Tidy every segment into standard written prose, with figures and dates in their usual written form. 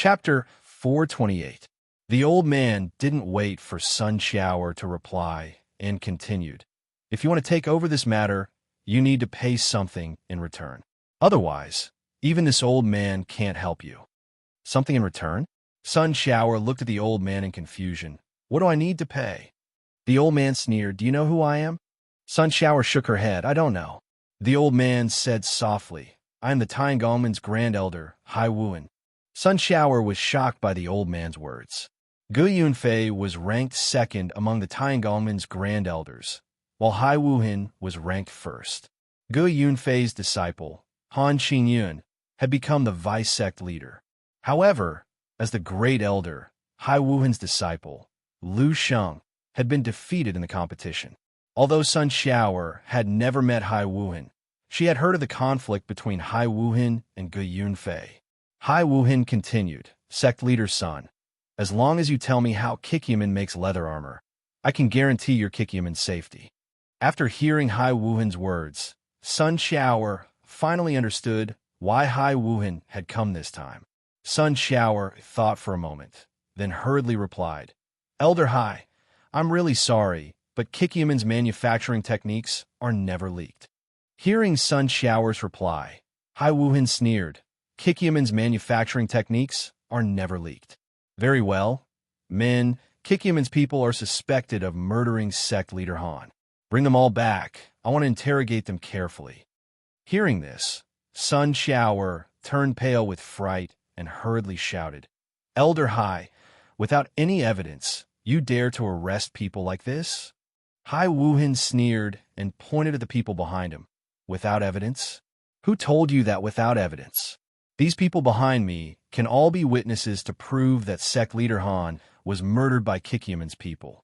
Chapter 428. The old man didn't wait for Sun Shower to reply and continued. If you want to take over this matter, you need to pay something in return. Otherwise, even this old man can't help you. Something in return? Sun Shower looked at the old man in confusion. What do I need to pay? The old man sneered. Do you know who I am? Sun Shower shook her head. I don't know. The old man said softly, I am the Taingongman's grand elder, Hai Wuhan. Sun Shower was shocked by the old man's words. Gu Yunfei was ranked second among the Taingongman's grand elders, while Hai Wuhan was ranked first. Gu Yunfei's disciple, Han Qingyun, had become the vice sect leader. However, as the great elder, Hai Wuhan's disciple, Lu Sheng, had been defeated in the competition. Although Sun Shower had never met Hai Wuhan, she had heard of the conflict between Hai Wuhan and Gu Yunfei. Hai Wuhan continued, Sect leader's son, as long as you tell me how Kikyaman makes leather armor, I can guarantee your Kikyaman's safety. After hearing Hai Wuhan's words, Sun Shower finally understood why Hai Wuhan had come this time. Sun Shower thought for a moment, then hurriedly replied, Elder Hai, I'm really sorry, but Kikyaman's manufacturing techniques are never leaked. Hearing Sun Shower's reply, Hai Wuhan sneered, Kikyaman's manufacturing techniques are never leaked. Very well. Men, Kikyaman's people are suspected of murdering sect leader Han. Bring them all back. I want to interrogate them carefully. Hearing this, Sun Shower turned pale with fright and hurriedly shouted, Elder Hai, without any evidence, you dare to arrest people like this? Hai Wuhan sneered and pointed at the people behind him. Without evidence? Who told you that without evidence? These people behind me can all be witnesses to prove that sect leader Han was murdered by Kikyaman's people.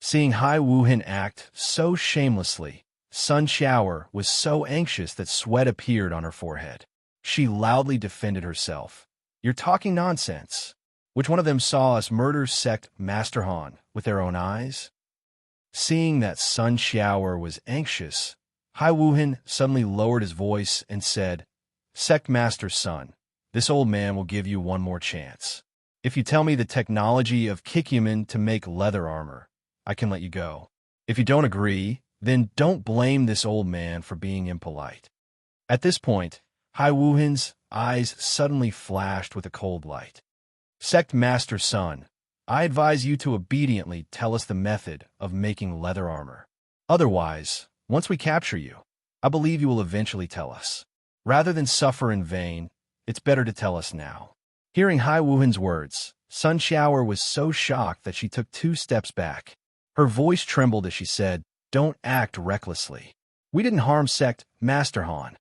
Seeing Hai Wuhan act so shamelessly, Sun Shower was so anxious that sweat appeared on her forehead. She loudly defended herself. You're talking nonsense. Which one of them saw us murder sect Master Han with their own eyes? Seeing that Sun Shower was anxious, Hai Wuhan suddenly lowered his voice and said, Sect Master's son, this old man will give you one more chance. If you tell me the technology of Kikyaman to make leather armor, I can let you go. If you don't agree, then don't blame this old man for being impolite. At this point, Hai Wuhan's eyes suddenly flashed with a cold light. Sect Master's son, I advise you to obediently tell us the method of making leather armor. Otherwise, once we capture you, I believe you will eventually tell us. Rather than suffer in vain, it's better to tell us now. Hearing Hai Wuhan's words, Sun Shower was so shocked that she took 2 steps back. Her voice trembled as she said, Don't act recklessly. We didn't harm sect Master Han.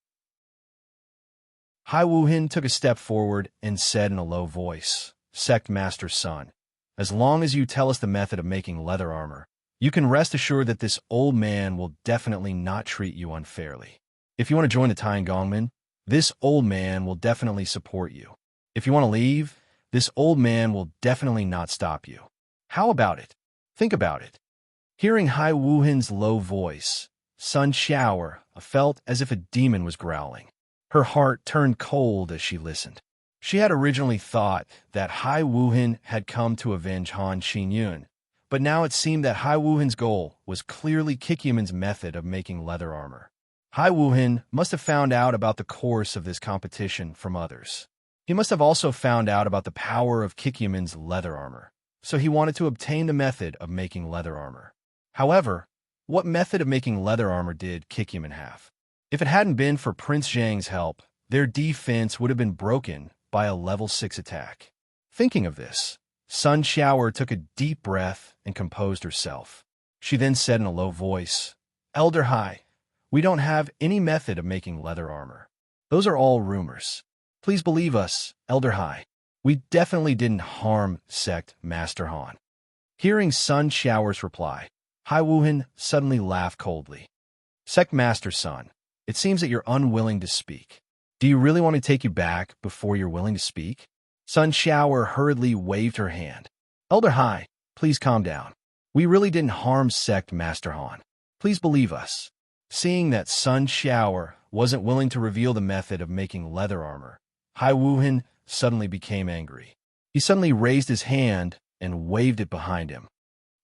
Hai Wuhan took a step forward and said in a low voice, Sect Master's son, as long as you tell us the method of making leather armor, you can rest assured that this old man will definitely not treat you unfairly. If you want to join the Taingongman, this old man will definitely support you. If you want to leave, this old man will definitely not stop you. How about it? Think about it. Hearing Hai Wuhan's low voice, Sun Shower felt as if a demon was growling. Her heart turned cold as she listened. She had originally thought that Hai Wuhan had come to avenge Han Qingyun, but now it seemed that Hai Wuhan's goal was clearly Kikyaman's method of making leather armor. Hai Wuhan must have found out about the course of this competition from others. He must have also found out about the power of Kikyaman's leather armor, so he wanted to obtain the method of making leather armor. However, what method of making leather armor did Kikyaman have? If it hadn't been for Prince Zhang's help, their defense would have been broken by a level 6 attack. Thinking of this, Sun Shower took a deep breath and composed herself. She then said in a low voice, Elder Hai, we don't have any method of making leather armor. Those are all rumors. Please believe us, Elder Hai. We definitely didn't harm sect Master Han. Hearing Sun Shower's reply, Hai Wuhan suddenly laughed coldly. Sect Master's son, it seems that you're unwilling to speak. Do you really want me to take you back before you're willing to speak? Sun Shower hurriedly waved her hand. Elder Hai, please calm down. We really didn't harm sect Master Han. Please believe us. Seeing that Sun Shower wasn't willing to reveal the method of making leather armor, Hai Wuhan suddenly became angry. He suddenly raised his hand and waved it behind him.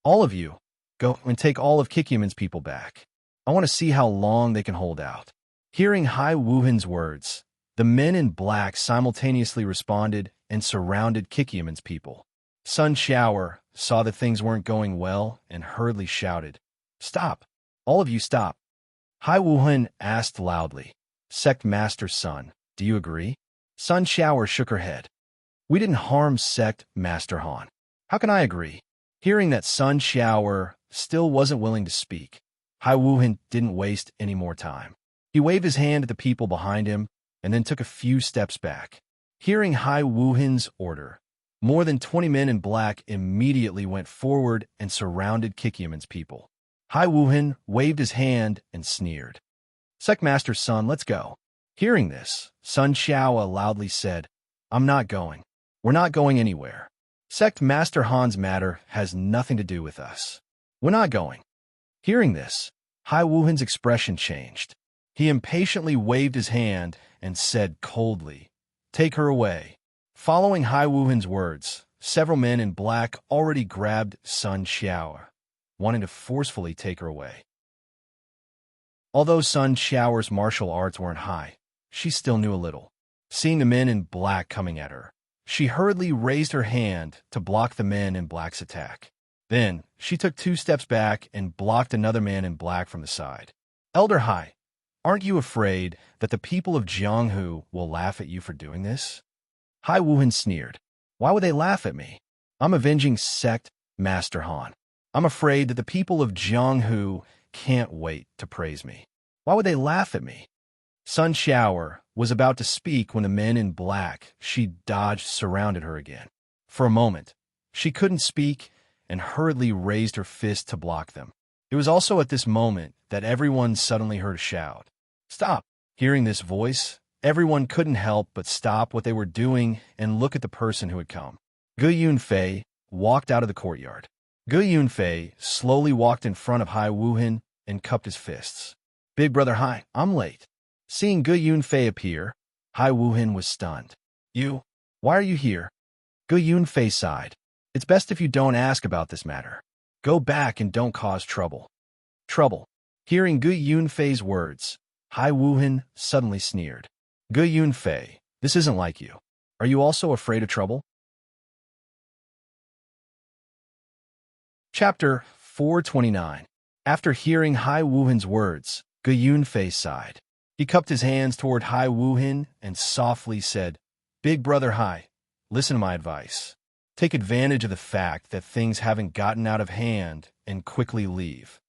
All of you, go and take all of Kikyaman's people back. I want to see how long they can hold out. Hearing Hai Wuhan's words, the men in black simultaneously responded and surrounded Kikyaman's people. Sun Shower saw that things weren't going well and hurriedly shouted, "Stop! All of you stop!" Hai Wuhan asked loudly, "Sect Master Sun, do you agree?" Sun Shower shook her head. "We didn't harm Sect Master Han. How can I agree?" Hearing that Sun Shower still wasn't willing to speak, Hai Wuhan didn't waste any more time. He waved his hand at the people behind him and then took a few steps back. Hearing Hai Wuhan's order, more than 20 men in black immediately went forward and surrounded Kikyaman's people. Hai Wuhan waved his hand and sneered. "Sect Master Sun, let's go." Hearing this, Sun Xiao loudly said, "I'm not going. We're not going anywhere. Sect Master Han's matter has nothing to do with us. We're not going." Hearing this, Hai Wuhan's expression changed. He impatiently waved his hand and said coldly, "Take her away." Following Hai Wuhan's words, several men in black already grabbed Sun Xiao, wanting to forcefully take her away. Although Sun Xiao's martial arts weren't high, she still knew a little. Seeing the men in black coming at her, she hurriedly raised her hand to block the men in black's attack. Then, she took 2 steps back and blocked another man in black from the side. "Elder Hai, aren't you afraid that the people of Jianghu will laugh at you for doing this?" Hai Wuhan sneered. "Why would they laugh at me? I'm avenging Sect Master Han. I'm afraid that the people of Jianghu can't wait to praise me. Why would they laugh at me?" Sun Shower was about to speak when the men in black she dodged surrounded her again. For a moment, she couldn't speak and hurriedly raised her fist to block them. It was also at this moment that everyone suddenly heard a shout, "Stop!" Hearing this voice, everyone couldn't help but stop what they were doing and look at the person who had come. Gu Yunfei walked out of the courtyard. Gu Yunfei slowly walked in front of Hai Wuhan and cupped his fists. "Big brother Hai, I'm late." Seeing Gu Yunfei appear, Hai Wuhan was stunned. Why are you here?" Gu Yunfei sighed. "It's best if you don't ask about this matter. Go back and don't cause trouble." "Trouble?" Hearing Gu Yunfei's words, Hai Wuhan suddenly sneered. "Gu Yunfei, this isn't like you. Are you also afraid of trouble?" Chapter 429. After hearing Hai Wuhan's words, Gu Yunfei sighed. He cupped his hands toward Hai Wuhan and softly said, "Big brother Hai, listen to my advice. Take advantage of the fact that things haven't gotten out of hand and quickly leave."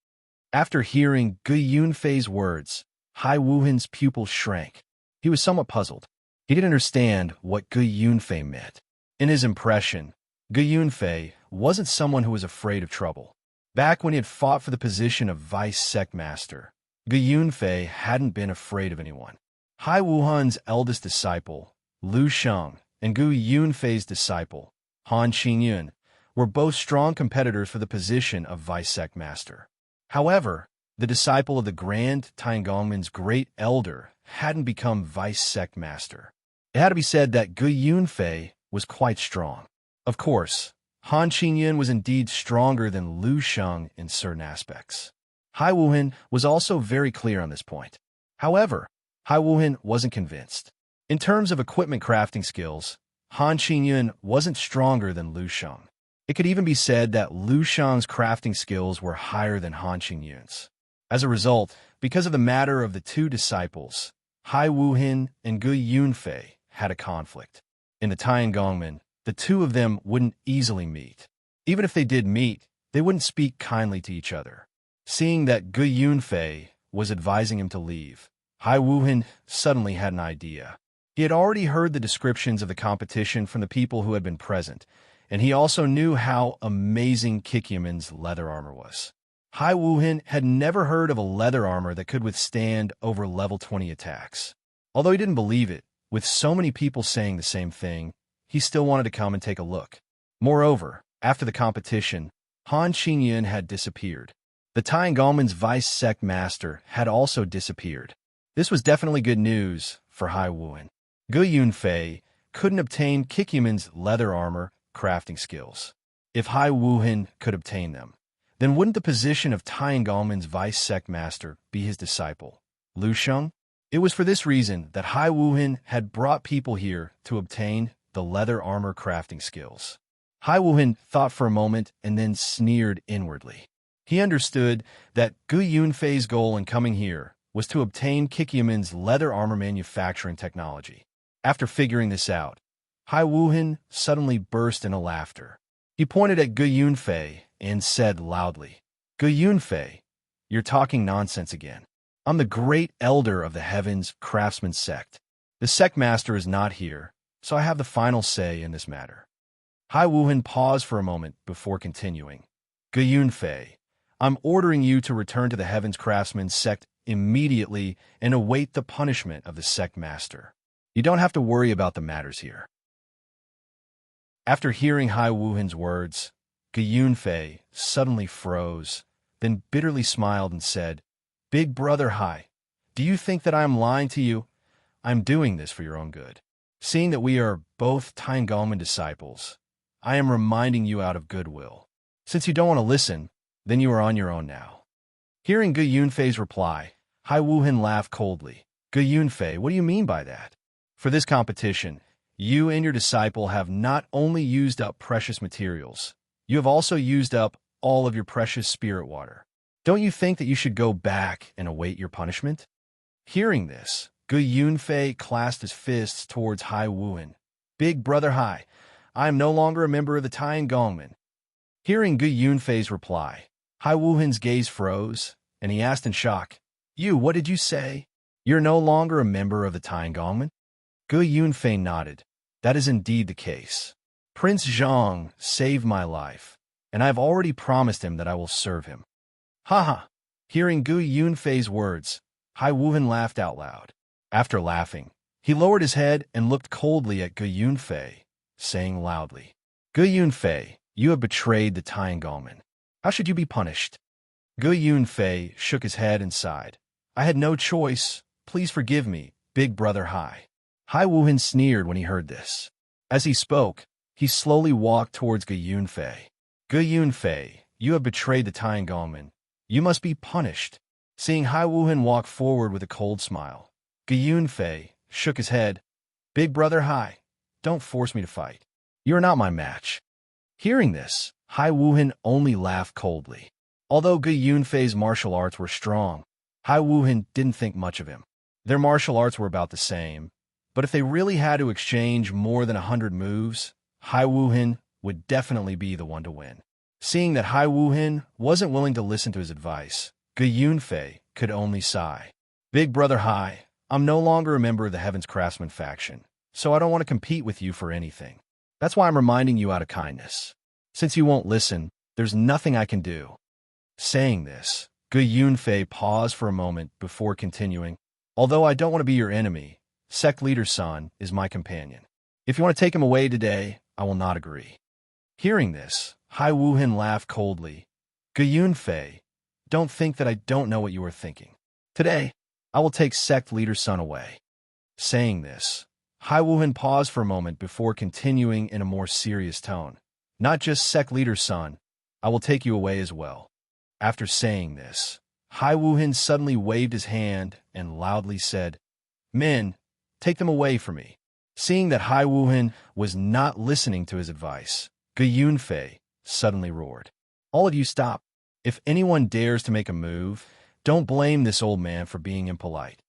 After hearing Gu Yunfei's words, Hai Wuhan's pupil shrank. He was somewhat puzzled. He didn't understand what Gu Yunfei meant. In his impression, Gu Yunfei wasn't someone who was afraid of trouble. Back when he had fought for the position of Vice Sect Master, Gu Yunfei hadn't been afraid of anyone. Hai Wuhan's eldest disciple, Lu Sheng, and Gu Yunfei's disciple, Han Qingyun, were both strong competitors for the position of Vice Sect Master. However, the disciple of the Grand Tiangongmen's great elder hadn't become Vice Sect Master. It had to be said that Gu Yunfei was quite strong. Of course, Han Qingyun was indeed stronger than Lu Sheng in certain aspects. Hai Wuhan was also very clear on this point. However, Hai Wuhan wasn't convinced. In terms of equipment crafting skills, Han Qingyun wasn't stronger than Lu Sheng. It could even be said that Lu Sheng's crafting skills were higher than Han Qingyun's. As a result, because of the matter of the 2 disciples, Hai Wuhan and Gu Yunfei had a conflict. In the Tiangongmen, the 2 of them wouldn't easily meet. Even if they did meet, they wouldn't speak kindly to each other. Seeing that Gu Yunfei was advising him to leave, Hai Wuhan suddenly had an idea. He had already heard the descriptions of the competition from the people who had been present, and he also knew how amazing Kikyaman's leather armor was. Hai Wuhan had never heard of a leather armor that could withstand over level 20 attacks. Although he didn't believe it, with so many people saying the same thing, he still wanted to come and take a look. Moreover, after the competition, Han Qingyun had disappeared. The Tiangongmen's Vice Sect Master had also disappeared. This was definitely good news for Hai Wuhan. Gu Yunfei couldn't obtain Kikyaman's leather armor crafting skills. If Hai Wuhan could obtain them, then wouldn't the position of Tang Gongmen's vice sect master be his disciple, Lu Sheng? It was for this reason that Hai Wuhan had brought people here to obtain the leather armor crafting skills. Hai Wuhan thought for a moment and then sneered inwardly. He understood that Gu Yunfei's goal in coming here was to obtain Kikiamin's leather armor manufacturing technology. After figuring this out, Hai Wuhan suddenly burst into laughter. He pointed at Gu Yunfei and said loudly, "Gu Yunfei, you're talking nonsense again. I'm the great elder of the Heavens Craftsman sect. The sect master is not here, so I have the final say in this matter." Hai Wuhan paused for a moment before continuing. "Gu Yunfei, I'm ordering you to return to the Heavens Craftsman sect immediately and await the punishment of the sect master. You don't have to worry about the matters here." After hearing Hai Wuhan's words, Gu Yunfei suddenly froze, then bitterly smiled and said, "Big brother Hai, do you think that I am lying to you? I'm doing this for your own good. Seeing that we are both Tang Gongmen disciples, I am reminding you out of goodwill. Since you don't want to listen, then you are on your own now." Hearing Gu Yunfei's reply, Hai Wuhan laughed coldly. "Gu Yunfei, what do you mean by that? For this competition, you and your disciple have not only used up precious materials, you have also used up all of your precious spirit water. Don't you think that you should go back and await your punishment?" Hearing this, Gu Yunfei clasped his fists towards Hai Wuhan. "Big brother Hai, I am no longer a member of the Tang Gongmen." Hearing Gu Yunfei's reply, Hai Wuhan's gaze froze, and he asked in shock, "You, what did you say? You're no longer a member of the Tang Gongmen?" Gu Yunfei nodded. "That is indeed the case. Prince Zhang saved my life, and I have already promised him that I will serve him." "Ha ha!" Hearing Gu Yunfei's words, Hai Wuhan laughed out loud. After laughing, he lowered his head and looked coldly at Gu Yunfei, saying loudly, "Gu Yunfei, you have betrayed the Tang Gongmen. How should you be punished?" Gu Yunfei shook his head and sighed. "I had no choice. Please forgive me, big brother Hai." Hai Wuhan sneered when he heard this. As he spoke, he slowly walked towards Gu Yunfei. "Gu Yunfei, you have betrayed the Tang Gongmen. You must be punished." Seeing Hai Wuhan walk forward with a cold smile, Gu Yunfei shook his head. "Big brother Hai, don't force me to fight. You are not my match." Hearing this, Hai Wuhan only laughed coldly. Although Gu Yunfei's martial arts were strong, Hai Wuhan didn't think much of him. Their martial arts were about the same, but if they really had to exchange more than 100 moves, Hai Wuhan would definitely be the one to win. Seeing that Hai Wuhan wasn't willing to listen to his advice, Gu Yunfei could only sigh. "Big brother Hai, I'm no longer a member of the Heavens Craftsman faction, so I don't want to compete with you for anything. That's why I'm reminding you out of kindness. Since you won't listen, there's nothing I can do." Saying this, Gu Yunfei paused for a moment before continuing, "Although I don't want to be your enemy, Sect Leader Sun is my companion. If you want to take him away today, I will not agree." Hearing this, Hai Wuhan laughed coldly. "Gu Yunfei, don't think that I don't know what you are thinking. Today, I will take Sect Leader Sun away." Saying this, Hai Wuhan paused for a moment before continuing in a more serious tone. "Not just Sect Leader Sun, I will take you away as well." After saying this, Hai Wuhan suddenly waved his hand and loudly said, "Men, take them away from me." Seeing that Hai Wuhan was not listening to his advice, Gu Yunfei suddenly roared, "All of you stop. If anyone dares to make a move, don't blame this old man for being impolite."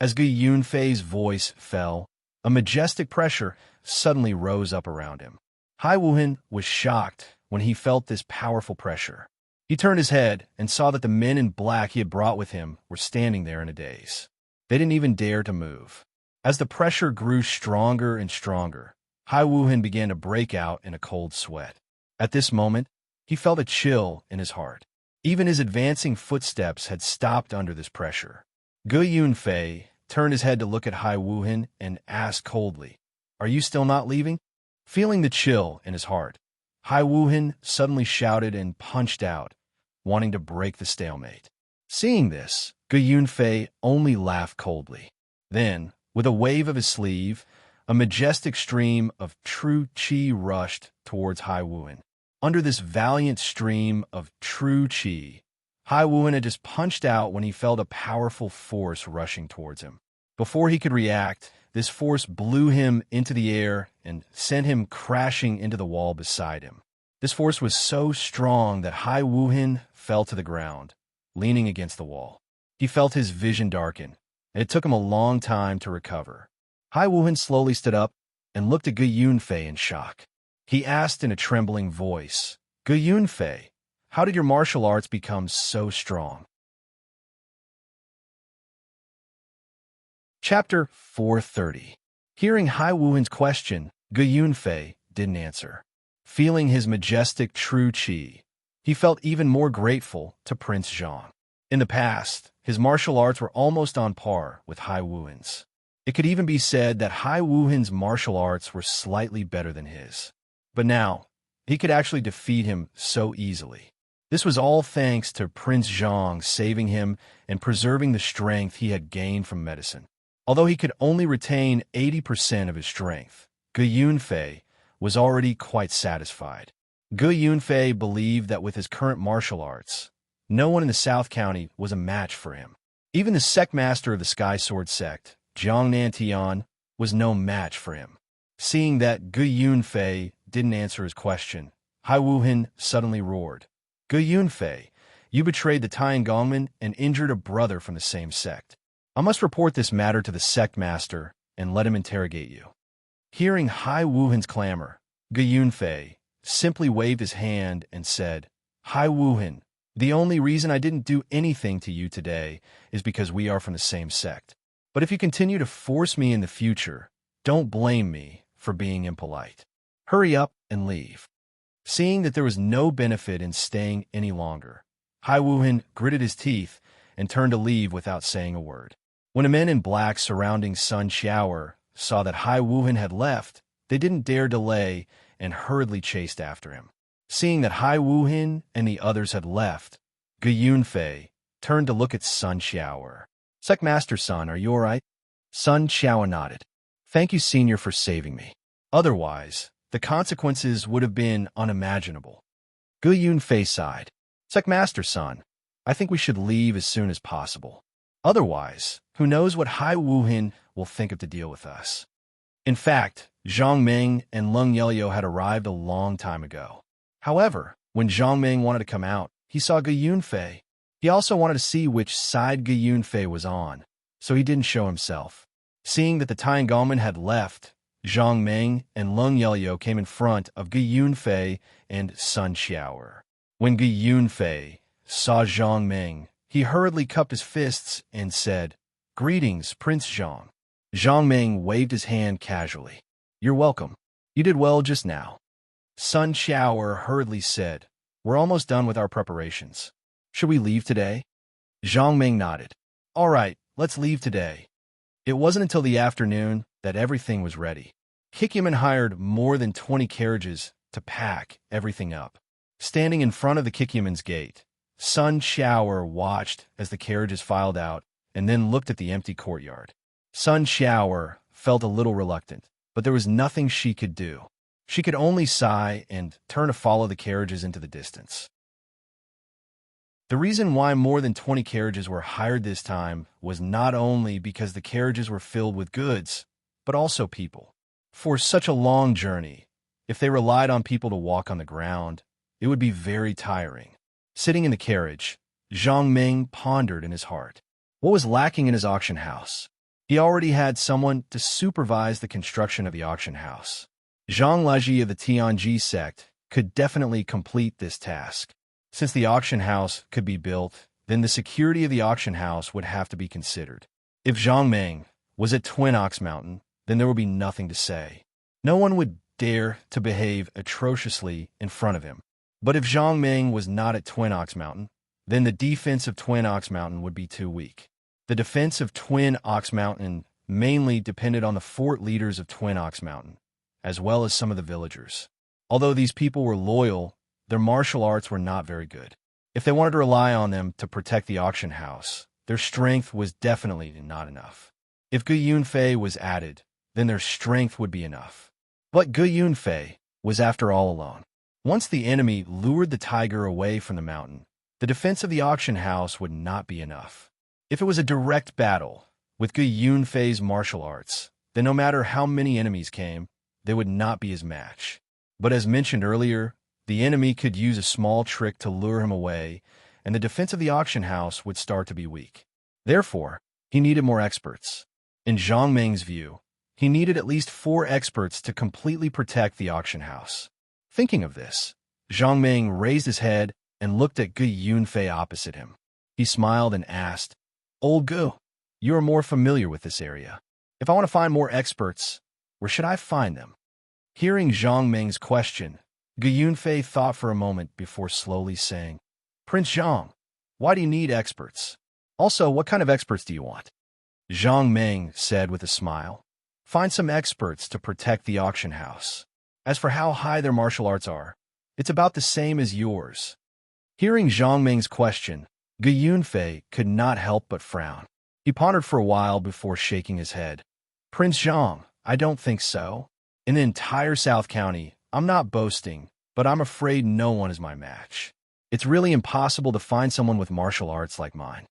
As Gu Yunfei's voice fell, a majestic pressure suddenly rose up around him. Hai Wuhan was shocked when he felt this powerful pressure. He turned his head and saw that the men in black he had brought with him were standing there in a daze. They didn't even dare to move. As the pressure grew stronger and stronger, Hai Wuhan began to break out in a cold sweat. At this moment, he felt a chill in his heart. Even his advancing footsteps had stopped under this pressure. Gu Yunfei turned his head to look at Hai Wuhan and asked coldly, "Are you still not leaving?" Feeling the chill in his heart, Hai Wuhan suddenly shouted and punched out, wanting to break the stalemate. Seeing this, Gu Yunfei only laughed coldly. Then, with a wave of his sleeve, A majestic stream of true qi rushed towards Hai Wuhan. Under this valiant stream of true qi, Hai Wuhan had just punched out when he felt a powerful force rushing towards him. Before he could react, this force blew him into the air and sent him crashing into the wall beside him. This force was so strong that Hai Wuhan fell to the ground, leaning against the wall. He felt his vision darken, and it took him a long time to recover. Hai Wuhan slowly stood up and looked at Gu Yunfei in shock. He asked in a trembling voice, "Gu Yunfei, how did your martial arts become so strong?" Chapter 430. Hearing Hai Wuhan's question, Gu Yunfei didn't answer. Feeling his majestic true qi, he felt even more grateful to Prince Zhang. In the past, his martial arts were almost on par with Hai Wuhan's. It could even be said that Hai Wuhan's martial arts were slightly better than his. But now, he could actually defeat him so easily. This was all thanks to Prince Zhang saving him and preserving the strength he had gained from medicine. Although he could only retain 80% of his strength, Gu Yunfei was already quite satisfied. Gu Yunfei believed that with his current martial arts, no one in the South County was a match for him. Even the sect master of the Sky Sword sect, Jiang Nantian, was no match for him. Seeing that Gu Yunfei didn't answer his question, Hai Wuhan suddenly roared, "Gu Yunfei, you betrayed the Tiangongmen and injured a brother from the same sect. I must report this matter to the sect master and let him interrogate you." Hearing Hai Wuhan's clamor, Gu Yunfei simply waved his hand and said, "Hai Wuhan, the only reason I didn't do anything to you today is because we are from the same sect. But if you continue to force me in the future, don't blame me for being impolite. Hurry up and leave." Seeing that there was no benefit in staying any longer, Hai Wuhan gritted his teeth and turned to leave without saying a word. When the men in black surrounding Sun Xiaoer saw that Hai Wuhan had left, they didn't dare delay and hurriedly chased after him. Seeing that Hai Wuhan and the others had left, Gu Yunfei turned to look at Sun Xiaoer. "Sect Master Sun, are you all right?" Sun Xiaoer nodded. "Thank you, Senior, for saving me. Otherwise, the consequences would have been unimaginable." Gu Yunfei sighed. "Sect Master Sun, I think we should leave as soon as possible. Otherwise, who knows what Hai Wuhan will think of to deal with us." In fact, Zhang Ming and Leng Yelio had arrived a long time ago. However, when Zhang Ming wanted to come out, he saw Gu Yunfei. He also wanted to see which side Gu Yunfei was on, so he didn't show himself. Seeing that the Tiangongmen had left, Zhang Ming and Leng Yelio came in front of Gu Yunfei and Sun Xiaoer. When Gu Yunfei saw Zhang Ming, he hurriedly cupped his fists and said, "Greetings, Prince Zhang." Zhang Ming waved his hand casually. "You're welcome. You did well just now." Sun Xiaoer hurriedly said, "We're almost done with our preparations. Should we leave today?" Zhang Ming nodded. "All right, let's leave today." It wasn't until the afternoon that everything was ready. Kikyaman hired more than 20 carriages to pack everything up. Standing in front of the Kikyaman's gate, Sun Xiaoer watched as the carriages filed out and then looked at the empty courtyard. Sun Xiaoer felt a little reluctant, but there was nothing she could do. She could only sigh and turn to follow the carriages into the distance. The reason why more than 20 carriages were hired this time was not only because the carriages were filled with goods, but also people. For such a long journey, if they relied on people to walk on the ground, it would be very tiring. Sitting in the carriage, Zhang Ming pondered in his heart. What was lacking in his auction house? He already had someone to supervise the construction of the auction house. Zhang Leji of the Tianji sect could definitely complete this task. Since the auction house could be built, then the security of the auction house would have to be considered. If Zhang Ming was at Twin Ox Mountain, then there would be nothing to say. No one would dare to behave atrociously in front of him. But if Zhang Ming was not at Twin Ox Mountain, then the defense of Twin Ox Mountain would be too weak. The defense of Twin Ox Mountain mainly depended on the fort leaders of Twin Ox Mountain, as well as some of the villagers. Although these people were loyal, their martial arts were not very good. If they wanted to rely on them to protect the auction house, their strength was definitely not enough. If Gu Yunfei was added, then their strength would be enough. But Gu Yunfei was, after all, alone. Once the enemy lured the tiger away from the mountain, the defense of the auction house would not be enough. If it was a direct battle with Gu Yunfei's martial arts, then no matter how many enemies came, they would not be his match. But as mentioned earlier, the enemy could use a small trick to lure him away, and the defense of the auction house would start to be weak. Therefore, he needed more experts. In Zhang Meng's view, he needed at least 4 experts to completely protect the auction house. Thinking of this, Zhang Meng raised his head and looked at Gu Yunfei opposite him. He smiled and asked, "Old Gu, you are more familiar with this area. If I want to find more experts, where should I find them?" Hearing Zhang Meng's question, Gu Yunfei thought for a moment before slowly saying, "Prince Zhang, why do you need experts? Also, what kind of experts do you want?" Zhang Meng said with a smile, "Find some experts to protect the auction house. As for how high their martial arts are, it's about the same as yours." Hearing Zhang Meng's question, Gu Yunfei could not help but frown. He pondered for a while before shaking his head. "Prince Zhang, I don't think so. In the entire South County, I'm not boasting, but I'm afraid no one is my match. It's really impossible to find someone with martial arts like mine."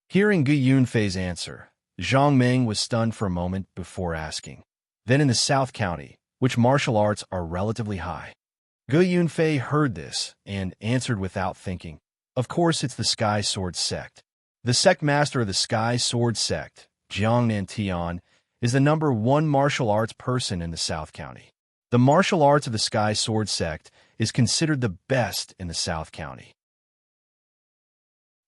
Hearing Gu Yunfei's answer, Zhang Meng was stunned for a moment before asking, "Then in the South County, which martial arts are relatively high?" Gu Yunfei heard this and answered without thinking, "Of course it's the Sky Sword Sect. The sect master of the Sky Sword Sect, Jiang Nantian, is the #1 martial arts person in the South County. The martial arts of the Sky Sword Sect is considered the best in the South County."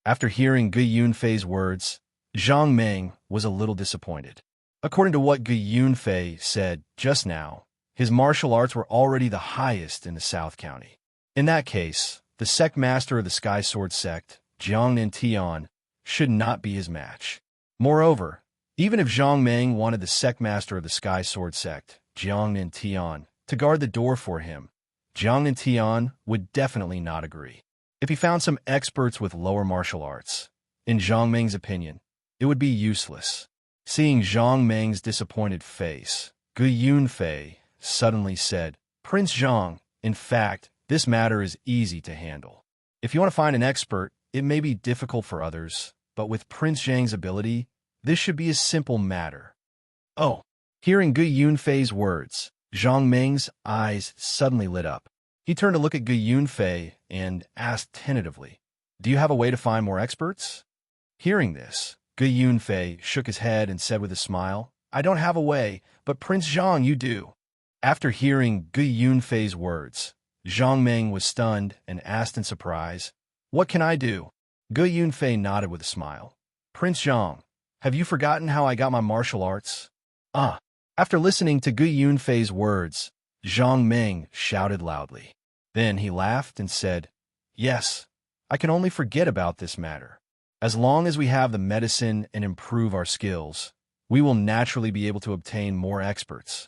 After hearing Gu Yunfei's words, Zhang Meng was a little disappointed. According to what Gu Yunfei said just now, his martial arts were already the highest in the South County. In that case, the sect master of the Sky Sword Sect, Jiang Nantian, should not be his match. Moreover, even if Zhang Meng wanted the sect master of the Sky Sword Sect, Jiang Nantian, to guard the door for him, Jiang Nantian would definitely not agree. If he found some experts with lower martial arts, in Zhang Meng's opinion, it would be useless. Seeing Zhang Meng's disappointed face, Gu Yunfei suddenly said, "Prince Zhang, in fact, this matter is easy to handle. If you want to find an expert, it may be difficult for others, but with Prince Zhang's ability, this should be a simple matter." "Oh!" Hearing Gu Yunfei's words, Zhang Meng's eyes suddenly lit up. He turned to look at Gu Yunfei and asked tentatively, "Do you have a way to find more experts?" Hearing this, Gu Yunfei shook his head and said with a smile, "I don't have a way, but Prince Zhang, you do." After hearing Gu Yunfei's words, Zhang Meng was stunned and asked in surprise, "What can I do?" Gu Yunfei nodded with a smile. "Prince Zhang, have you forgotten how I got my martial arts?" After listening to Gu Yunfei's words, Zhang Meng shouted loudly. Then he laughed and said, "Yes, I can only forget about this matter. As long as we have the medicine and improve our skills, we will naturally be able to obtain more experts."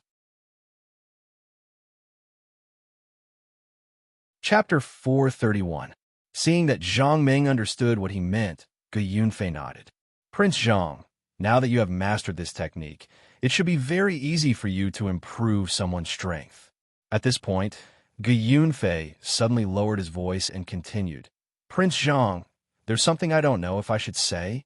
Chapter 431. Seeing that Zhang Meng understood what he meant, Gu Yunfei nodded. "Prince Zhang, now that you have mastered this technique, it should be very easy for you to improve someone's strength." At this point, Gu Yunfei suddenly lowered his voice and continued, "Prince Zhang, there's something I don't know if I should say."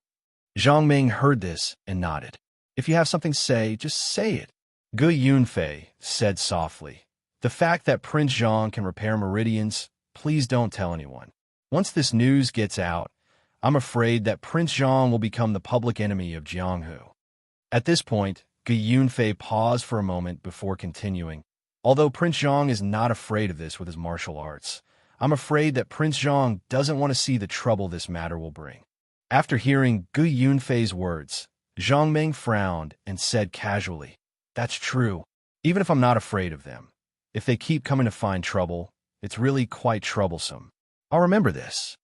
Zhang Meng heard this and nodded. "If you have something to say, just say it." Gu Yunfei said softly, "The fact that Prince Zhang can repair meridians, please don't tell anyone. Once this news gets out, I'm afraid that Prince Zhang will become the public enemy of Jianghu." At this point, Gu Yunfei paused for a moment before continuing, "Although Prince Zhang is not afraid of this with his martial arts, I'm afraid that Prince Zhang doesn't want to see the trouble this matter will bring." After hearing Gu Yunfei's words, Zhang Meng frowned and said casually, "That's true, even if I'm not afraid of them. If they keep coming to find trouble, it's really quite troublesome. I'll remember this."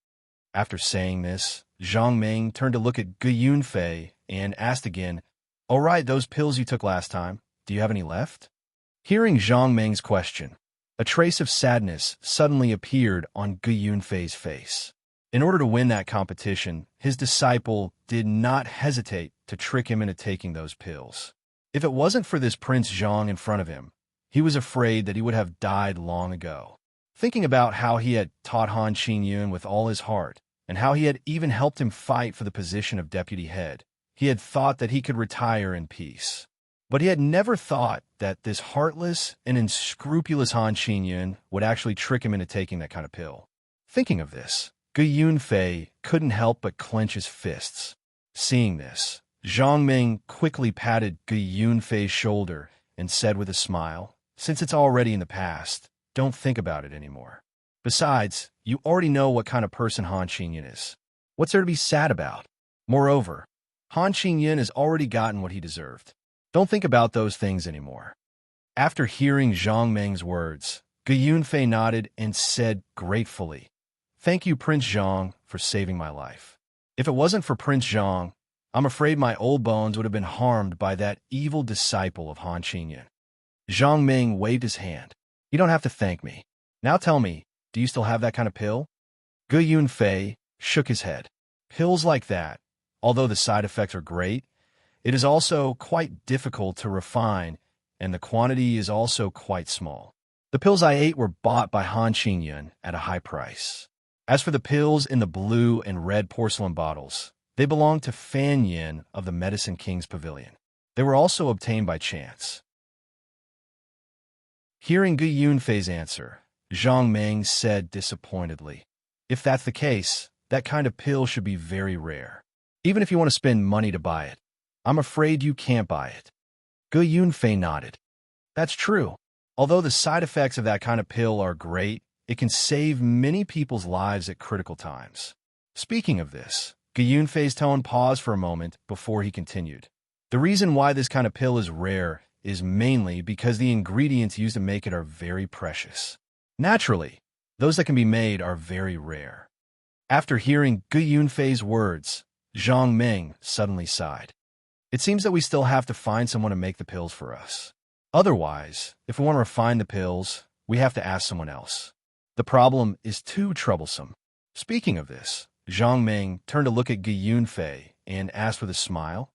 After saying this, Zhang Meng turned to look at Gu Yunfei and asked again, "All right, those pills you took last time, do you have any left?" Hearing Zhang Meng's question, a trace of sadness suddenly appeared on Gu Yunfei's face. In order to win that competition, his disciple did not hesitate to trick him into taking those pills. If it wasn't for this Prince Zhang in front of him, he was afraid that he would have died long ago. Thinking about how he had taught Han Qingyun with all his heart, and how he had even helped him fight for the position of deputy head, he had thought that he could retire in peace. But he had never thought that this heartless and unscrupulous Han Qingyun would actually trick him into taking that kind of pill. Thinking of this, Gu Yunfei couldn't help but clench his fists. Seeing this, Zhang Ming quickly patted Gu Yunfei's shoulder and said with a smile, "Since it's already in the past, don't think about it anymore. Besides, you already know what kind of person Han Qingyun is. What's there to be sad about? Moreover, Han Qingyun has already gotten what he deserved. Don't think about those things anymore." After hearing Zhang Ming's words, Gu Yunfei nodded and said gratefully, "Thank you, Prince Zhang, for saving my life. If it wasn't for Prince Zhang, I'm afraid my old bones would have been harmed by that evil disciple of Han Qingyun." Zhang Ming waved his hand. "You don't have to thank me. Now tell me, do you still have that kind of pill?" Gu Yunfei shook his head. "Pills like that, although the side effects are great, it is also quite difficult to refine, and the quantity is also quite small. The pills I ate were bought by Han Qingyun at a high price. As for the pills in the blue and red porcelain bottles, they belong to Fan Yin of the Medicine King's Pavilion. They were also obtained by chance." Hearing Gu Yunfei's answer, Zhang Ming said disappointedly, "If that's the case, that kind of pill should be very rare. Even if you want to spend money to buy it, I'm afraid you can't buy it." Gu Yunfei nodded. "That's true. Although the side effects of that kind of pill are great, it can save many people's lives at critical times." Speaking of this, Gu Yunfei's tone paused for a moment before he continued. "The reason why this kind of pill is rare is mainly because the ingredients used to make it are very precious. Naturally, those that can be made are very rare." After hearing Gu Yunfei's words, Zhang Ming suddenly sighed. "It seems that we still have to find someone to make the pills for us. Otherwise, if we want to refine the pills, we have to ask someone else. The problem is too troublesome." Speaking of this, Zhang Ming turned to look at Gu Yunfei and asked with a smile,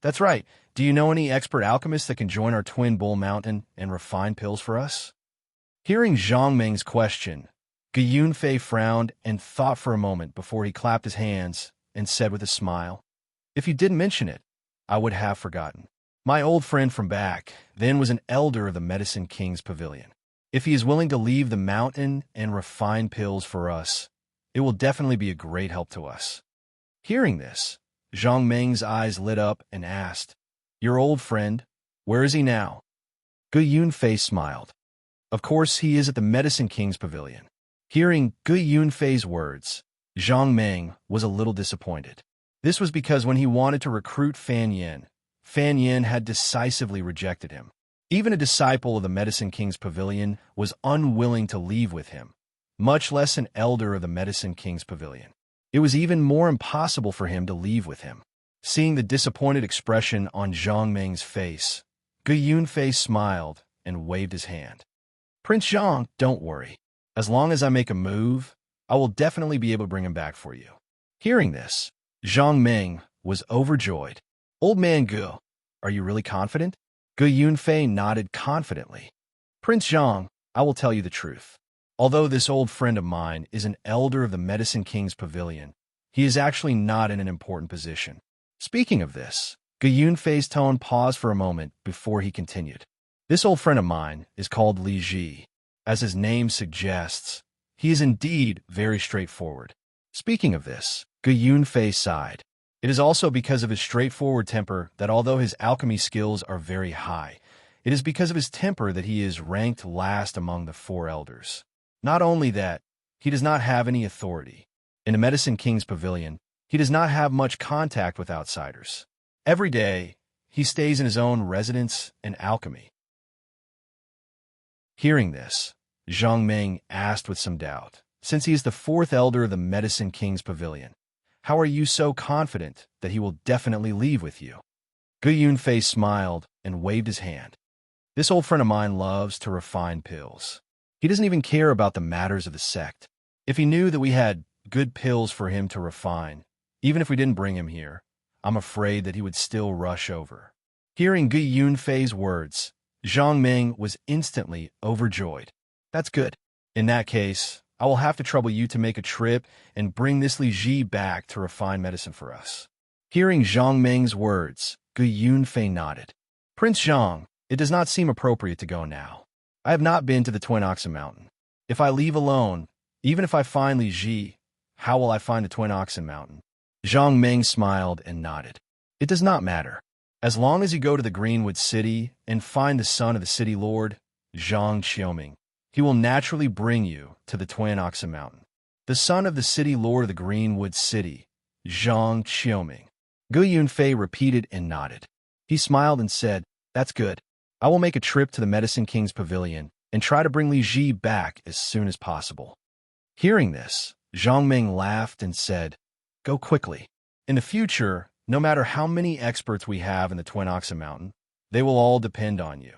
"That's right. Do you know any expert alchemists that can join our Twin Bull Mountain and refine pills for us?" Hearing Zhang Ming's question, Gu Yunfei frowned and thought for a moment before he clapped his hands and said with a smile, "If you didn't mention it, I would have forgotten. My old friend from back then was an elder of the Medicine King's Pavilion. If he is willing to leave the mountain and refine pills for us, it will definitely be a great help to us." Hearing this, Zhang Ming's eyes lit up and asked, "Your old friend, where is he now?" Gu Yunfei smiled. "Of course he is at the Medicine King's Pavilion." Hearing Gu Yunfei's words, Zhang Ming was a little disappointed. This was because when he wanted to recruit Fan Yin had decisively rejected him. Even a disciple of the Medicine King's Pavilion was unwilling to leave with him, much less an elder of the Medicine King's Pavilion. It was even more impossible for him to leave with him. Seeing the disappointed expression on Zhang Ming's face, Gu Yunfei smiled and waved his hand. "Prince Zhang, don't worry. As long as I make a move, I will definitely be able to bring him back for you." Hearing this, Zhang Ming was overjoyed. "Old man Gu, are you really confident?" Gu Yunfei nodded confidently. "Prince Zhang, I will tell you the truth. Although this old friend of mine is an elder of the Medicine King's Pavilion, he is actually not in an important position." Speaking of this, Gu Yunfei's tone paused for a moment before he continued. "This old friend of mine is called Li Ji. As his name suggests, he is indeed very straightforward." Speaking of this, Gu Yunfei sighed. It is also because of his straightforward temper that although his alchemy skills are very high, it is because of his temper that he is ranked last among the 4 elders. Not only that, he does not have any authority. In the Medicine King's Pavilion, he does not have much contact with outsiders. Every day, he stays in his own residence and alchemy. Hearing this, Zhang Ming asked with some doubt, "Since he is the 4th elder of the Medicine King's Pavilion, how are you so confident that he will definitely leave with you?" Gu Yunfei smiled and waved his hand. "This old friend of mine loves to refine pills. He doesn't even care about the matters of the sect. If he knew that we had good pills for him to refine, even if we didn't bring him here, I'm afraid that he would still rush over. Hearing Gu Yunfei's words, Zhang Ming was instantly overjoyed. That's good. In that case, I will have to trouble you to make a trip and bring this Li Ji back to refine medicine for us. Hearing Zhang Ming's words, Gu Yunfei nodded. Prince Zhang, it does not seem appropriate to go now. I have not been to the Twin Oxen Mountain. If I leave alone, even if I find Li Ji, how will I find the Twin Oxen Mountain? Zhang Ming smiled and nodded. It does not matter. As long as you go to the Greenwood City and find the son of the city lord, Zhang Qiuming, he will naturally bring you to the Twin Oxen Mountain. The son of the city lord of the Greenwood City, Zhang Qiuming. Gu Yunfei repeated and nodded. He smiled and said, That's good. I will make a trip to the Medicine King's pavilion and try to bring Li Ji back as soon as possible. Hearing this, Zhang Ming laughed and said, Go quickly. In the future, no matter how many experts we have in the Twin Oxen Mountain, they will all depend on you.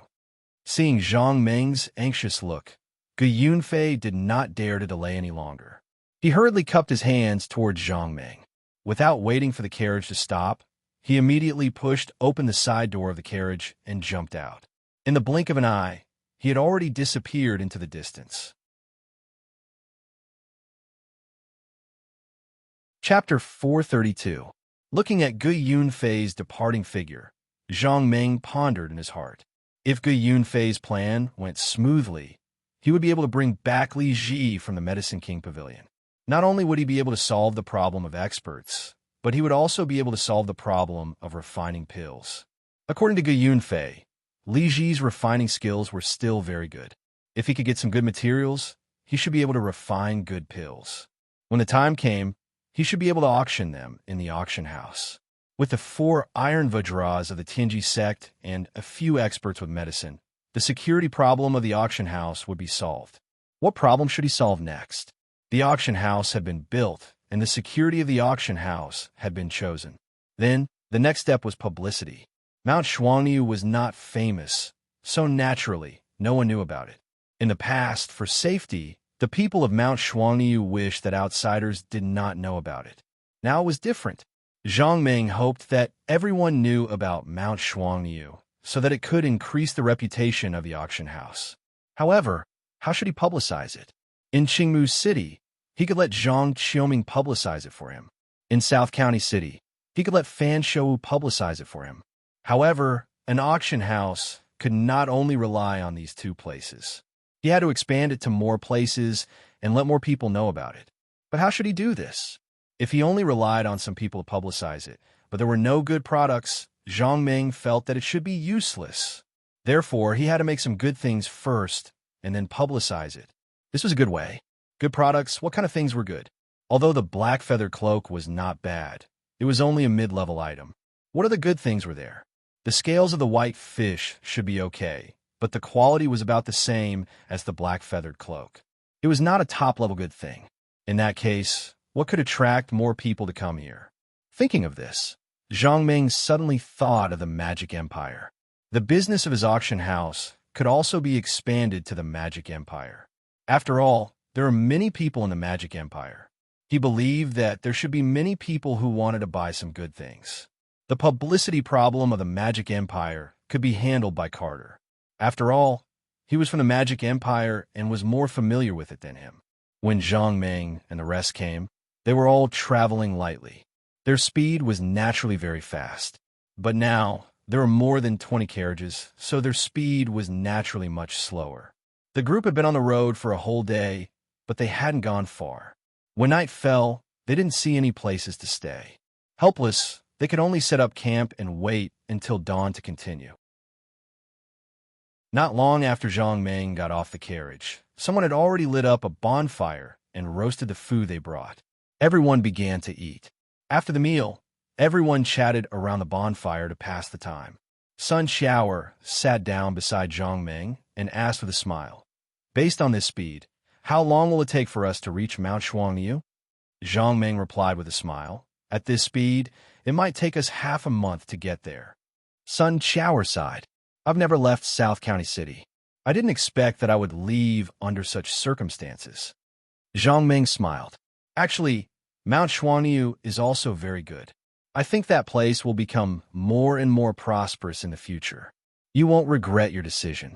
Seeing Zhang Ming's anxious look, Gu Yunfei did not dare to delay any longer. He hurriedly cupped his hands towards Zhang Ming. Without waiting for the carriage to stop, he immediately pushed open the side door of the carriage and jumped out. In the blink of an eye, he had already disappeared into the distance. Chapter 432. Looking at Gu Yunfei's departing figure, Zhang Ming pondered in his heart. If Gu Yunfei's plan went smoothly, he would be able to bring back Li Ji from the Medicine King Pavilion. Not only would he be able to solve the problem of experts, but he would also be able to solve the problem of refining pills. According to Gu Yunfei, Li Ji's refining skills were still very good. If he could get some good materials, he should be able to refine good pills. When the time came, he should be able to auction them in the auction house. With the 4 iron vajras of the Tianji sect and a few experts with medicine, the security problem of the auction house would be solved. What problem should he solve next? The auction house had been built, and the security of the auction house had been chosen. Then, the next step was publicity. Mount Shuangniu was not famous, so naturally, no one knew about it. In the past, for safety, the people of Mount Shuangniu wished that outsiders did not know about it. Now it was different. Zhang Ming hoped that everyone knew about Mount Shuangniu, so that it could increase the reputation of the auction house. However, how should he publicize it? In Qingmu City, he could let Zhang Qiuming publicize it for him. In South County City, he could let Fan Shou publicize it for him. However, an auction house could not only rely on these 2 places. He had to expand it to more places and let more people know about it. But how should he do this? If he only relied on some people to publicize it, but there were no good products, Zhang Ming felt that it should be useless. Therefore, he had to make some good things first and then publicize it. This was a good way. Good products, what kind of things were good? Although the black feather cloak was not bad, it was only a mid-level item. What other good things were there? The scales of the white fish should be okay, but the quality was about the same as the black-feathered cloak. It was not a top-level good thing. In that case, what could attract more people to come here? Thinking of this, Zhang Ming suddenly thought of the Magic Empire. The business of his auction house could also be expanded to the Magic Empire. After all, there are many people in the Magic Empire. He believed that there should be many people who wanted to buy some good things. The publicity problem of the Magic Empire could be handled by Carter. After all, he was from the Magic Empire and was more familiar with it than him. When Zhang Ming and the rest came, they were all traveling lightly. Their speed was naturally very fast. But now, there were more than 20 carriages, so their speed was naturally much slower. The group had been on the road for a whole day, but they hadn't gone far. When night fell, they didn't see any places to stay. Helpless, they could only set up camp and wait until dawn to continue. Not long after Zhang Ming got off the carriage, someone had already lit up a bonfire and roasted the food they brought. Everyone began to eat. After the meal, everyone chatted around the bonfire to pass the time. Sun Xiaoer sat down beside Zhang Ming and asked with a smile, Based on this speed, how long will it take for us to reach Mount Shuangniu? Zhang Ming replied with a smile, At this speed, it might take us half a month to get there. Sun Xiaoer sighed, I've never left South County City. I didn't expect that I would leave under such circumstances. Zhang Ming smiled. Actually, Mount Shuangniu is also very good. I think that place will become more and more prosperous in the future. You won't regret your decision."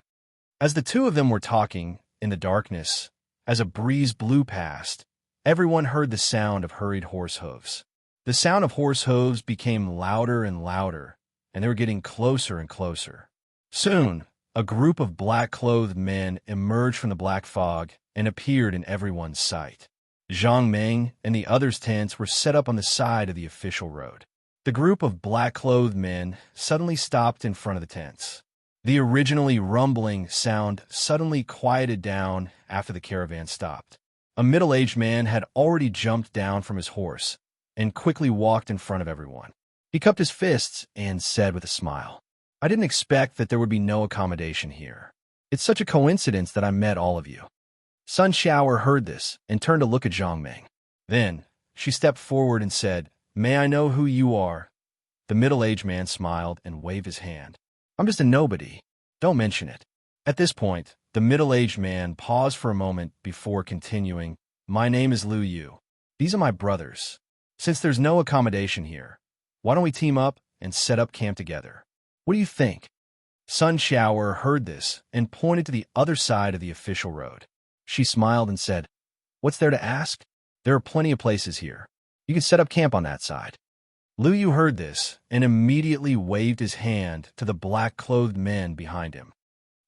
As the two of them were talking in the darkness, as a breeze blew past, everyone heard the sound of hurried horse hooves. The sound of horse hooves became louder and louder, and they were getting closer and closer. Soon, a group of black-clothed men emerged from the black fog and appeared in everyone's sight. Zhang Meng and the others' tents were set up on the side of the official road. The group of black-clothed men suddenly stopped in front of the tents. The originally rumbling sound suddenly quieted down after the caravan stopped. A middle-aged man had already jumped down from his horse and quickly walked in front of everyone. He cupped his fists and said with a smile, "I didn't expect that there would be no accommodation here. It's such a coincidence that I met all of you." Sun Shower heard this and turned to look at Zhang Meng. Then she stepped forward and said, "May I know who you are?" The middle-aged man smiled and waved his hand. "I'm just a nobody. Don't mention it." At this point, the middle-aged man paused for a moment before continuing, "My name is Lu Yu. These are my brothers. Since there's no accommodation here, why don't we team up and set up camp together? What do you think?" Sun Shower heard this and pointed to the other side of the official road. She smiled and said, "What's there to ask? There are plenty of places here. You can set up camp on that side." Lu Yu heard this and immediately waved his hand to the black-clothed men behind him.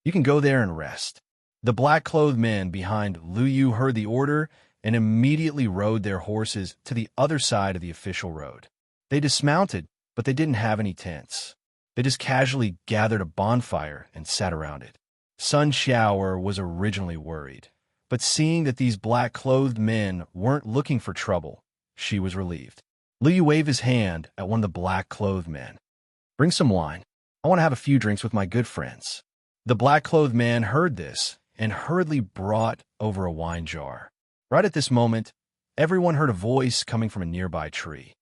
"You can go there and rest." The black-clothed men behind Lu Yu heard the order and immediately rode their horses to the other side of the official road. They dismounted, but they didn't have any tents. They just casually gathered a bonfire and sat around it. Sun Shower was originally worried, but seeing that these black-clothed men weren't looking for trouble, she was relieved. Lu Yu waved his hand at one of the black-clothed men. "Bring some wine. I want to have a few drinks with my good friends." The black-clothed man heard this and hurriedly brought over a wine jar. Right at this moment, everyone heard a voice coming from a nearby tree.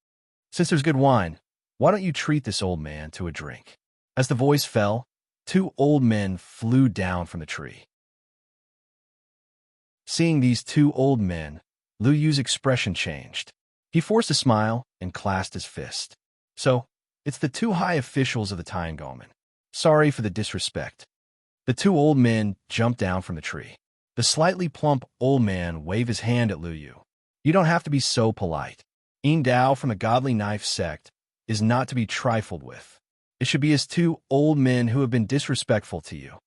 "Since there's good wine, why don't you treat this old man to a drink?" As the voice fell, two old men flew down from the tree. Seeing these two old men, Lu Yu's expression changed. He forced a smile and clasped his fist. "So, it's the two high officials of the Tiangongmen. Sorry for the disrespect." The two old men jumped down from the tree. The slightly plump old man waved his hand at Lu Yu. "You don't have to be so polite. Yin Dao from the Godly Knife sect is not to be trifled with. It should be as two old men who have been disrespectful to you."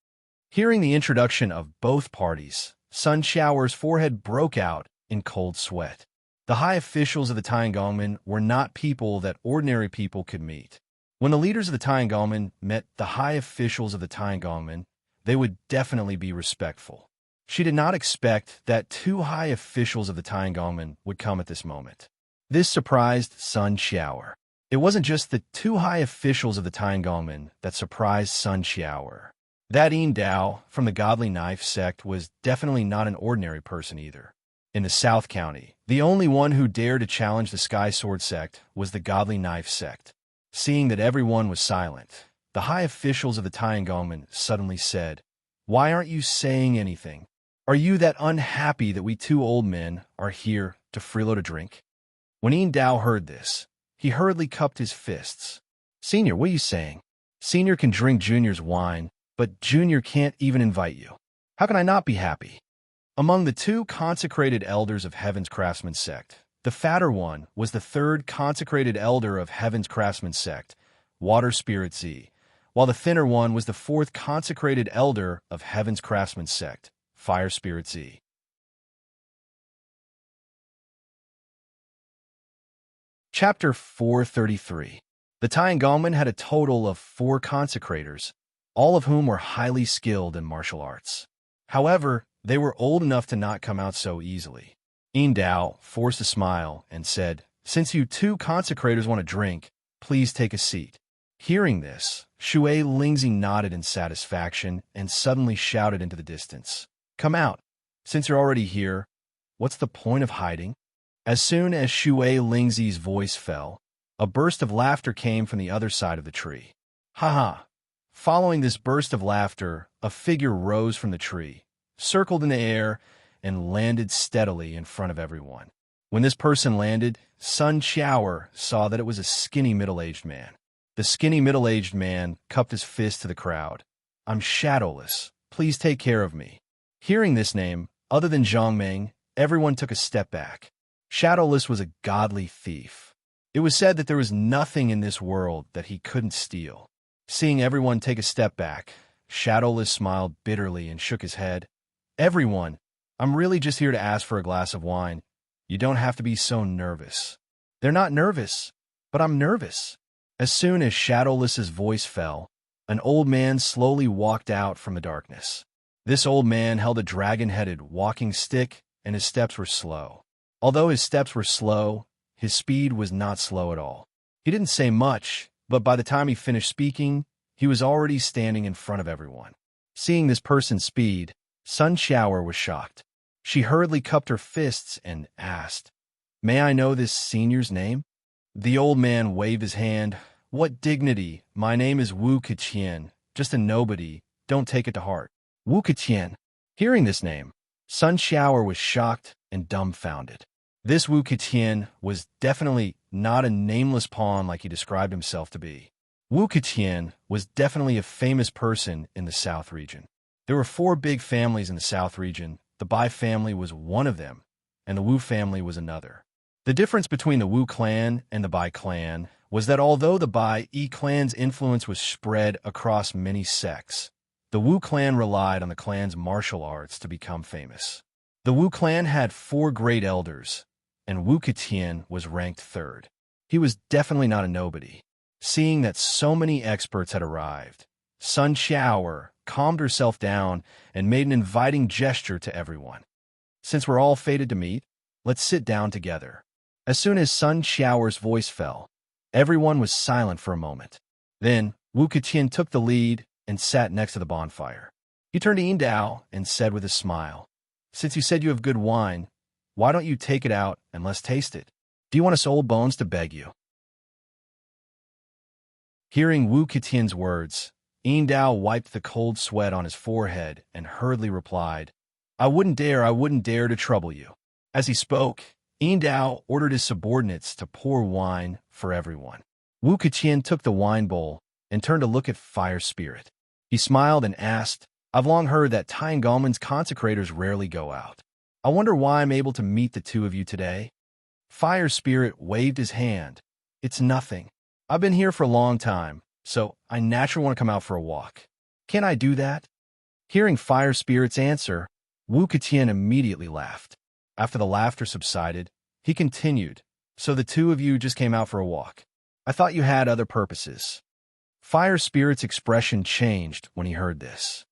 Hearing the introduction of both parties, Sun Shower's forehead broke out in cold sweat. The high officials of the Tiangongmen were not people that ordinary people could meet. When the leaders of the Tiangongmen met the high officials of the Tiangongmen, they would definitely be respectful. She did not expect that two high officials of the Tiangongmen would come at this moment. This surprised Sun Shower. It wasn't just the two high officials of the Tiangongmen that surprised Sun Shower. That Yin Dao from the Godly Knife sect was definitely not an ordinary person either. In the South County, the only one who dared to challenge the Sky Sword sect was the Godly Knife sect. Seeing that everyone was silent, the high officials of the Tiangongmen suddenly said, "Why aren't you saying anything? Are you that unhappy that we two old men are here to freeload a drink?" When Yin Dao heard this, he hurriedly cupped his fists. "Senior, what are you saying? Senior can drink Junior's wine, but Junior can't even invite you. How can I not be happy?" Among the two consecrated elders of Heaven's Craftsman sect, the fatter one was the third consecrated elder of Heaven's Craftsman sect, Water Spirit Z, while the thinner one was the fourth consecrated elder of Heaven's Craftsman sect, Fire Spirit Z. Chapter 433. The Tiangongmen had a total of 4 consecrators, all of whom were highly skilled in martial arts. However, they were old enough to not come out so easily. Yin Dao forced a smile and said, "Since you two consecrators want to drink, please take a seat." Hearing this, Shui Lingzi nodded in satisfaction and suddenly shouted into the distance, "Come out. Since you're already here, what's the point of hiding?" As soon as Shui Lingzi's voice fell, a burst of laughter came from the other side of the tree. "Ha ha!" Following this burst of laughter, a figure rose from the tree, circled in the air, and landed steadily in front of everyone. When this person landed, Sun Shower saw that it was a skinny middle-aged man. The skinny middle-aged man cupped his fist to the crowd. "I'm shadowless. Please take care of me." Hearing this name, other than Zhang Meng, everyone took a step back. Shadowless was a godly thief. It was said that there was nothing in this world that he couldn't steal. Seeing everyone take a step back, Shadowless smiled bitterly and shook his head. "Everyone, I'm really just here to ask for a glass of wine. You don't have to be so nervous." "They're not nervous, but I'm nervous." As soon as Shadowless's voice fell, an old man slowly walked out from the darkness. This old man held a dragon-headed walking stick, and his steps were slow. Although his steps were slow, his speed was not slow at all. He didn't say much, but by the time he finished speaking, he was already standing in front of everyone. Seeing this person's speed, Sun Shower was shocked. She hurriedly cupped her fists and asked, "May I know this senior's name?" The old man waved his hand. "What dignity! My name is Wu Keqian, just a nobody. Don't take it to heart." Wu Keqian. Hearing this name, Sun Shower was shocked and dumbfounded. This Wu Keqian was definitely not a nameless pawn like he described himself to be. Wu Keqian was definitely a famous person in the South region. There were 4 big families in the South region. The Bai family was one of them, and the Wu family was another. The difference between the Wu clan and the Bai clan was that although the Bai clan's influence was spread across many sects, the Wu clan relied on the clan's martial arts to become famous. The Wu clan had 4 great elders, and Wu Keqian was ranked 3rd. He was definitely not a nobody. Seeing that so many experts had arrived, Sun Shower calmed herself down and made an inviting gesture to everyone. "Since we're all fated to meet, let's sit down together." As soon as Sun Shower's voice fell, everyone was silent for a moment. Then Wu Keqian took the lead and sat next to the bonfire. He turned to Yindao and said with a smile, "Since you said you have good wine, why don't you take it out and let's taste it? Do you want us old bones to beg you?" Hearing Wu Keqian's words, Yindao wiped the cold sweat on his forehead and hurriedly replied, I wouldn't dare to trouble you." As he spoke, Yindao ordered his subordinates to pour wine for everyone. Wu Keqian took the wine bowl and turned to look at Fire Spirit. He smiled and asked, "I've long heard that Tyngolman's consecrators rarely go out. I wonder why I'm able to meet the 2 of you today?" Fire Spirit waved his hand. "It's nothing. I've been here for a long time, so I naturally want to come out for a walk. Can I do that?" Hearing Fire Spirit's answer, Wu Keqian immediately laughed. After the laughter subsided, he continued, "So the 2 of you just came out for a walk. I thought you had other purposes." Fire Spirit's expression changed when he heard this.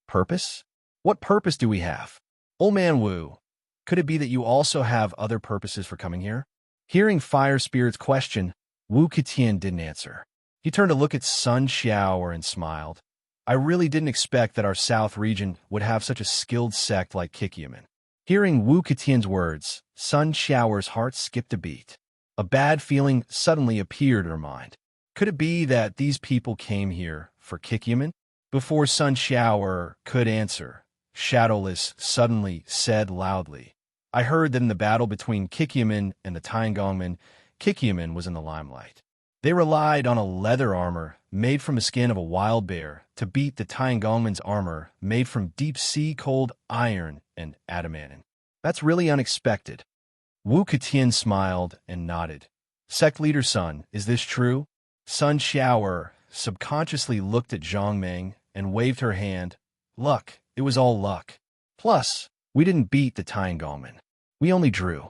"Purpose? What purpose do we have? Old man Wu, could it be that you also have other purposes for coming here?" Hearing Fire Spirit's question, Wu Keqian didn't answer. He turned to look at Sun Shower and smiled. "I really didn't expect that our South region would have such a skilled sect like Kikyaman." Hearing Wu Keqian's words, Sun Shower's heart skipped a beat. A bad feeling suddenly appeared in her mind. Could it be that these people came here for Kikyaman? Before Sun Shower could answer, Shadowless suddenly said loudly, "I heard that in the battle between Kikyaman and the Tyngolman, Kikyaman was in the limelight. They relied on a leather armor made from the skin of a wild bear to beat the Tyngolman's armor made from deep-sea cold iron and adamantine. That's really unexpected." Wu Keqian smiled and nodded. "Sect leader Sun, is this true?" Sun Shower subconsciously looked at Zhang Meng and waved her hand. "Luck. It was all luck. Plus, we didn't beat the Tyngolman. We only drew."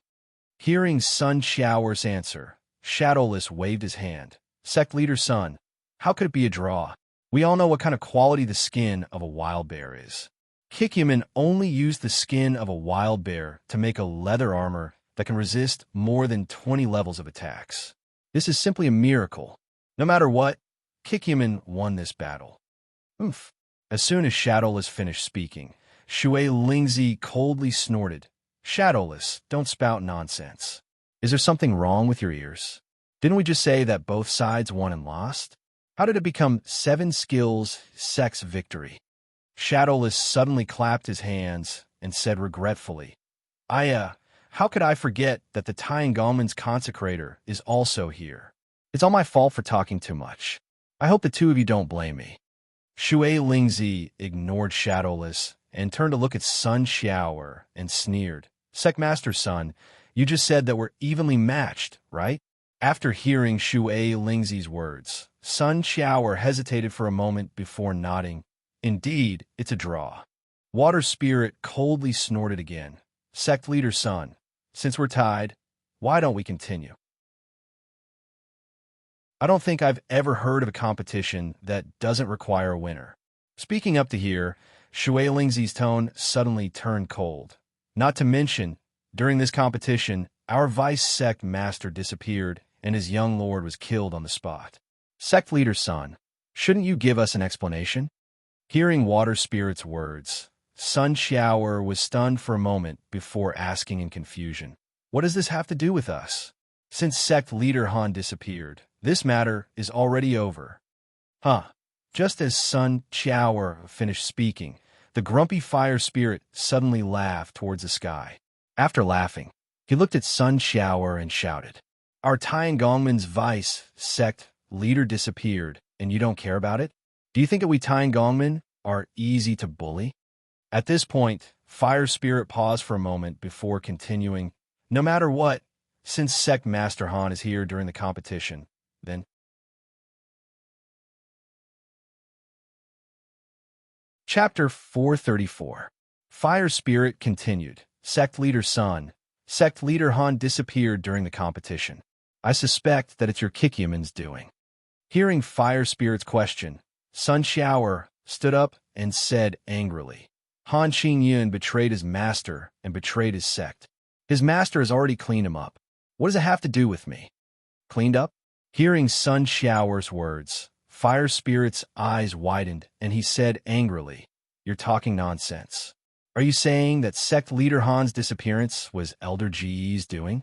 Hearing Sun Shower's answer, Shadowless waved his hand. "Sect leader Sun, how could it be a draw? We all know what kind of quality the skin of a wild bear is. Kikyaman only used the skin of a wild bear to make a leather armor that can resist more than 20 levels of attacks. This is simply a miracle. No matter what, Kikyaman won this battle." Oomph. As soon as Shadowless finished speaking, Shui Lingzi coldly snorted. "Shadowless, don't spout nonsense. Is there something wrong with your ears? Didn't we just say that both sides won and lost? How did it become 7 skills, sex victory?" Shadowless suddenly clapped his hands and said regretfully, I how could I forget that the Tiangongmen's consecrator is also here? It's all my fault for talking too much. I hope the two of you don't blame me. Shui Lingzi ignored Shadowless and turned to look at Sun Xiaoer and sneered. Secmaster Sun, you just said that we're evenly matched, right? After hearing Shui Lingzi's words, Sun Xiaoer hesitated for a moment before nodding. Indeed, it's a draw. Water Spirit coldly snorted again. Sect Leader Sun, since we're tied, why don't we continue? I don't think I've ever heard of a competition that doesn't require a winner. Speaking up to here, Shui Lingzi's tone suddenly turned cold. Not to mention, during this competition, our vice sect master disappeared and his young lord was killed on the spot. Sect Leader Sun, shouldn't you give us an explanation? Hearing Water Spirit's words, Sun Xiaoer was stunned for a moment before asking in confusion. What does this have to do with us? Since Sect Leader Han disappeared, this matter is already over. Huh. Just as Sun Xiaoer finished speaking, the grumpy fire spirit suddenly laughed towards the sky. After laughing, he looked at Sun Xiaoer and shouted, Our Tiangongmen's vice sect leader disappeared, and you don't care about it? Do you think that we Tiangongmen are easy to bully? At this point, Fire Spirit paused for a moment before continuing, No matter what, since Sect Master Han is here during the competition, then... Chapter 434. Fire Spirit continued. Sect Leader Sun, Sect Leader Han disappeared during the competition. I suspect that it's your Kikiamen's doing. Hearing Fire Spirit's question, Sun Xiaoer stood up and said angrily, Han Xingyun betrayed his master and betrayed his sect. His master has already cleaned him up. What does it have to do with me? Cleaned up? Hearing Sun Xiaoer's words, Fire Spirit's eyes widened and he said angrily, You're talking nonsense. Are you saying that Sect Leader Han's disappearance was Elder Ji's doing?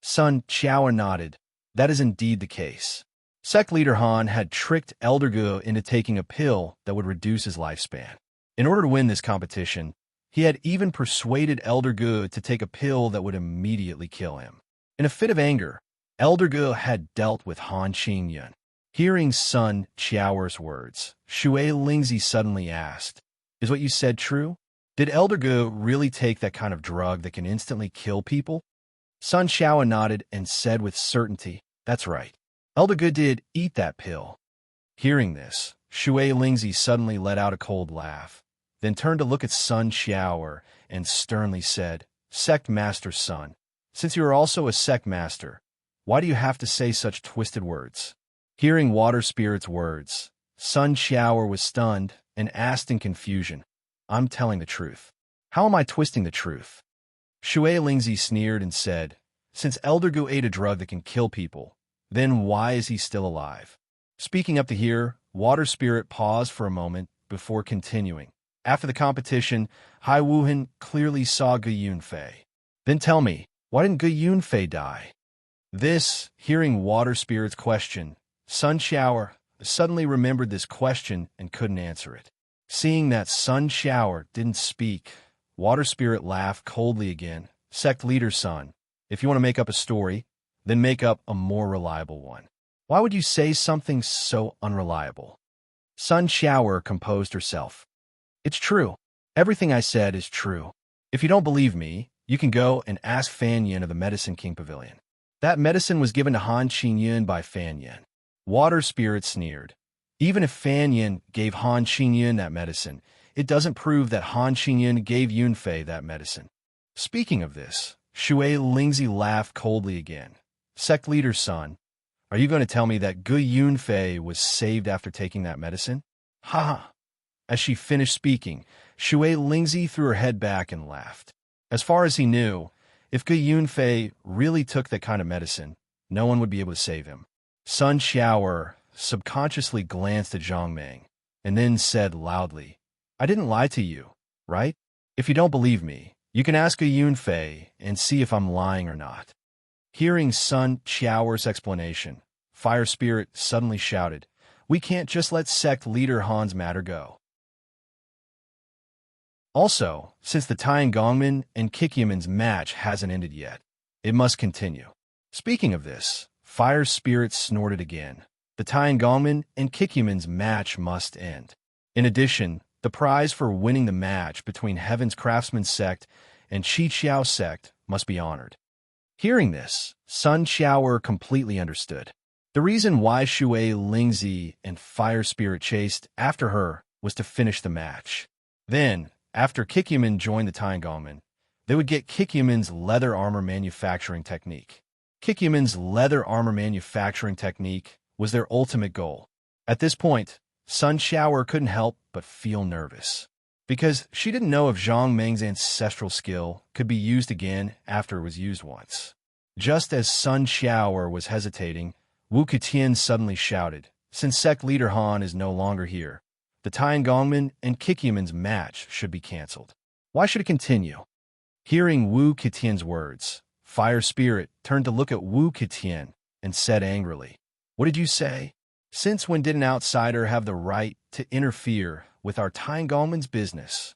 Sun Xiaoer nodded. That is indeed the case. Sect Leader Han had tricked Elder Ge into taking a pill that would reduce his lifespan. In order to win this competition, he had even persuaded Elder Ge to take a pill that would immediately kill him. In a fit of anger, Elder Ge had dealt with Han Xingyun. Hearing Sun Xiaoer's words, Shui Lingzi suddenly asked, Is what you said true? Did Elder Ge really take that kind of drug that can instantly kill people? Sun Xiaoer nodded and said with certainty, That's right. Elder Ge did eat that pill. Hearing this, Shui Lingzi suddenly let out a cold laugh, then turned to look at Sun Xiaoer and sternly said, Sect Master Sun, since you are also a sect master, why do you have to say such twisted words? Hearing Water Spirit's words, Sun Xiaoer was stunned and asked in confusion, I'm telling the truth. How am I twisting the truth? Shui Lingzi sneered and said, Since Elder Ge ate a drug that can kill people, then why is he still alive? Speaking up to here, Water Spirit paused for a moment before continuing. After the competition, Hai Wuhan clearly saw Ge Yunfei. Then tell me, why didn't Ge Yunfei die? This, hearing Water Spirit's question, Sun Xiaoer suddenly remembered this question and couldn't answer it. Seeing that Sun Xiaoer didn't speak, Water Spirit laughed coldly again. Sect Leader Sun, if you want to make up a story, then make up a more reliable one. Why would you say something so unreliable? Sun Xiaoer composed herself. It's true. Everything I said is true. If you don't believe me, you can go and ask Fan Yin of the Medicine King Pavilion. That medicine was given to Han Xingyun by Fan Yin. Water Spirit sneered. Even if Fan Yin gave Han Xingyun that medicine, it doesn't prove that Han Xingyun gave Yunfei that medicine. Speaking of this, Shui Lingzi laughed coldly again. Sect Leader Sun, are you going to tell me that Ge Yunfei was saved after taking that medicine? Ha ha. As she finished speaking, Shui Lingzi threw her head back and laughed. As far as he knew, if Ge Yunfei really took that kind of medicine, no one would be able to save him. Sun Xiaoer subconsciously glanced at Zhang Meng, and then said loudly, I didn't lie to you, right? If you don't believe me, you can ask Ge Yunfei and see if I'm lying or not. Hearing Sun Xiaoer's explanation, Fire Spirit suddenly shouted, We can't just let Sect Leader Han's matter go. Also, since the Tying Gongman and Kikyaman's match hasn't ended yet, it must continue. Speaking of this, Fire Spirit snorted again. The Tying Gongman and Kikyaman's match must end. In addition, the prize for winning the match between Heaven's Craftsman sect and Qi Qiao sect must be honored. Hearing this, Sun Qiao completely understood. The reason why Shui Lingzi and Fire Spirit chased after her was to finish the match. Then, after Kikyaman joined the Tying Gongman, they would get Kikyaman's leather armor manufacturing technique. Kikyaman's leather armor manufacturing technique was their ultimate goal. At this point, Sun Qiao couldn't help but feel nervous, because she didn't know if Zhang Meng's ancestral skill could be used again after it was used once. Just as Sun Qiao was hesitating, Wu Ketian suddenly shouted, "Since sect leader Han is no longer here, the Tying Gongman and Kikyaman's match should be cancelled. Why should it continue?" Hearing Wu Ketian's words, Fire Spirit turned to look at Wu Ketian and said angrily, "What did you say? Since when did an outsider have the right to interfere with our Tying Gongman's business?"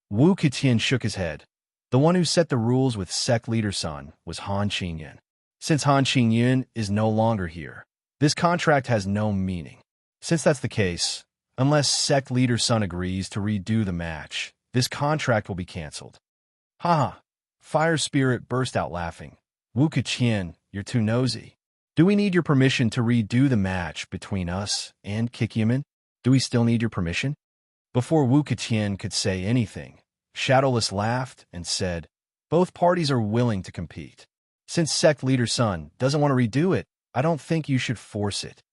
Wu Ketian shook his head. The one who set the rules with sect leader Sun was Han Qingyan. Since Han Qingyan is no longer here, this contract has no meaning. Since that's the case, unless sect leader Sun agrees to redo the match, this contract will be cancelled. "Ha ha!" Fire Spirit burst out laughing. "Wu Ketian, you're too nosy. Do we need your permission to redo the match between us and Kikyaman? Do we still need your permission?" Before Wu Ketian could say anything, Shadowless laughed and said, "Both parties are willing to compete. Since sect leader Sun doesn't want to redo it, I don't think you should force it."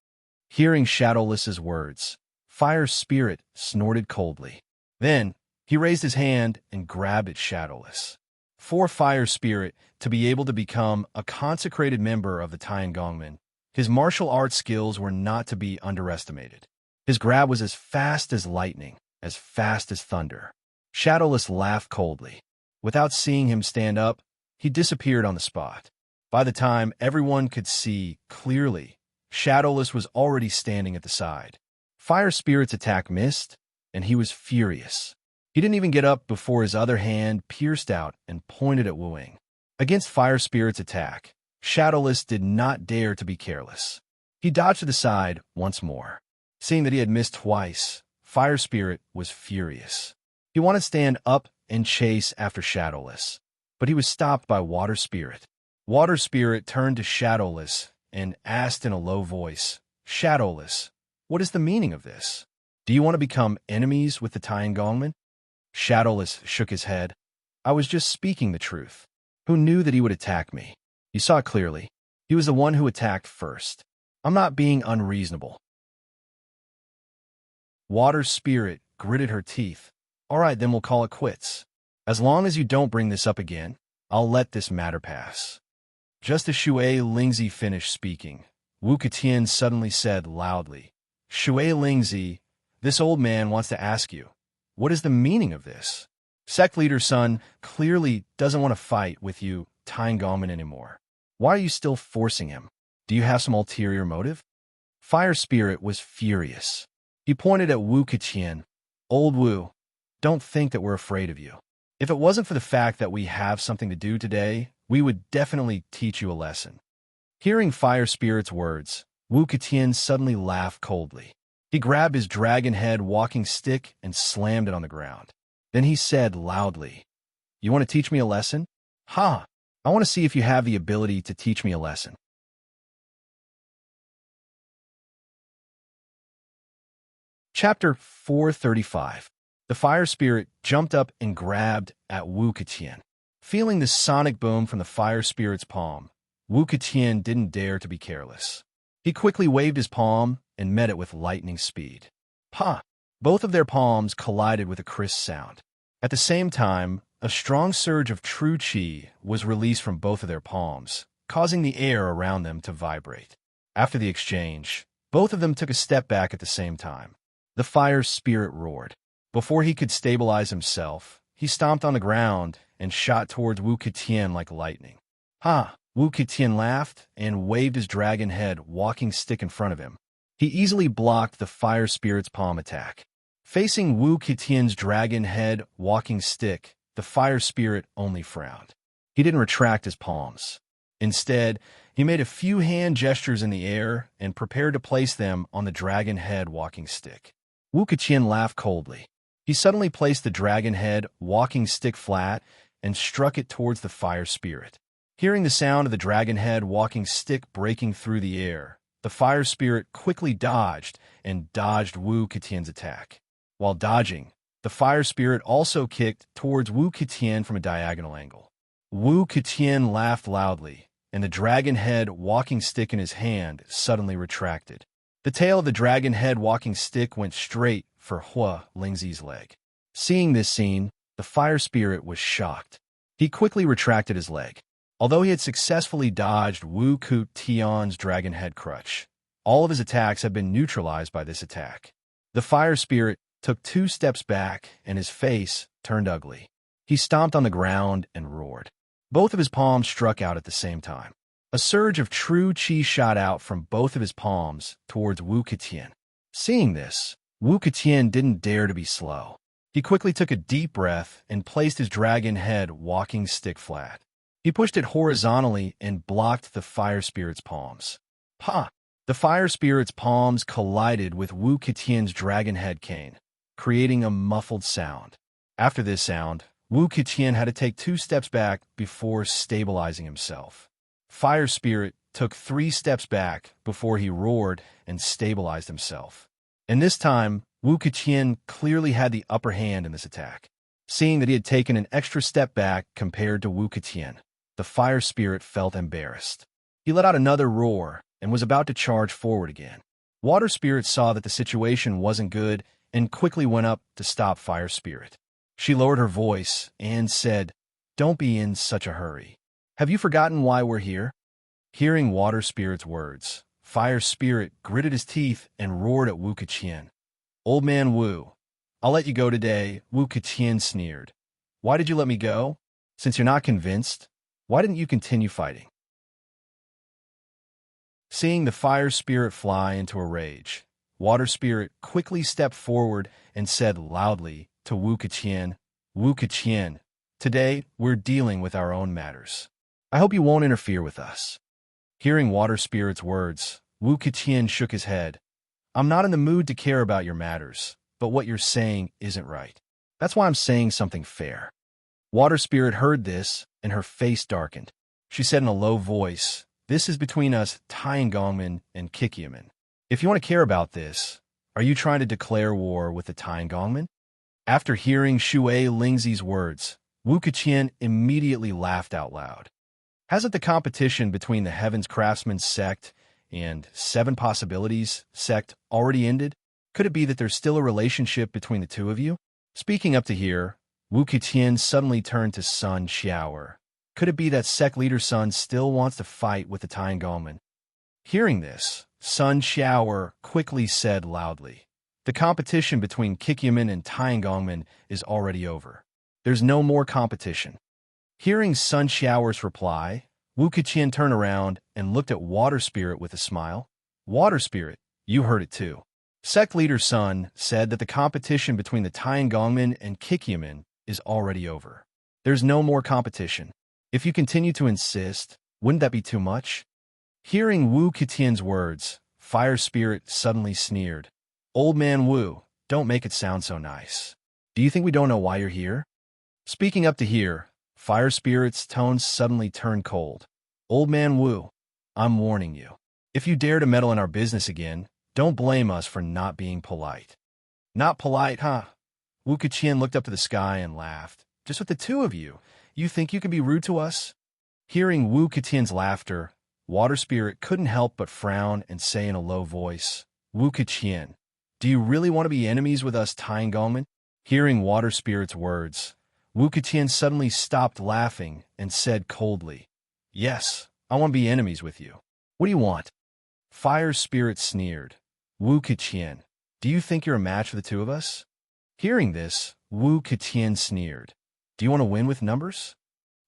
Hearing Shadowless's words, Fire Spirit snorted coldly. Then, he raised his hand and grabbed at Shadowless. For Fire Spirit to be able to become a consecrated member of the Tying Gongman, his martial arts skills were not to be underestimated. His grab was as fast as lightning, as fast as thunder. Shadowless laughed coldly. Without seeing him stand up, he disappeared on the spot. By the time everyone could see clearly, Shadowless was already standing at the side. Fire Spirit's attack missed, and he was furious. He didn't even get up before his other hand pierced out and pointed at Wu Ying. Against Fire Spirit's attack, Shadowless did not dare to be careless. He dodged to the side once more. Seeing that he had missed twice, Fire Spirit was furious. He wanted to stand up and chase after Shadowless, but he was stopped by Water Spirit. Water Spirit turned to Shadowless and asked in a low voice, "Shadowless, what is the meaning of this? Do you want to become enemies with the Tying Gongman?" Shadowless shook his head. "I was just speaking the truth. Who knew that he would attack me? You saw it clearly. He was the one who attacked first. I'm not being unreasonable." Water Spirit gritted her teeth. "All right, then we'll call it quits. As long as you don't bring this up again, I'll let this matter pass." Just as Shui Lingzi finished speaking, Wu Ketian suddenly said loudly, "Shui Lingzi, this old man wants to ask you, what is the meaning of this? Sect leader Sun clearly doesn't want to fight with you, Tying Gongman, anymore. Why are you still forcing him? Do you have some ulterior motive?" Fire Spirit was furious. He pointed at Wu Ketian. "Old Wu, don't think that we're afraid of you. If it wasn't for the fact that we have something to do today, we would definitely teach you a lesson." Hearing Fire Spirit's words, Wu Ketian suddenly laughed coldly. He grabbed his dragon head walking stick and slammed it on the ground. Then he said loudly, "You want to teach me a lesson? Ha! I want to see if you have the ability to teach me a lesson." Chapter 435. The Fire Spirit jumped up and grabbed at Wu Ketian. Feeling the sonic boom from the Fire Spirit's palm, Wu Ketian didn't dare to be careless. He quickly waved his palm and met it with lightning speed. Ha! Both of their palms collided with a crisp sound. At the same time, a strong surge of true qi was released from both of their palms, causing the air around them to vibrate. After the exchange, both of them took a step back at the same time. The Fire Spirit roared. Before he could stabilize himself, he stomped on the ground and shot towards Wu Ketian like lightning. Ha! Wu Ketian laughed and waved his dragon head walking stick in front of him. He easily blocked the Fire Spirit's palm attack. Facing Wu Qitian's dragon head walking stick, the fire spirit only frowned. He didn't retract his palms. Instead, he made a few hand gestures in the air and prepared to place them on the dragon head walking stick. Wu Qitian laughed coldly. He suddenly placed the dragon head walking stick flat and struck it towards the fire spirit. Hearing the sound of the dragon head walking stick breaking through the air, the fire spirit quickly dodged Wu Qitian's attack. While dodging, the fire spirit also kicked towards Wu Qitian from a diagonal angle. Wu Qitian laughed loudly, and the dragon head walking stick in his hand suddenly retracted. The tail of the dragon head walking stick went straight for Hua Lingzi's leg. Seeing this scene, the fire spirit was shocked. He quickly retracted his leg. Although he had successfully dodged Wu Qitian's dragon head crutch, all of his attacks had been neutralized by this attack. The fire spirit took 2 steps back, and his face turned ugly. He stomped on the ground and roared. Both of his palms struck out at the same time. A surge of true qi shot out from both of his palms towards Wu Qitian. Seeing this, Wu Qitian didn't dare to be slow. He quickly took a deep breath and placed his dragon head walking stick flat. He pushed it horizontally and blocked the fire spirit's palms. Ha! The fire spirit's palms collided with Wu Qitian's dragon head cane, creating a muffled sound. After this sound, Wu Qitian had to take 2 steps back before stabilizing himself. Fire Spirit took 3 steps back before he roared and stabilized himself. And this time, Wu Qitian clearly had the upper hand in this attack. Seeing that he had taken an extra step back compared to Wu Qitian, the Fire Spirit felt embarrassed. He let out another roar and was about to charge forward again. Water Spirit saw that the situation wasn't good and quickly went up to stop Fire Spirit. She lowered her voice and said, "Don't be in such a hurry. Have you forgotten why we're here?" Hearing Water Spirit's words, Fire Spirit gritted his teeth and roared at Wu Qitian. "Old man Wu, I'll let you go today," Wu Qitian sneered. "Why did you let me go? Since you're not convinced, why didn't you continue fighting?" Seeing the Fire Spirit fly into a rage, Water Spirit quickly stepped forward and said loudly to Wu Qitian, "Wu Qitian, today we're dealing with our own matters. I hope you won't interfere with us." Hearing Water Spirit's words, Wu Qitian shook his head. "I'm not in the mood to care about your matters, but what you're saying isn't right. That's why I'm saying something fair." Water Spirit heard this, and her face darkened. She said in a low voice, "This is between us Tiangongmen and Kikiamen. If you want to care about this, are you trying to declare war with the Tiangongmen?" After hearing Shui Lingzi's words, Wu Qitian immediately laughed out loud. Hasn't the competition between the Heavens Craftsman sect and 7 Possibilities sect already ended? Could it be that there's still a relationship between the two of you? Speaking up to here, Wu Qitian suddenly turned to Sun Xiaoer. Could it be that sect leader Sun still wants to fight with the Tiangongmen? Hearing this, Sun Xiaoer quickly said loudly, "The competition between Kikiamen and Tiangongmen is already over. There's no more competition." Hearing Sun Xiaoer's reply, Wu Qitian turned around and looked at Water Spirit with a smile. "Water Spirit, you heard it too. Sect leader Sun said that the competition between the Tiangongmen and Kikiamen is already over. There's no more competition. If you continue to insist, wouldn't that be too much?" Hearing Wu Qitian's words, Fire Spirit suddenly sneered. "Old man Wu, don't make it sound so nice. Do you think we don't know why you're here?" Speaking up to here, Fire Spirit's tones suddenly turned cold. "Old man Wu, I'm warning you. If you dare to meddle in our business again, don't blame us for not being polite." "Not polite, huh?" Wu Qitian looked up to the sky and laughed. "Just with the two of you, you think you can be rude to us?" Hearing Wu Qitian's laughter, Water Spirit couldn't help but frown and say in a low voice, "Wu Qitian, do you really want to be enemies with us Tiangongmen?" Hearing Water Spirit's words, Wu Qitian suddenly stopped laughing and said coldly, "Yes, I want to be enemies with you. What do you want?" Fire Spirit sneered. "Wu Qitian, do you think you're a match for the two of us?" Hearing this, Wu Qitian sneered. "Do you want to win with numbers?"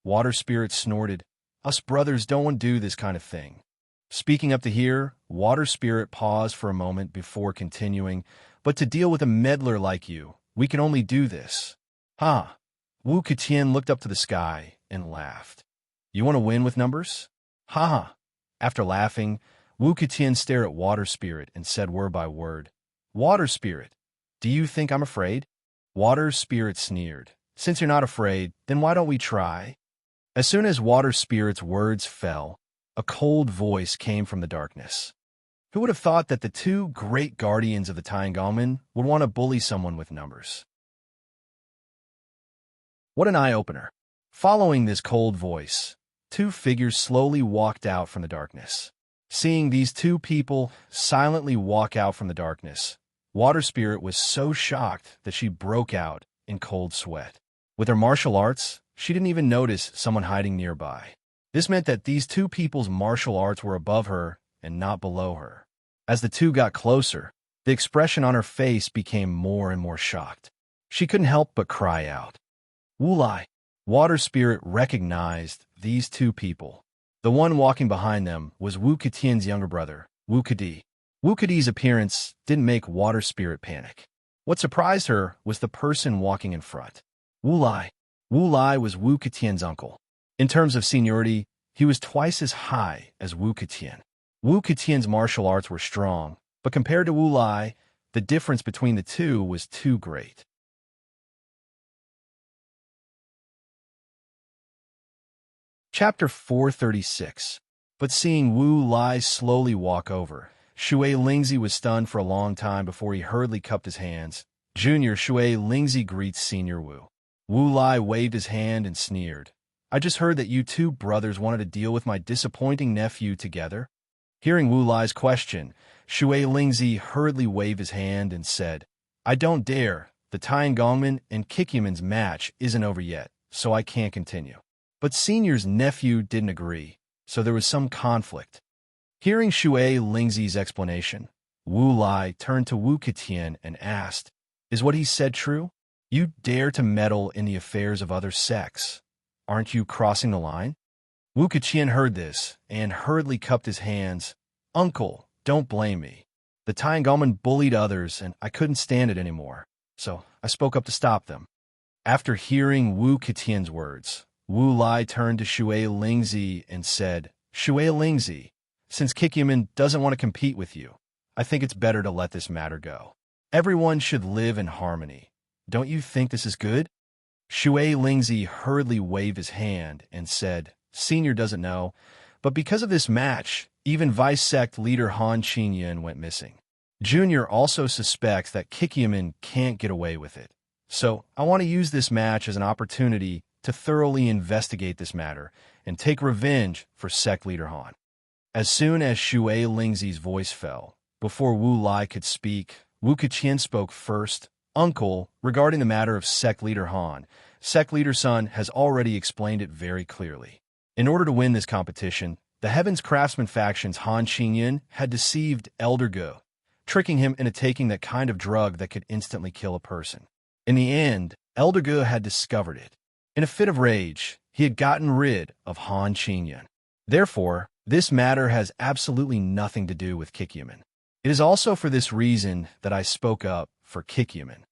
Water Spirit snorted. "Us brothers don't want to do this kind of thing." Speaking up to here, Water Spirit paused for a moment before continuing, But to deal with a meddler like you, we can only do this. Ha! Wu Ketian looked up to the sky and laughed. You want to win with numbers? Ha ha! After laughing, Wu Ketian stared at Water Spirit and said word by word, Water Spirit, do you think I'm afraid? Water Spirit sneered. Since you're not afraid, then why don't we try? As soon as Water Spirit's words fell, a cold voice came from the darkness. Who would have thought that the two great guardians of the Tiangongmen would want to bully someone with numbers? What an eye-opener. Following this cold voice, two figures slowly walked out from the darkness. Seeing these two people silently walk out from the darkness, Water Spirit was so shocked that she broke out in cold sweat. With her martial arts, she didn't even notice someone hiding nearby. This meant that these two people's martial arts were above her and not below her. As the two got closer, the expression on her face became more and more shocked. She couldn't help but cry out. Wu Lai! Water Spirit recognized these two people. The one walking behind them was Wu Ketian's younger brother, Wu Kedi. Wu Kedi's appearance didn't make Water Spirit panic. What surprised her was the person walking in front. Wu Lai. Wu Lai was Wu Ketian's uncle. In terms of seniority, he was twice as high as Wu Ketian. Wu Ketian's martial arts were strong, but compared to Wu Lai, the difference between the two was too great. Chapter 436. But seeing Wu Lai slowly walk over, Shui Lingzi was stunned for a long time before he hurriedly cupped his hands. Junior Shui Lingzi greets Senior Wu. Wu Lai waved his hand and sneered. I just heard that you two brothers wanted to deal with my disappointing nephew together. Hearing Wu Lai's question, Shui Lingzi hurriedly waved his hand and said, I don't dare. The Tiangongmen and Kikyaman's match isn't over yet, so I can't continue. But Senior's nephew didn't agree, so there was some conflict. Hearing Shui Lingzi's explanation, Wu Lai turned to Wu Ketian and asked, Is what he said true? You dare to meddle in the affairs of other sects. Aren't you crossing the line? Wu Ketian heard this and hurriedly cupped his hands. Uncle, don't blame me. The Tiangongmen bullied others and I couldn't stand it anymore, so I spoke up to stop them. After hearing Wu Ketian's words, Wu Lai turned to Shui Lingzi and said, Shui Lingzi, since Kikyaman doesn't want to compete with you, I think it's better to let this matter go. Everyone should live in harmony. Don't you think this is good? Shui Lingzi hurriedly waved his hand and said, Senior doesn't know, but because of this match, even Vice Sect leader Han Qinyan went missing. Junior also suspects that Kikyaman can't get away with it. So I want to use this match as an opportunity to thoroughly investigate this matter and take revenge for Sect leader Han. As soon as Shui Lingzi's voice fell, before Wu Lai could speak, Wu Ketian spoke first. Uncle, regarding the matter of Sect leader Han, Sect leader Sun has already explained it very clearly. In order to win this competition, the Heaven's Craftsman faction's Han Qinyan had deceived Elder Ge, tricking him into taking that kind of drug that could instantly kill a person. In the end, Elder Ge had discovered it. In a fit of rage, he had gotten rid of Han Qinyan. Therefore, this matter has absolutely nothing to do with Kikyaman. It is also for this reason that I spoke up for Kikyaman.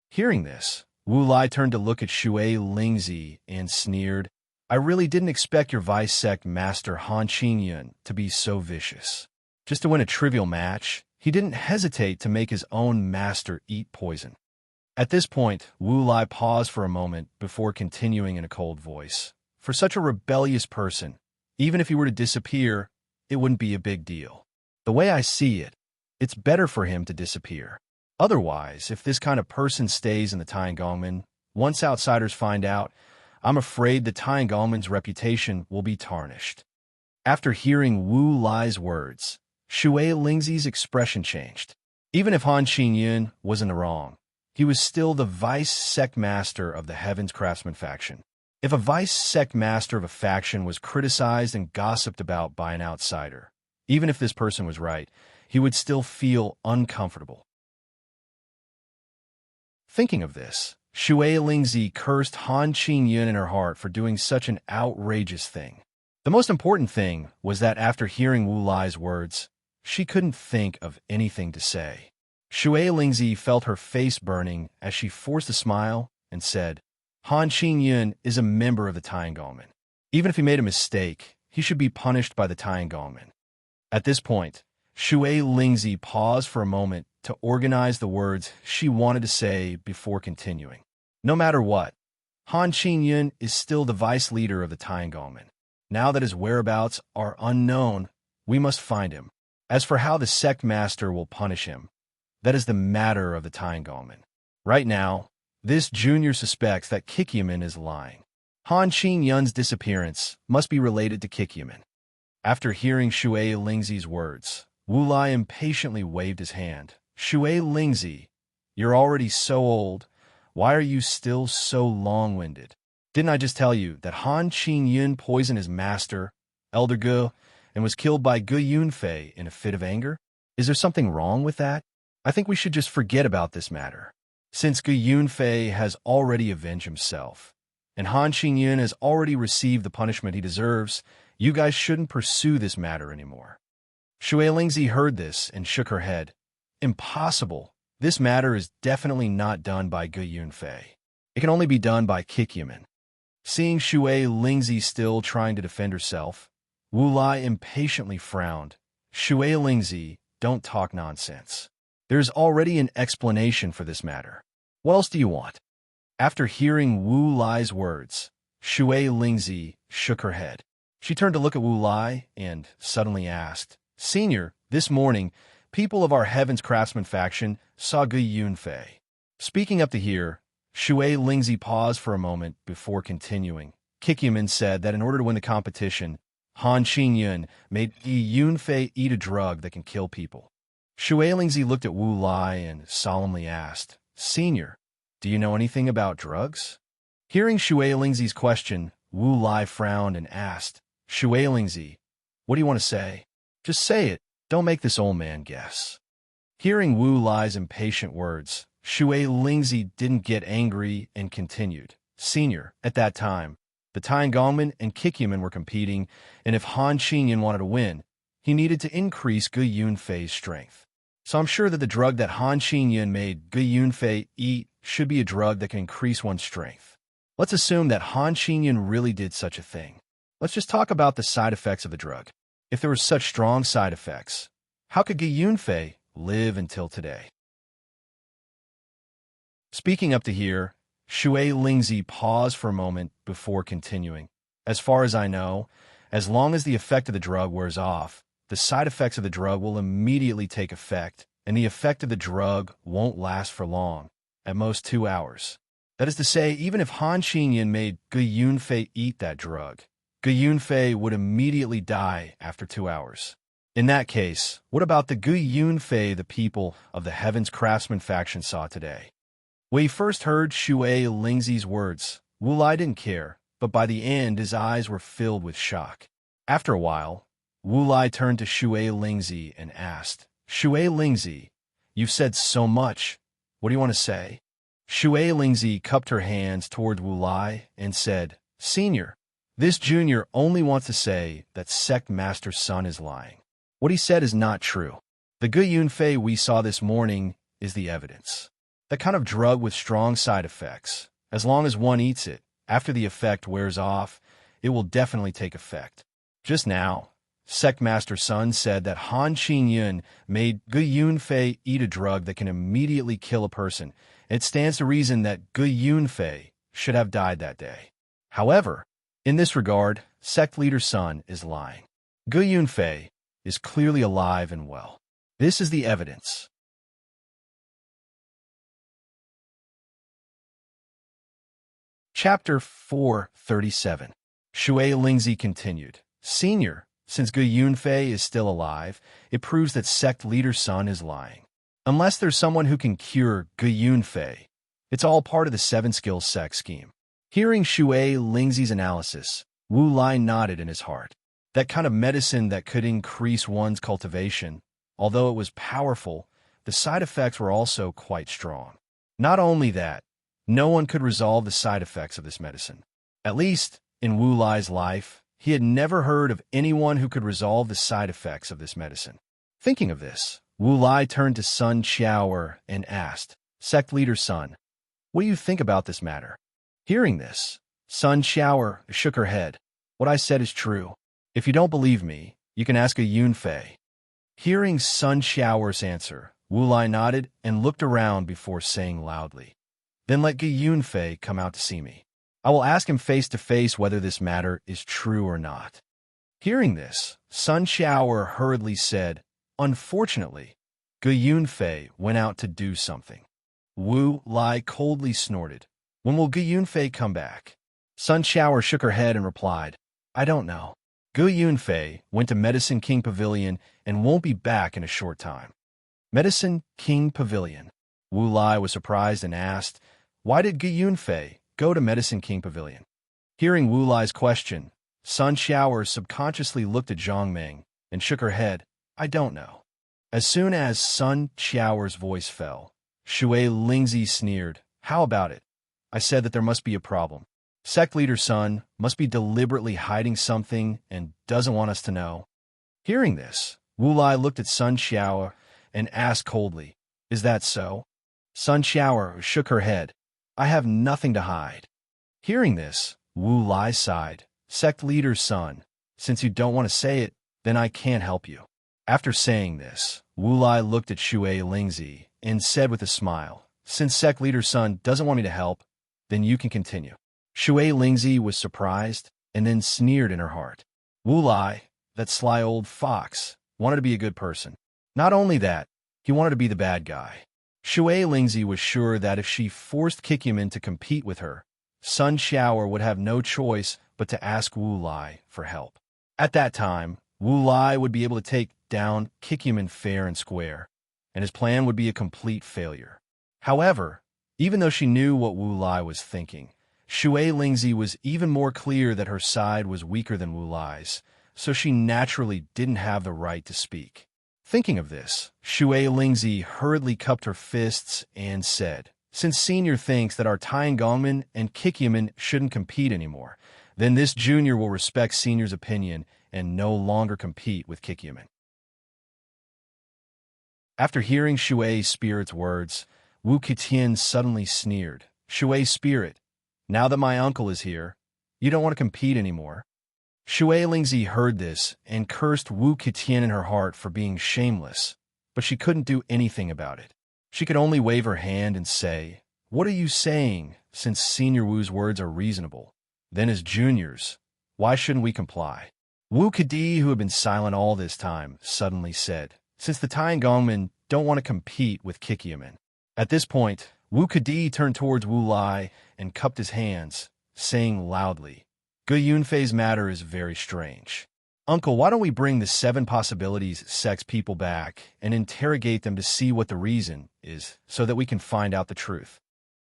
Hearing this, Wu Lai turned to look at Shui Lingzi and sneered, I really didn't expect your Vice Sect master Han Qinyan to be so vicious. Just to win a trivial match, he didn't hesitate to make his own master eat poison. At this point, Wu Lai paused for a moment before continuing in a cold voice. For such a rebellious person, even if he were to disappear, it wouldn't be a big deal. The way I see it, it's better for him to disappear. Otherwise, if this kind of person stays in the Tiangongmen, once outsiders find out, I'm afraid the Tiangongmen's reputation will be tarnished. After hearing Wu Lai's words, Shui Lingzi's expression changed. Even if Han Qinyan was in the wrong, he was still the Vice Sect Master of the Heaven's Craftsman faction. If a Vice Sect Master of a faction was criticized and gossiped about by an outsider, even if this person was right, he would still feel uncomfortable. Thinking of this, Shui Lingzi cursed Han Qinyan in her heart for doing such an outrageous thing. The most important thing was that after hearing Wu Lai's words, she couldn't think of anything to say. Shui Lingzi felt her face burning as she forced a smile and said, Han Qingyun is a member of the Tiangongmen. Even if he made a mistake, he should be punished by the Tiangongmen. At this point, Shui Lingzi paused for a moment to organize the words she wanted to say before continuing. No matter what, Han Qingyun is still the vice leader of the Tiangongmen. Now that his whereabouts are unknown, we must find him. As for how the sect master will punish him, that is the matter of the Tiangongmen. Right now, this junior suspects that Kikyaman is lying. Han Qingyun's disappearance must be related to Kikyaman. After hearing Shui Lingzi's words, Wu Lai impatiently waved his hand. Shui Lingzi, you're already so old. Why are you still so long-winded? Didn't I just tell you that Han Qingyun poisoned his master, Elder Gu, and was killed by Gu Yunfei in a fit of anger? Is there something wrong with that? I think we should just forget about this matter. Since Gu Yunfei has already avenged himself, and Han Qingyun has already received the punishment he deserves, you guys shouldn't pursue this matter anymore. Shui Lingzi heard this and shook her head. Impossible. This matter is definitely not done by Gu Yunfei. It can only be done by Kikyaman. Seeing Shui Lingzi still trying to defend herself, Wu Lai impatiently frowned. Shui Lingzi, don't talk nonsense. There's already an explanation for this matter. What else do you want? After hearing Wu Lai's words, Shui Lingzi shook her head. She turned to look at Wu Lai and suddenly asked, Senior, this morning, people of our Heaven's Craftsman faction saw Gu Yunfei. Speaking up to here, Shui Lingzi paused for a moment before continuing. Kikyaman said that in order to win the competition, Han Qingyun made Gu Yunfei eat a drug that can kill people. Shui Lingzi looked at Wu Lai and solemnly asked, Senior, do you know anything about drugs? Hearing Shui Lingzi's question, Wu Lai frowned and asked, Shui Lingzi, what do you want to say? Just say it. Don't make this old man guess. Hearing Wu Lai's impatient words, Shui Lingzi didn't get angry and continued. Senior, at that time, the Tiangongmen and Kikyaman were competing, and if Han Qingyun wanted to win, he needed to increase Gu Yunfei's strength. So I'm sure that the drug that Han Qingyun made Gu Yunfei eat should be a drug that can increase one's strength. Let's assume that Han Qingyun really did such a thing. Let's just talk about the side effects of the drug. If there were such strong side effects, how could Gu Yunfei live until today? Speaking up to here, Shui Lingzi paused for a moment before continuing. As far as I know, as long as the effect of the drug wears off, the side effects of the drug will immediately take effect, and the effect of the drug won't last for long, at most 2 hours. That is to say, even if Han Qingyun made Gu Yunfei eat that drug, Gu Yunfei would immediately die after 2 hours. In that case, what about the Gu Yunfei the people of the Heaven's Craftsman faction saw today? When he first heard Shui Lingzi's words, Wu Lai didn't care, but by the end his eyes were filled with shock. After a while, Wu Lai turned to Shui Lingzi and asked, Shui Lingzi, you've said so much. What do you want to say? Shui Lingzi cupped her hands toward Wu Lai and said, Senior, this junior only wants to say that Sect Master's son is lying. What he said is not true. The Gu Yunfei we saw this morning is the evidence. That kind of drug with strong side effects, as long as one eats it, after the effect wears off, it will definitely take effect. Just now, Sect Master's son said that Han Qingyun made Gu Yunfei eat a drug that can immediately kill a person. It stands to reason that Gu Yunfei should have died that day. However, in this regard, Sect Leader's son is lying. Gu Yunfei is clearly alive and well. This is the evidence. Chapter 437. Shui Lingzi continued. Senior, since Gu Yunfei is still alive, it proves that Sect Leader's son is lying. Unless there's someone who can cure Gu Yunfei, it's all part of the 7-skill sect scheme. Hearing Shui Lingzi's analysis, Wu Lai nodded in his heart. That kind of medicine that could increase one's cultivation, although it was powerful, the side effects were also quite strong. Not only that, no one could resolve the side effects of this medicine. At least, in Wu Lai's life, he had never heard of anyone who could resolve the side effects of this medicine. Thinking of this, Wu Lai turned to Sun Xiaoer and asked, "Sect leader Sun, what do you think about this matter?" Hearing this, Sun Xiaoer shook her head. "What I said is true. If you don't believe me, you can ask a Yunfei." Hearing Sun Xiaoer's answer, Wu Lai nodded and looked around before saying loudly, "Then let Ge Yunfei come out to see me. I will ask him face to face whether this matter is true or not." Hearing this, Sun Xiaoer hurriedly said, "Unfortunately, Ge Yunfei went out to do something." Wu Lai coldly snorted, "When will Ge Yunfei come back?" Sun Xiaoer shook her head and replied, "I don't know. Ge Yunfei went to Medicine King Pavilion and won't be back in a short time." Medicine King Pavilion. Wu Lai was surprised and asked, "Why did Ge Yunfei go to Medicine King Pavilion?" Hearing Wu Lai's question, Sun Xiaoer subconsciously looked at Zhang Ming and shook her head, "I don't know." As soon as Sun Xiaoer's voice fell, Shui Lingzi sneered, "How about it? I said that there must be a problem. Sect leader Sun must be deliberately hiding something and doesn't want us to know." Hearing this, Wu Lai looked at Sun Xiaoer and asked coldly, "Is that so?" Sun Xiaoer shook her head, "I have nothing to hide." Hearing this, Wu Lai sighed, "Sect leader Sun, since you don't want to say it, then I can't help you." After saying this, Wu Lai looked at Shui Lingzi and said with a smile, "Since sect leader Sun doesn't want me to help, then you can continue." Shui Lingzi was surprised and then sneered in her heart. Wu Lai, that sly old fox, wanted to be a good person. Not only that, he wanted to be the bad guy. Shui Lingzi was sure that if she forced Kikyaman to compete with her, Sun Xiaoer would have no choice but to ask Wu Lai for help. At that time, Wu Lai would be able to take down Kikyaman fair and square, and his plan would be a complete failure. However, even though she knew what Wu Lai was thinking, Shui Lingzi was even more clear that her side was weaker than Wu Lai's, so she naturally didn't have the right to speak. Thinking of this, Shui Lingzi hurriedly cupped her fists and said, "Since Senior thinks that our Tying Gongman and Kikyaman shouldn't compete anymore, then this Junior will respect Senior's opinion and no longer compete with Kikyaman." After hearing Shui Spirit's words, Wu Ketian suddenly sneered, "Shui Spirit, now that my uncle is here, you don't want to compete anymore?" Shui Lingzi heard this and cursed Wu Ketian in her heart for being shameless, but she couldn't do anything about it. She could only wave her hand and say, "What are you saying, since Senior Wu's words are reasonable? Then as juniors, why shouldn't we comply?" Wu Kedi, who had been silent all this time, suddenly said, "Since the Tying Gongmen don't want to compete with Kikyaman." At this point, Wu Kedi turned towards Wu Lai and cupped his hands, saying loudly, "Ge Yunfei's matter is very strange. Uncle, why don't we bring the 7 possibilities sex people back and interrogate them to see what the reason is, so that we can find out the truth?"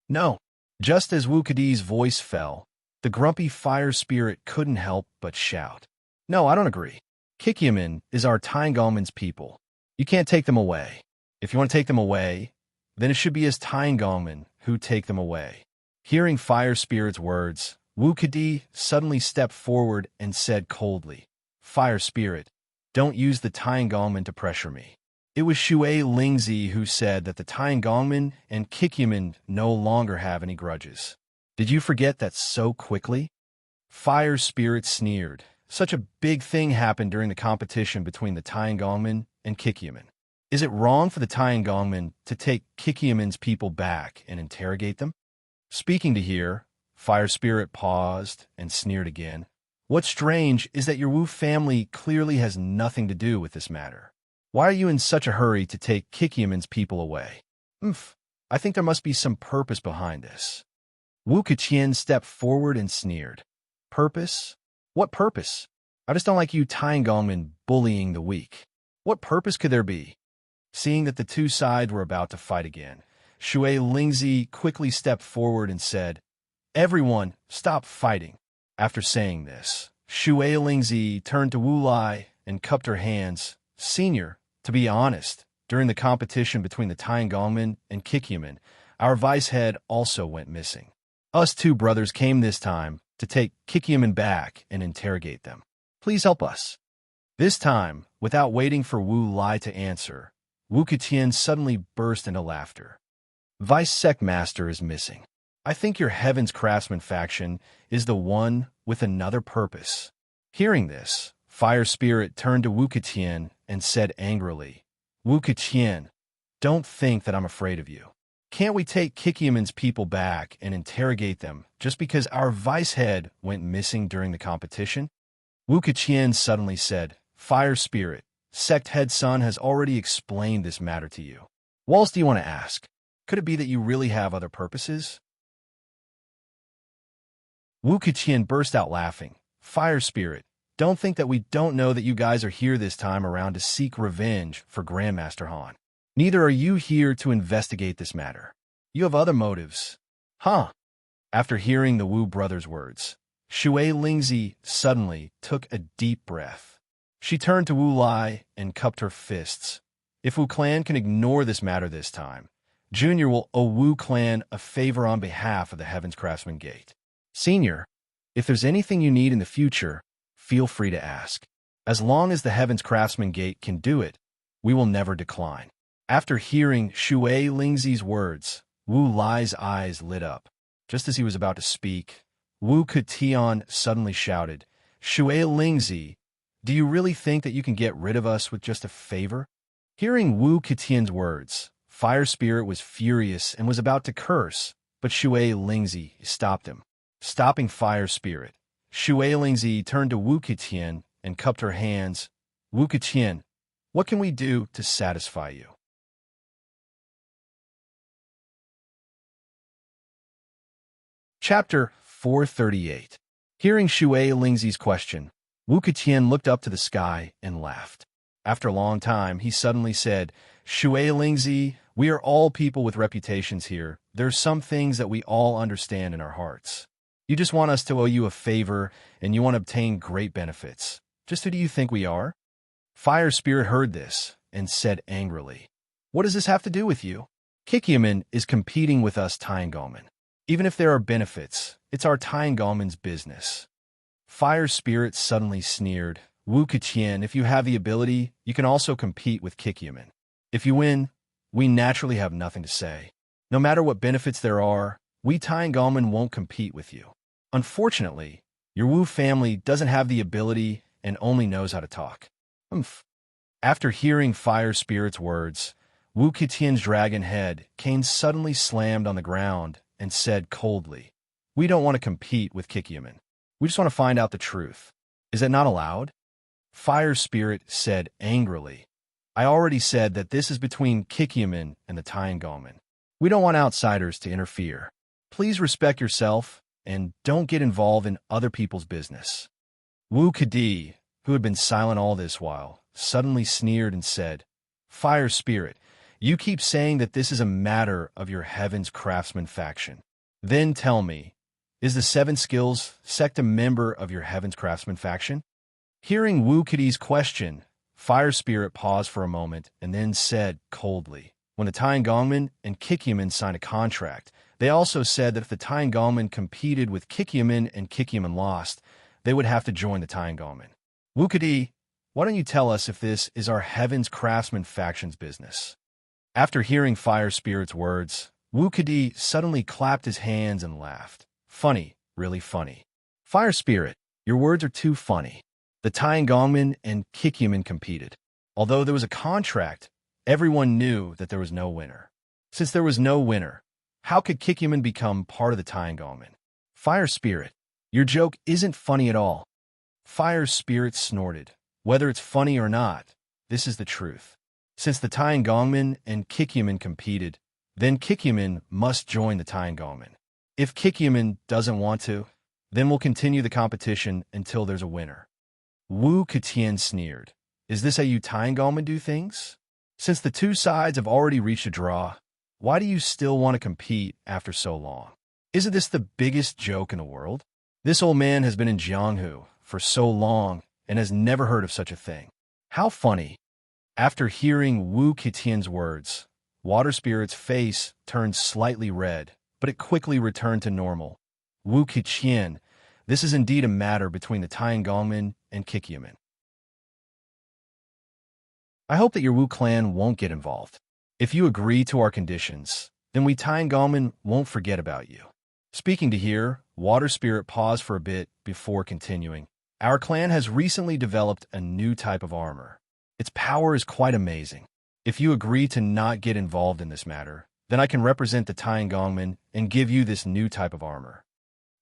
"No." Just as Wu Kedi's voice fell, the grumpy fire spirit couldn't help but shout, "No, I don't agree. Kikyaman is our Tyingongman's people. You can't take them away. If you want to take them away, then it should be as Tyingongman who take them away." Hearing Fire Spirit's words, Wu Kedi suddenly stepped forward and said coldly, "Fire Spirit, don't use the Tyingongman to pressure me." It was Shui Lingzi who said that the Tyingongman and Kikyaman no longer have any grudges. "Did you forget that so quickly?" Fire Spirit sneered. "Such a big thing happened during the competition between the Tyingongman and Kikyaman. Is it wrong for the Tyingongman to take Kikyaman's people back and interrogate them?" Speaking to hear, Fire Spirit paused and sneered again. "What's strange is that your Wu family clearly has nothing to do with this matter. Why are you in such a hurry to take Kikyaman's people away? I think there must be some purpose behind this." Wu Ketian stepped forward and sneered. "Purpose? What purpose? I just don't like you Tyingongmen bullying the weak. What purpose could there be?" Seeing that the two sides were about to fight again, Shui Lingzi quickly stepped forward and said, "Everyone, stop fighting." After saying this, Shui Lingzi turned to Wu Lai and cupped her hands. "Senior, to be honest, during the competition between the Tyingongmen and Kikyaman, our vice head also went missing. Us 2 brothers came this time to take Kikyaman back and interrogate them. Please help us." This time, without waiting for Wu Lai to answer, Wu Ketian suddenly burst into laughter. Vice Sect Master is missing. I think your Heaven's Craftsman faction is the one with another purpose. Hearing this, Fire Spirit turned to Wu Ketian and said angrily, Wu Ketian, don't think that I'm afraid of you. Can't we take Kikiaman's people back and interrogate them just because our vice head went missing during the competition? Wu Ketian suddenly said, Fire Spirit, Sect Head Son has already explained this matter to you. What else do you want to ask? Could it be that you really have other purposes? Wu Ketian burst out laughing. Fire Spirit, don't think that we don't know that you guys are here this time around to seek revenge for Grandmaster Han. Neither are you here to investigate this matter. You have other motives. Huh? After hearing the Wu brothers' words, Shui Lingzi suddenly took a deep breath. She turned to Wu Lai and cupped her fists. If Wu Clan can ignore this matter this time, Junior will owe Wu Clan a favor on behalf of the Heaven's Craftsman Gate. Senior, if there's anything you need in the future, feel free to ask. As long as the Heaven's Craftsman Gate can do it, we will never decline. After hearing Shui Lingzi's words, Wu Lai's eyes lit up. Just as he was about to speak, Wu Ketian suddenly shouted, Shui Lingzi, do you really think that you can get rid of us with just a favor? Hearing Wu Ketian's words, Fire Spirit was furious and was about to curse, but Shui Lingzi stopped him. Stopping Fire Spirit, Shui Lingzi turned to Wu Ketian and cupped her hands. Wu Ketian, what can we do to satisfy you? Chapter 438. Hearing Shui Lingzi's question, Wu Ketian looked up to the sky and laughed. After a long time, he suddenly said, Shui Lingzi, we are all people with reputations here. There are some things that we all understand in our hearts. You just want us to owe you a favor, and you want to obtain great benefits. Just who do you think we are? Fire Spirit heard this and said angrily, what does this have to do with you? Kikiaman is competing with us Tyangalman. Even if there are benefits, it's our Tyangalman's business. Fire Spirit suddenly sneered, Wu Ketian, if you have the ability, you can also compete with Kikiaman. If you win, we naturally have nothing to say. No matter what benefits there are, we Tyangalman won't compete with you. Unfortunately, your Wu family doesn't have the ability and only knows how to talk. After hearing Fire Spirit's words, Wu Ketian's dragon head cane suddenly slammed on the ground and said coldly, we don't want to compete with Kikiaman. We just want to find out the truth. Is that not allowed? Fire Spirit said angrily, I already said that this is between Kikiaman and the Tyangalman. We don't want outsiders to interfere. Please respect yourself and don't get involved in other people's business. Wu Kedi, who had been silent all this while, suddenly sneered and said, Fire Spirit, you keep saying that this is a matter of your Heaven's Craftsman faction. Then tell me, is the Seven Skills sect a member of your Heaven's Craftsman faction? Hearing Wu Kedi's question, Fire Spirit paused for a moment and then said coldly, when the Tyangalman and Kikiaman signed a contract, they also said that if the Tyangalman competed with Kikiaman and Kikiaman lost, they would have to join the Tyangalman. Wu Kedi, why don't you tell us if this is our Heaven's Craftsman faction's business? After hearing Fire Spirit's words, Wu Kedi suddenly clapped his hands and laughed. Funny, really funny. Fire Spirit, your words are too funny. The Tyangalman and Kikiaman competed. Although there was a contract, everyone knew that there was no winner. Since there was no winner, how could Kikiaman become part of the Tyangalman? Fire Spirit, your joke isn't funny at all. Fire Spirit snorted. Whether it's funny or not, this is the truth. Since the Tyangalman and Kikiaman competed, then Kikiaman must join the Tyangalman. If Kikiaman doesn't want to, then we'll continue the competition until there's a winner. Wu Ketian sneered. Is this how you Tyangalman do things? Since the two sides have already reached a draw, why do you still want to compete after so long? Isn't this the biggest joke in the world? This old man has been in Jianghu for so long and has never heard of such a thing. How funny. After hearing Wu Ketian's words, Water Spirit's face turned slightly red, but it quickly returned to normal. Wu Ketian, this is indeed a matter between the Tyangalman and Kikiaman. I hope that your Wu clan won't get involved. If you agree to our conditions, then we Taiangongmen won't forget about you. Speaking to here, Water Spirit paused for a bit before continuing. Our clan has recently developed a new type of armor. Its power is quite amazing. If you agree to not get involved in this matter, then I can represent the Taiangongmen and give you this new type of armor.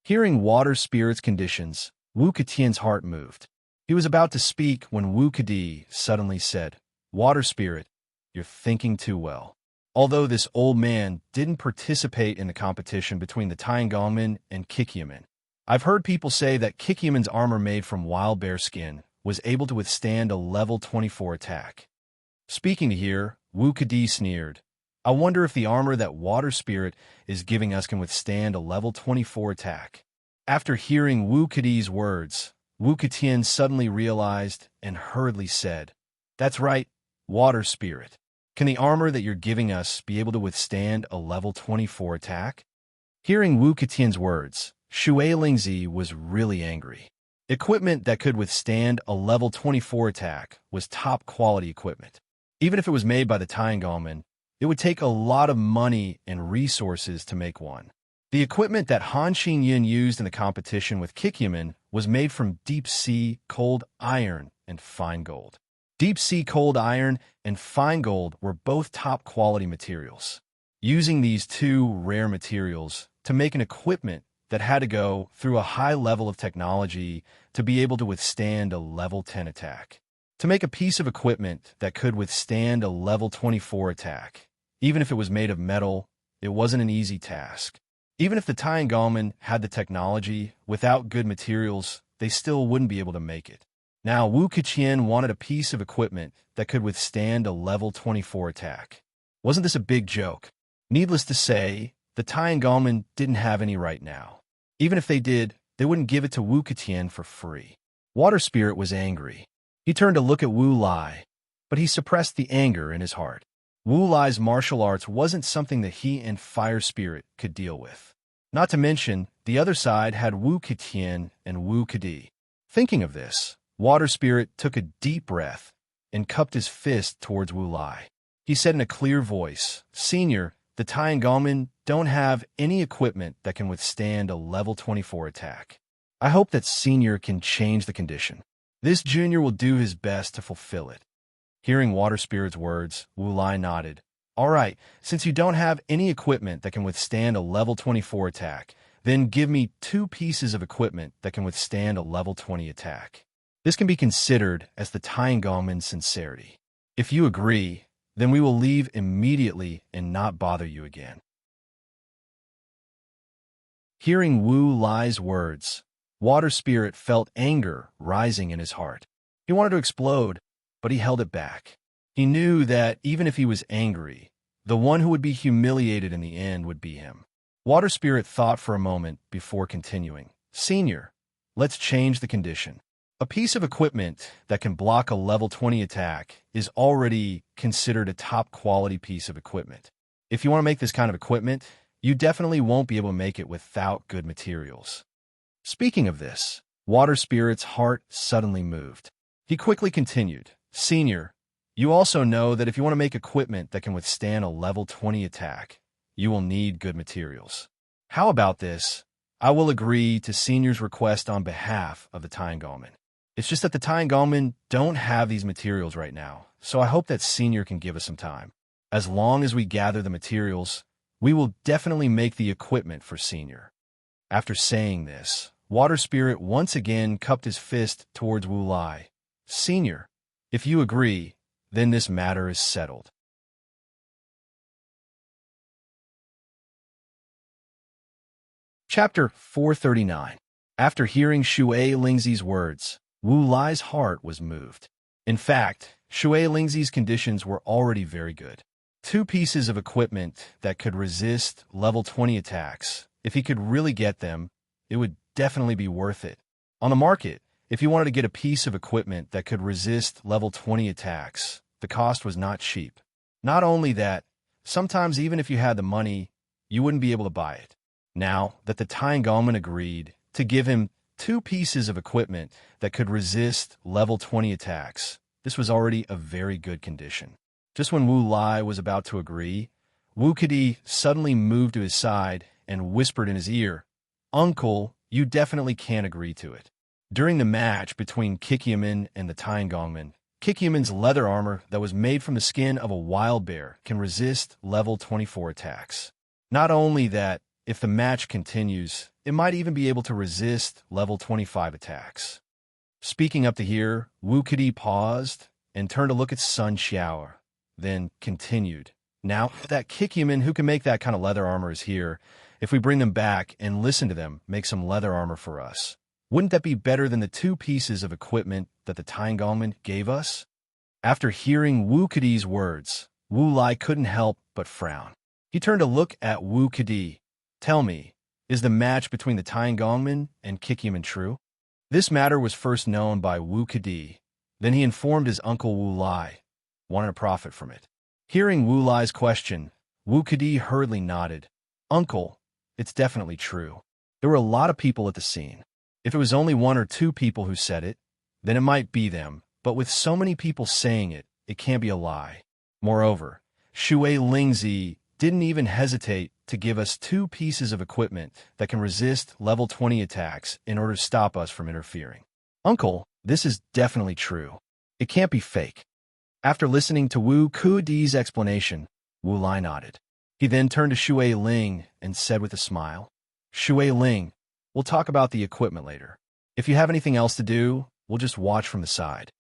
Hearing Water Spirit's conditions, Wu Ketian's heart moved. He was about to speak when Wu Kedi suddenly said, Water Spirit, you're thinking too well. Although this old man didn't participate in the competition between the Taiangongmen and Kikyaman, I've heard people say that Kikyaman's armor made from wild bear skin was able to withstand a level 24 attack. Speaking to here, Wu Kedi sneered. I wonder if the armor that Water Spirit is giving us can withstand a level 24 attack. After hearing Wu Kedi's words, Wu Ketian suddenly realized and hurriedly said, That's right, Water Spirit. Can the armor that you're giving us be able to withstand a level 24 attack? Hearing Wu Ketian's words, Shui Lingzi was really angry. Equipment that could withstand a level 24 attack was top-quality equipment. Even if it was made by the Taiangongmen, it would take a lot of money and resources to make one. The equipment that Han Xinyin used in the competition with Kikyaman was made from deep-sea cold iron and fine gold. Deep-sea cold iron and fine gold were both top-quality materials. Using these two rare materials to make an equipment that had to go through a high level of technology to be able to withstand a level 10 attack. To make a piece of equipment that could withstand a level 24 attack, even if it was made of metal, it wasn't an easy task. Even if the Taiangongmen had the technology, without good materials, they still wouldn't be able to make it. Now, Wu Keqian wanted a piece of equipment that could withstand a level 24 attack. Wasn't this a big joke? Needless to say, the Taiangongmen didn't have any right now. Even if they did, they wouldn't give it to Wu Keqian for free. Water Spirit was angry. He turned to look at Wu Lai, but he suppressed the anger in his heart. Wu Lai's martial arts wasn't something that he and Fire Spirit could deal with. Not to mention, the other side had Wu Keqian and Wu Kedi. Thinking of this, Water Spirit took a deep breath and cupped his fist towards Wu Lai. He said in a clear voice, Senior, the Taiangongmen don't have any equipment that can withstand a level 24 attack. I hope that Senior can change the condition. This junior will do his best to fulfill it. Hearing Water Spirit's words, Wu Lai nodded. All right, since you don't have any equipment that can withstand a level 24 attack, then give me 2 pieces of equipment that can withstand a level 20 attack. This can be considered as the Taiangongmen's sincerity. If you agree, then we will leave immediately and not bother you again. Hearing Wu Lai's words, Water Spirit felt anger rising in his heart. He wanted to explode, but he held it back. He knew that even if he was angry, the one who would be humiliated in the end would be him. Water Spirit thought for a moment before continuing. Senior, let's change the condition. A piece of equipment that can block a level 20 attack is already considered a top-quality piece of equipment. If you want to make this kind of equipment, you definitely won't be able to make it without good materials. Speaking of this, Water Spirit's heart suddenly moved. He quickly continued, Senior, you also know that if you want to make equipment that can withstand a level 20 attack, you will need good materials. How about this? I will agree to Senior's request on behalf of the Taiangongmen. It's just that the Taiangongmen don't have these materials right now, so I hope that Senior can give us some time. As long as we gather the materials, we will definitely make the equipment for Senior. After saying this, Water Spirit once again cupped his fist towards Wu Lai. Senior, if you agree, then this matter is settled. Chapter 439. After hearing Shui Lingzi's words, Wu Lai's heart was moved. In fact, Shui Lingzi's conditions were already very good. 2 pieces of equipment that could resist level 20 attacks. If he could really get them, it would definitely be worth it. On the market, if you wanted to get a piece of equipment that could resist level 20 attacks, the cost was not cheap. Not only that, sometimes even if you had the money, you wouldn't be able to buy it. Now that the Taiangongmen agreed to give him 2 pieces of equipment that could resist level 20 attacks, this was already a very good condition. Just when Wu Lai was about to agree, Wu Kadi suddenly moved to his side and whispered in his ear, "Uncle, you definitely can't agree to it." During the match between Kikyaman and the Tiangongman, Kikyaman's leather armor that was made from the skin of a wild bear can resist level 24 attacks. Not only that, if the match continues, it might even be able to resist level 25 attacks. Speaking up to here, Wu Kadi paused and turned to look at Sun Xiao, then continued. Now, that Kikyaman who can make that kind of leather armor is here. If we bring them back and listen to them make some leather armor for us, wouldn't that be better than the 2 pieces of equipment that the Tiangongman gave us? After hearing Wu Kadi's words, Wu Lai couldn't help but frown. He turned to look at Wu Kadi. "Tell me, is the match between the Tiangongman and Kikyaman true?" This matter was first known by Wu Kadi. Then he informed his uncle Wu Lai, wanting to profit from it. Hearing Wu Lai's question, Wu Kadi hurriedly nodded. "Uncle, it's definitely true. There were a lot of people at the scene. If it was only 1 or 2 people who said it, then it might be them, but with so many people saying it, it can't be a lie. Moreover, Shui Lingzi didn't even hesitate to give us 2 pieces of equipment that can resist level 20 attacks in order to stop us from interfering. Uncle, this is definitely true. It can't be fake." After listening to Wu Kadi's explanation, Wu Lai nodded. He then turned to Shui Ling and said with a smile, "Shui Ling, we'll talk about the equipment later. If you have anything else to do, we'll just watch from the side."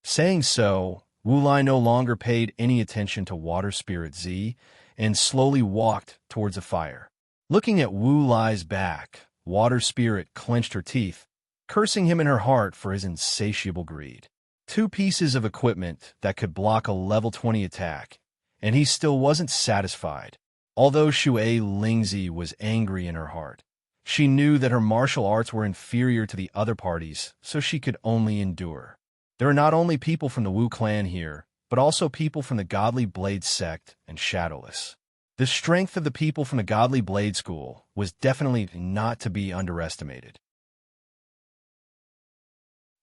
Saying so, Wu Lai no longer paid any attention to Water Spirit Z and slowly walked towards the fire. Looking at Wu Lai's back, Water Spirit clenched her teeth, cursing him in her heart for his insatiable greed. 2 pieces of equipment that could block a level 20 attack, and he still wasn't satisfied. Although Shui Lingzi was angry in her heart, she knew that her martial arts were inferior to the other parties, so she could only endure. There are not only people from the Wu clan here, but also people from the Godly Blade sect and Shadowless. The strength of the people from the Godly Blade school was definitely not to be underestimated.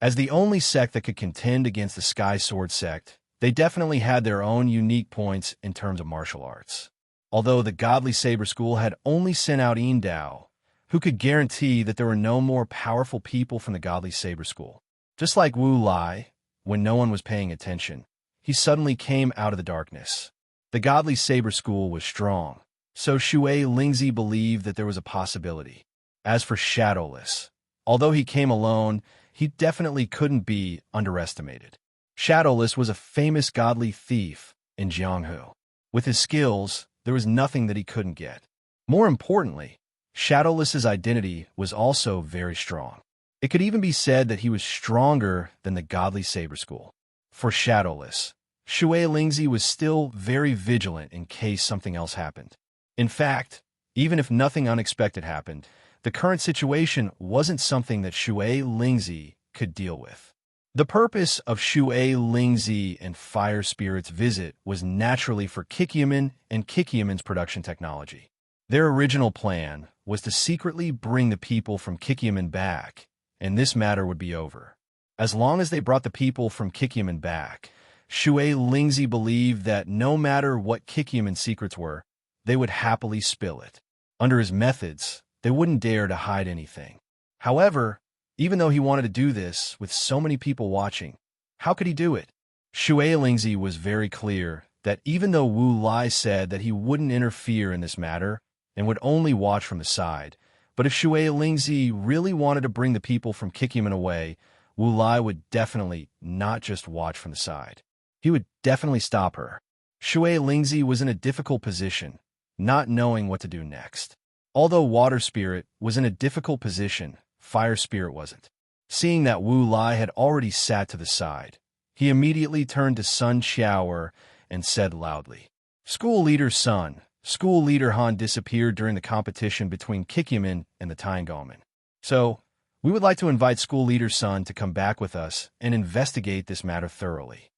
As the only sect that could contend against the Sky Sword sect, they definitely had their own unique points in terms of martial arts. Although the Godly Saber School had only sent out Dao, who could guarantee that there were no more powerful people from the Godly Saber School. Just like Wu Lai, when no one was paying attention, he suddenly came out of the darkness. The Godly Saber School was strong, so Shui Lingzi believed that there was a possibility. As for Shadowless, although he came alone, he definitely couldn't be underestimated. Shadowless was a famous godly thief in Jianghu. With his skills, there was nothing that he couldn't get. More importantly, Shadowless's identity was also very strong. It could even be said that he was stronger than the Godly Saber School. For Shadowless, Shui Lingzi was still very vigilant in case something else happened. In fact, even if nothing unexpected happened, the current situation wasn't something that Shui Lingzi could deal with. The purpose of Shui Lingzi and Fire Spirit's visit was naturally for Kikyaman and Kikyaman's production technology. Their original plan was to secretly bring the people from Kikyaman back, and this matter would be over. As long as they brought the people from Kikyaman back, Shui Lingzi believed that no matter what Kikyaman's secrets were, they would happily spill it. Under his methods, they wouldn't dare to hide anything. However, even though he wanted to do this with so many people watching, how could he do it? Shui Lingzi was very clear that even though Wu Lai said that he wouldn't interfere in this matter and would only watch from the side, but if Shui Lingzi really wanted to bring the people from Kikyaman away, Wu Lai would definitely not just watch from the side. He would definitely stop her. Shui Lingzi was in a difficult position, not knowing what to do next. Although Water Spirit was in a difficult position, Fire Spirit wasn't. Seeing that Wu Lai had already sat to the side, he immediately turned to Sun Xiao and said loudly, "School Leader Sun, School Leader Han disappeared during the competition between Kikyaman and the Tiangongman. So, we would like to invite School Leader Sun to come back with us and investigate this matter thoroughly."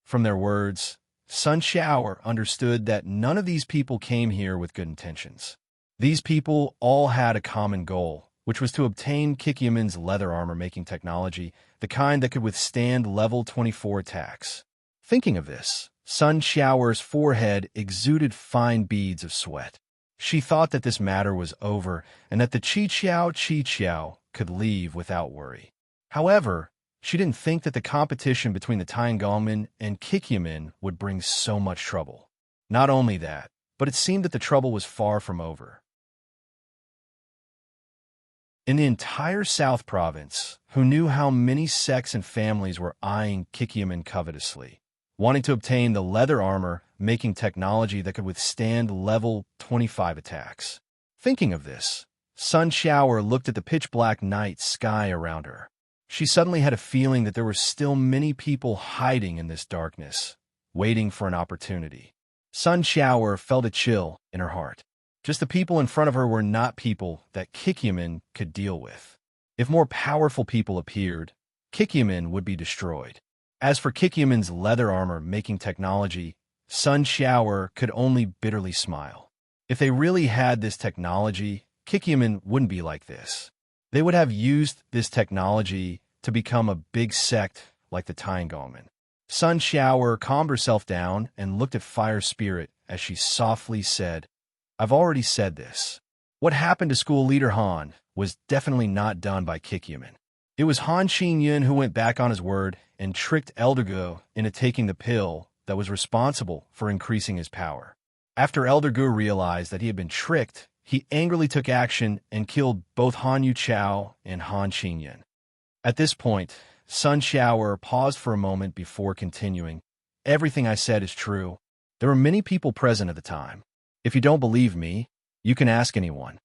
From their words, Sun Xiao understood that none of these people came here with good intentions. These people all had a common goal, which was to obtain Kikyomen's leather armor-making technology, the kind that could withstand level 24 attacks. Thinking of this, Sun Xiao's forehead exuded fine beads of sweat. She thought that this matter was over and that the Qi Qiao could leave without worry. However, she didn't think that the competition between the Tiangongmen and Kikyomen would bring so much trouble. Not only that, but it seemed that the trouble was far from over. In the entire South Province, who knew how many sects and families were eyeing Kikyomen covetously, wanting to obtain the leather armor-making technology that could withstand level 25 attacks. Thinking of this, Sun Xiao looked at the pitch-black night sky around her. She suddenly had a feeling that there were still many people hiding in this darkness, waiting for an opportunity. Sun Xiao felt a chill in her heart. Just the people in front of her were not people that Kikyomen could deal with. If more powerful people appeared, Kikyomen would be destroyed. As for Kikyomen's leather armor-making technology, Sun Xiao could only bitterly smile. If they really had this technology, Kikyomen wouldn't be like this. They would have used this technology to become a big sect like the Tiangongmen. Sun Xiao calmed herself down and looked at Fire Spirit as she softly said, "I've already said this. What happened to school leader Han was definitely not done by Kikyomen. It was Han Xinyan who went back on his word and tricked Elder Gu into taking the pill that was responsible for increasing his power. After Elder Gu realized that he had been tricked, he angrily took action and killed both Han Yuchao and Han Xinyan." At this point, Sun Xiao paused for a moment before continuing. "Everything I said is true. There were many people present at the time. If you don't believe me, you can ask anyone."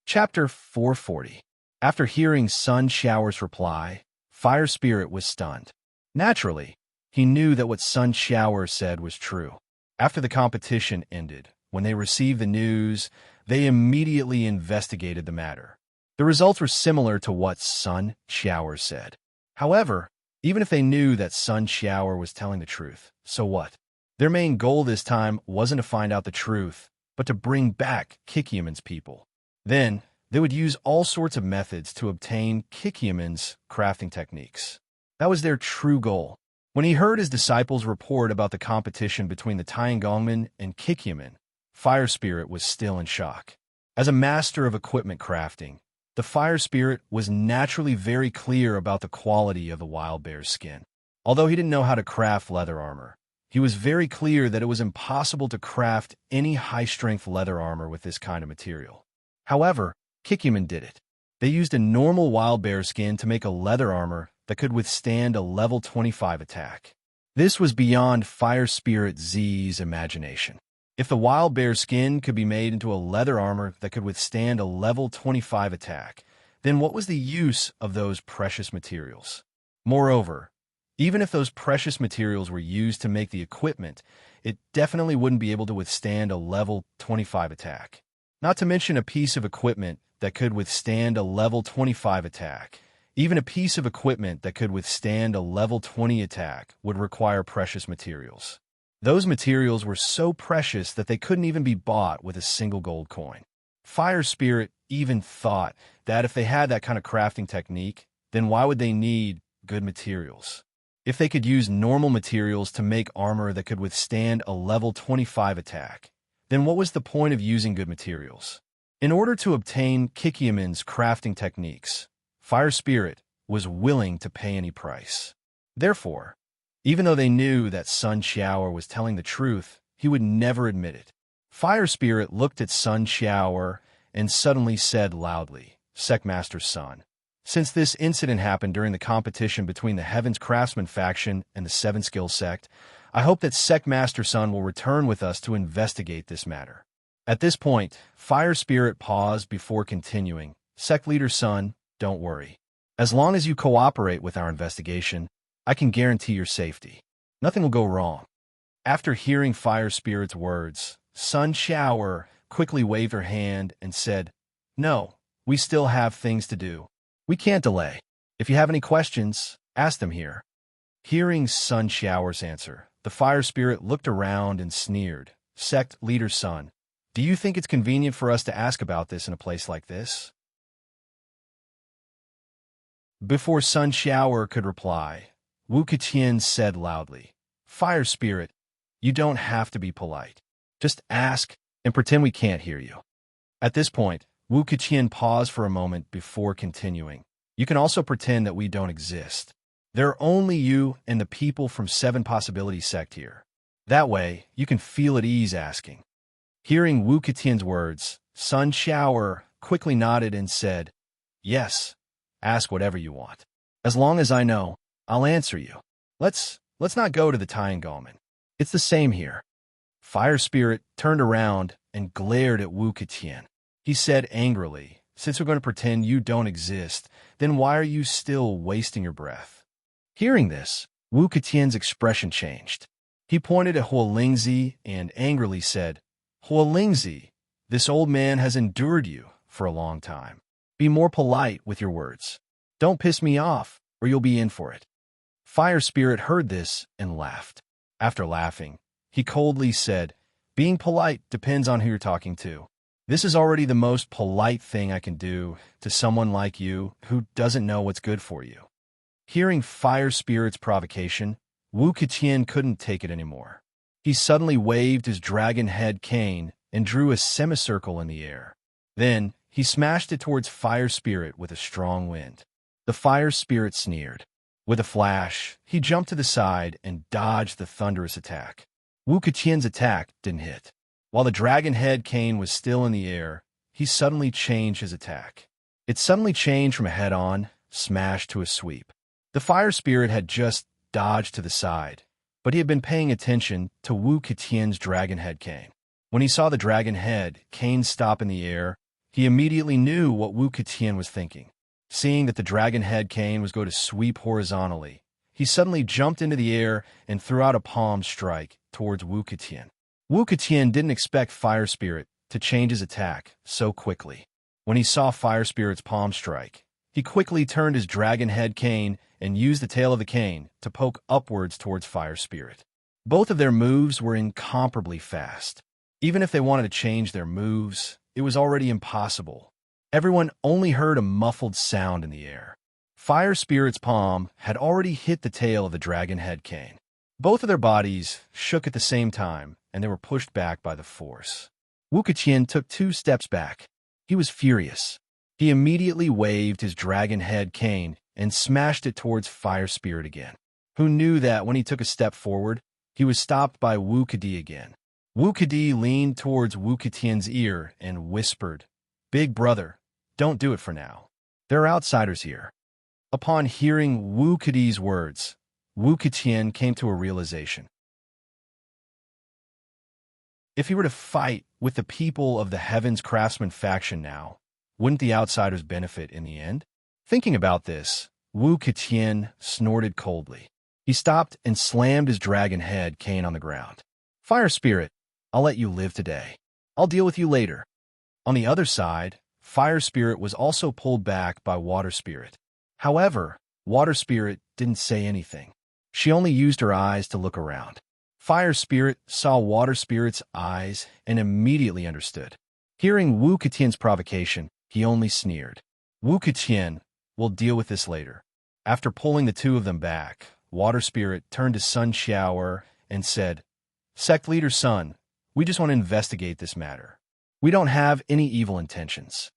Chapter 440. After hearing Sun Xiao's reply, Fire Spirit was stunned. Naturally, he knew that what Sun Xiao said was true. After the competition ended, when they received the news, they immediately investigated the matter. The results were similar to what Sun Xiao said. However, even if they knew that Sun Xiao was telling the truth, so what? Their main goal this time wasn't to find out the truth, but to bring back Kikyomen's people. Then, they would use all sorts of methods to obtain Kikyomen's crafting techniques. That was their true goal. When he heard his disciples report about the competition between the Tiangongmen and Kikyomen, Fire Spirit was still in shock. As a master of equipment crafting, the Fire Spirit was naturally very clear about the quality of the wild bear's skin. Although he didn't know how to craft leather armor, he was very clear that it was impossible to craft any high-strength leather armor with this kind of material. However, Kikyomen did it. They used a normal wild bear skin to make a leather armor that could withstand a level 25 attack. This was beyond Fire Spirit Z's imagination. If the wild bear skin could be made into a leather armor that could withstand a level 25 attack, then what was the use of those precious materials? Moreover, even if those precious materials were used to make the equipment, it definitely wouldn't be able to withstand a level 25 attack. Not to mention a piece of equipment that could withstand a level 25 attack. Even a piece of equipment that could withstand a level 20 attack would require precious materials. Those materials were so precious that they couldn't even be bought with a single gold coin. Fire Spirit even thought that if they had that kind of crafting technique, then why would they need good materials? If they could use normal materials to make armor that could withstand a level 25 attack, then what was the point of using good materials? In order to obtain Kikyomen's crafting techniques, Fire Spirit was willing to pay any price. Therefore, even though they knew that Sun Xiao was telling the truth, he would never admit it. Fire Spirit looked at Sun Xiao and suddenly said loudly, "Sectmaster Sun, since this incident happened during the competition between the Heaven's Craftsman faction and the Seven Skill sect, I hope that Sectmaster Sun will return with us to investigate this matter." At this point, Fire Spirit paused before continuing, "Sect Leader Sun, don't worry. As long as you cooperate with our investigation, I can guarantee your safety. Nothing will go wrong." After hearing Fire Spirit's words, Sun Xiao quickly waved her hand and said, "No, we still have things to do. We can't delay. If you have any questions, ask them here." Hearing Sun Xiao's answer, the Fire Spirit looked around and sneered, Sect leader's son, do you think it's convenient for us to ask about this in a place like this? Before Sun Xiaoer could reply, Wu Keqian said loudly, Fire Spirit, you don't have to be polite. Just ask and pretend we can't hear you. At this point, Wu Keqian paused for a moment before continuing. You can also pretend that we don't exist. There are only you and the people from 7 Possibility Sect here. That way, you can feel at ease asking. Hearing Wu Keqian's words, Sun Xiaoer quickly nodded and said, Yes, ask whatever you want. As long as I know, I'll answer you. Let's not go to the Tiangomen. It's the same here. Fire Spirit turned around and glared at Wu Keqian. He said angrily, Since we're going to pretend you don't exist, then why are you still wasting your breath? Hearing this, Wu Keqian's expression changed. He pointed at Huolingzi and angrily said, Huolingzi, this old man has endured you for a long time. Be more polite with your words. Don't piss me off, or you'll be in for it. Fire Spirit heard this and laughed. After laughing, he coldly said, Being polite depends on who you're talking to. This is already the most polite thing I can do to someone like you who doesn't know what's good for you. Hearing Fire Spirit's provocation, Wu Keqian couldn't take it anymore. He suddenly waved his dragon head cane and drew a semicircle in the air. Then, he smashed it towards Fire Spirit with a strong wind. The Fire Spirit sneered. With a flash, he jumped to the side and dodged the thunderous attack. Wu Keqian's attack didn't hit. While the dragon head cane was still in the air, he suddenly changed his attack. It suddenly changed from a head-on smash to a sweep. The Fire Spirit had just dodged to the side, but he had been paying attention to Wu Keqian's dragon head cane. When he saw the dragon head cane stop in the air, he immediately knew what Wu Keqian was thinking. Seeing that the dragon head cane was going to sweep horizontally, he suddenly jumped into the air and threw out a palm strike towards Wu Keqian. Wu Keqian didn't expect Fire Spirit to change his attack so quickly. When he saw Fire Spirit's palm strike, he quickly turned his dragon head cane and used the tail of the cane to poke upwards towards Fire Spirit. Both of their moves were incomparably fast. Even if they wanted to change their moves, it was already impossible. Everyone only heard a muffled sound in the air. Fire Spirit's palm had already hit the tail of the dragon head cane. Both of their bodies shook at the same time, and they were pushed back by the force. Wu Keqian took 2 steps back. He was furious. He immediately waved his dragon head cane and smashed it towards Fire Spirit again, who knew that when he took a step forward, he was stopped by Wu Kedi again. Wu Kedi leaned towards Wu Keqian's ear and whispered, Big brother, don't do it for now. There are outsiders here. Upon hearing Wu Kedi's words, Wu Keqian came to a realization. If he were to fight with the people of the Heaven's Craftsman faction now, wouldn't the outsiders benefit in the end? Thinking about this, Wu Keqian snorted coldly. He stopped and slammed his dragon head cane on the ground. Fire Spirit, I'll let you live today. I'll deal with you later. On the other side, Fire Spirit was also pulled back by Water Spirit. However, Water Spirit didn't say anything. She only used her eyes to look around. Fire Spirit saw Water Spirit's eyes and immediately understood. Hearing Wu Keqian's provocation, he only sneered. Wu Keqian, we'll deal with this later. After pulling the 2 of them back, Water Spirit turned to Sun Xiaoer and said, Sect Leader's son, we just want to investigate this matter. We don't have any evil intentions.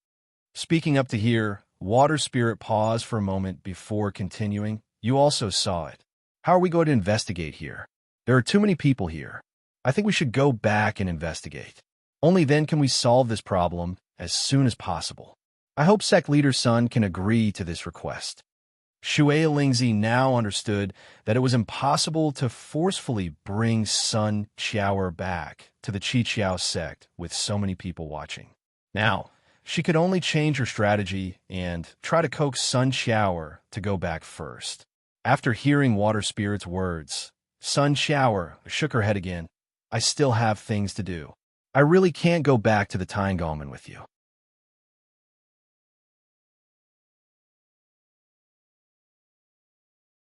Speaking up to here, Water Spirit paused for a moment before continuing. You also saw it. How are we going to investigate here? There are too many people here. I think we should go back and investigate. Only then can we solve this problem as soon as possible. I hope Sect Leader's son can agree to this request. Shui Lingzi now understood that it was impossible to forcefully bring Sun Xiaoer back to the Qiqiao sect with so many people watching. Now, she could only change her strategy and try to coax Sun Xiaoer to go back first. After hearing Water Spirit's words, Sun Xiaoer shook her head again. I still have things to do. I really can't go back to the Tiangomen with you.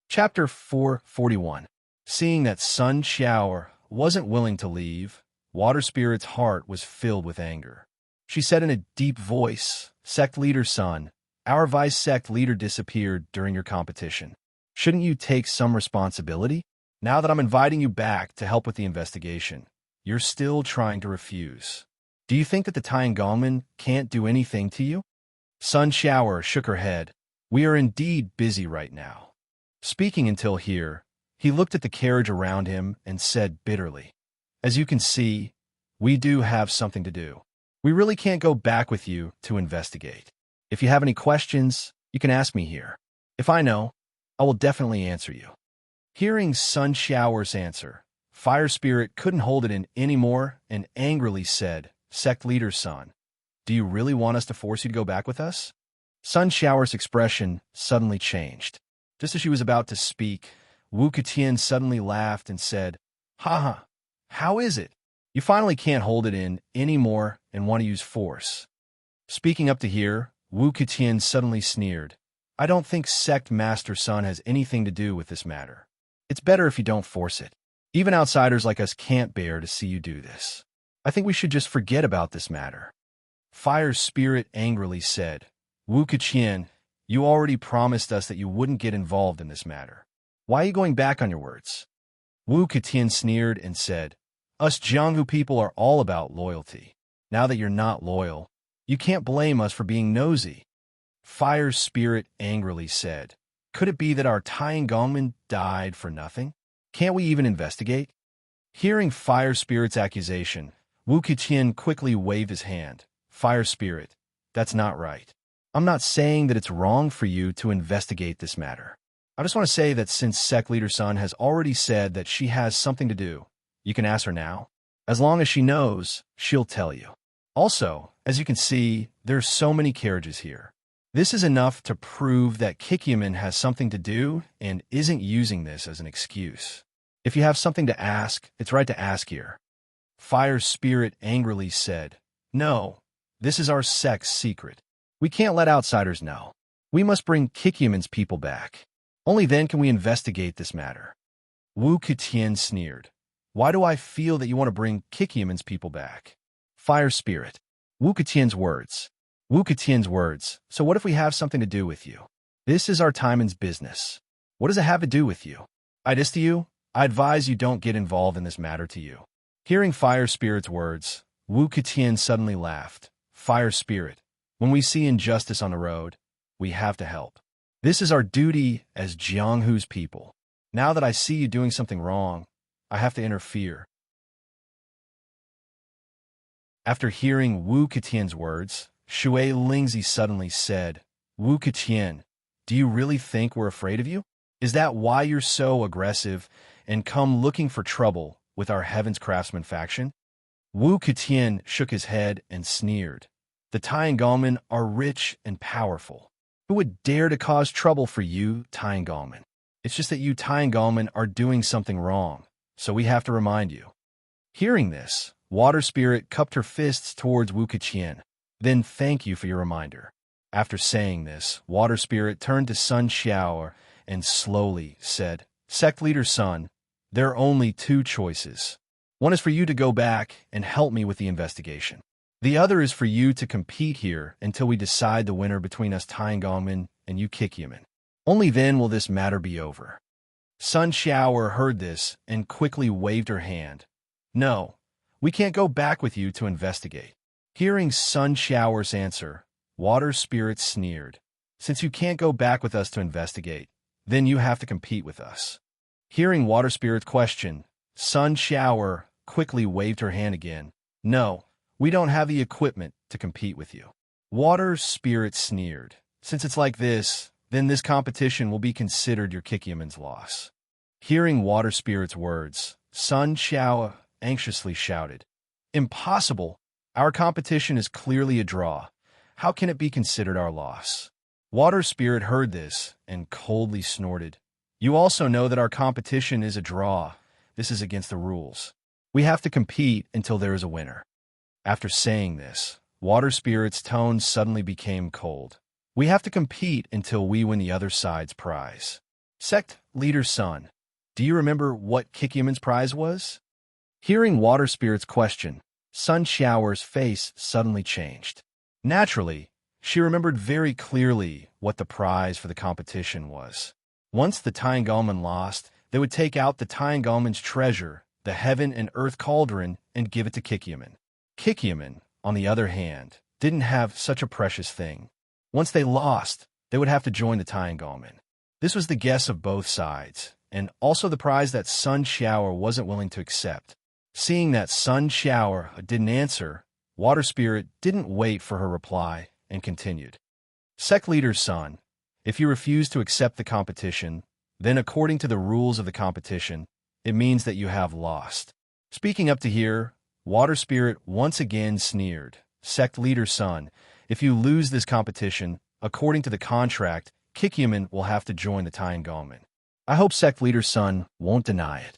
Chapter 441. Seeing that Sun Xiaoer wasn't willing to leave, Water Spirit's heart was filled with anger. She said in a deep voice, "Sect leader son, our vice sect leader disappeared during your competition. Shouldn't you take some responsibility? Now that I'm inviting you back to help with the investigation, you're still trying to refuse. Do you think that the Tiangongmen can't do anything to you?" Sun Shower shook her head. "We are indeed busy right now." Speaking until here, he looked at the carriage around him and said bitterly, "As you can see, we do have something to do. We really can't go back with you to investigate. If you have any questions, you can ask me here. If I know, I will definitely answer you." Hearing Sun Shower's answer, Fire Spirit couldn't hold it in anymore and angrily said, "Sect leader son, do you really want us to force you to go back with us?" Sun Shower's expression suddenly changed. Just as she was about to speak, Wu Ketian suddenly laughed and said, "Haha, how is it? You finally can't hold it in anymore and want to use force." Speaking up to here, Wu Ketian suddenly sneered, "I don't think Sect Master Sun has anything to do with this matter. It's better if you don't force it. Even outsiders like us can't bear to see you do this. I think we should just forget about this matter." Fire Spirit angrily said, "Wu Ketian, you already promised us that you wouldn't get involved in this matter. Why are you going back on your words?" Wu Ketian sneered and said, "Us Jianghu people are all about loyalty. Now that you're not loyal, you can't blame us for being nosy." Fire Spirit angrily said, "Could it be that our Tiangongmen died for nothing? Can't we even investigate?" Hearing Fire Spirit's accusation, Wu Ketian quickly waved his hand. "Fire Spirit, that's not right. I'm not saying that it's wrong for you to investigate this matter. I just want to say that since Sect Leader Sun has already said that she has something to do, you can ask her now. As long as she knows, she'll tell you. Also, as you can see, there's so many carriages here. This is enough to prove that Kikyaman has something to do and isn't using this as an excuse. If you have something to ask, it's right to ask here." Fire Spirit angrily said, "No, this is our sect's secret. We can't let outsiders know. We must bring Kikyaman's people back. Only then can we investigate this matter." Wu Ketian sneered. "Why do I feel that you want to bring Kikyaman's people back?" Fire Spirit. Wu Ketian's words. Wu Ketian's words. "So what if we have something to do with you? This is our Timon's business. What does it have to do with you? I dis to you? I advise you don't get involved in this matter to you." Hearing Fire Spirit's words, Wu Ketian suddenly laughed. "Fire Spirit, when we see injustice on the road, we have to help. This is our duty as Jianghu's people. Now that I see you doing something wrong, I have to interfere." After hearing Wu Ketian's words, Shui Lingzi suddenly said, "Wu Ketian, do you really think we're afraid of you? Is that why you're so aggressive and come looking for trouble with our Heaven's Craftsman faction?" Wu Ketian shook his head and sneered. "The Tiangongmen are rich and powerful. Who would dare to cause trouble for you, Tiangongmen? It's just that you Tiangongmen are doing something wrong, so we have to remind you." Hearing this, Water Spirit cupped her fists towards Wu Ketian. "Then thank you for your reminder." After saying this, Water Spirit turned to Sun Shower and slowly said, "Sect Leader Sun, there are only two choices. One is for you to go back and help me with the investigation. The other is for you to compete here until we decide the winner between us Tiangongmen and you Kikyaman. Only then will this matter be over." Sun Shower heard this and quickly waved her hand. "No, we can't go back with you to investigate." Hearing Sun Shower's answer, Water Spirit sneered. "Since you can't go back with us to investigate, then you have to compete with us." Hearing Water Spirit's question, Sun Shower quickly waved her hand again. "No, we don't have the equipment to compete with you." Water Spirit sneered. "Since it's like this, then this competition will be considered your Kikyaman's loss." Hearing Water Spirit's words, Sun Shower anxiously shouted, "Impossible! Our competition is clearly a draw. How can it be considered our loss?" Water Spirit heard this and coldly snorted. "You also know that our competition is a draw. This is against the rules. We have to compete until there is a winner." After saying this, Water Spirit's tone suddenly became cold. "We have to compete until we win the other side's prize. Sect Leader Sun, do you remember what Kikyaman's prize was?" Hearing Water Spirit's question, Sun Shower's face suddenly changed. Naturally, she remembered very clearly what the prize for the competition was. Once the Tyngolman lost, they would take out the Tyngolman's treasure, the Heaven and Earth Cauldron, and give it to Kikyaman. Kikyaman, on the other hand, didn't have such a precious thing. Once they lost, they would have to join the Tyngolman. This was the guess of both sides, and also the prize that Sun Shower wasn't willing to accept. Seeing that Sun Shower didn't answer, Water Spirit didn't wait for her reply and continued. Sect Leader's son, if you refuse to accept the competition, then according to the rules of the competition, it means that you have lost. Speaking up to here, Water Spirit once again sneered. Sect Leader's son, if you lose this competition, according to the contract, Kikyaman will have to join the Tyngolman. I hope Sect Leader's son won't deny it.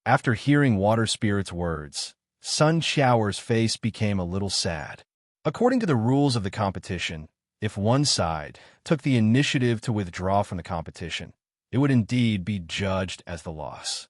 After hearing Water Spirit's words, Sun Shower's face became a little sad. According to the rules of the competition, if one side took the initiative to withdraw from the competition, it would indeed be judged as the loss.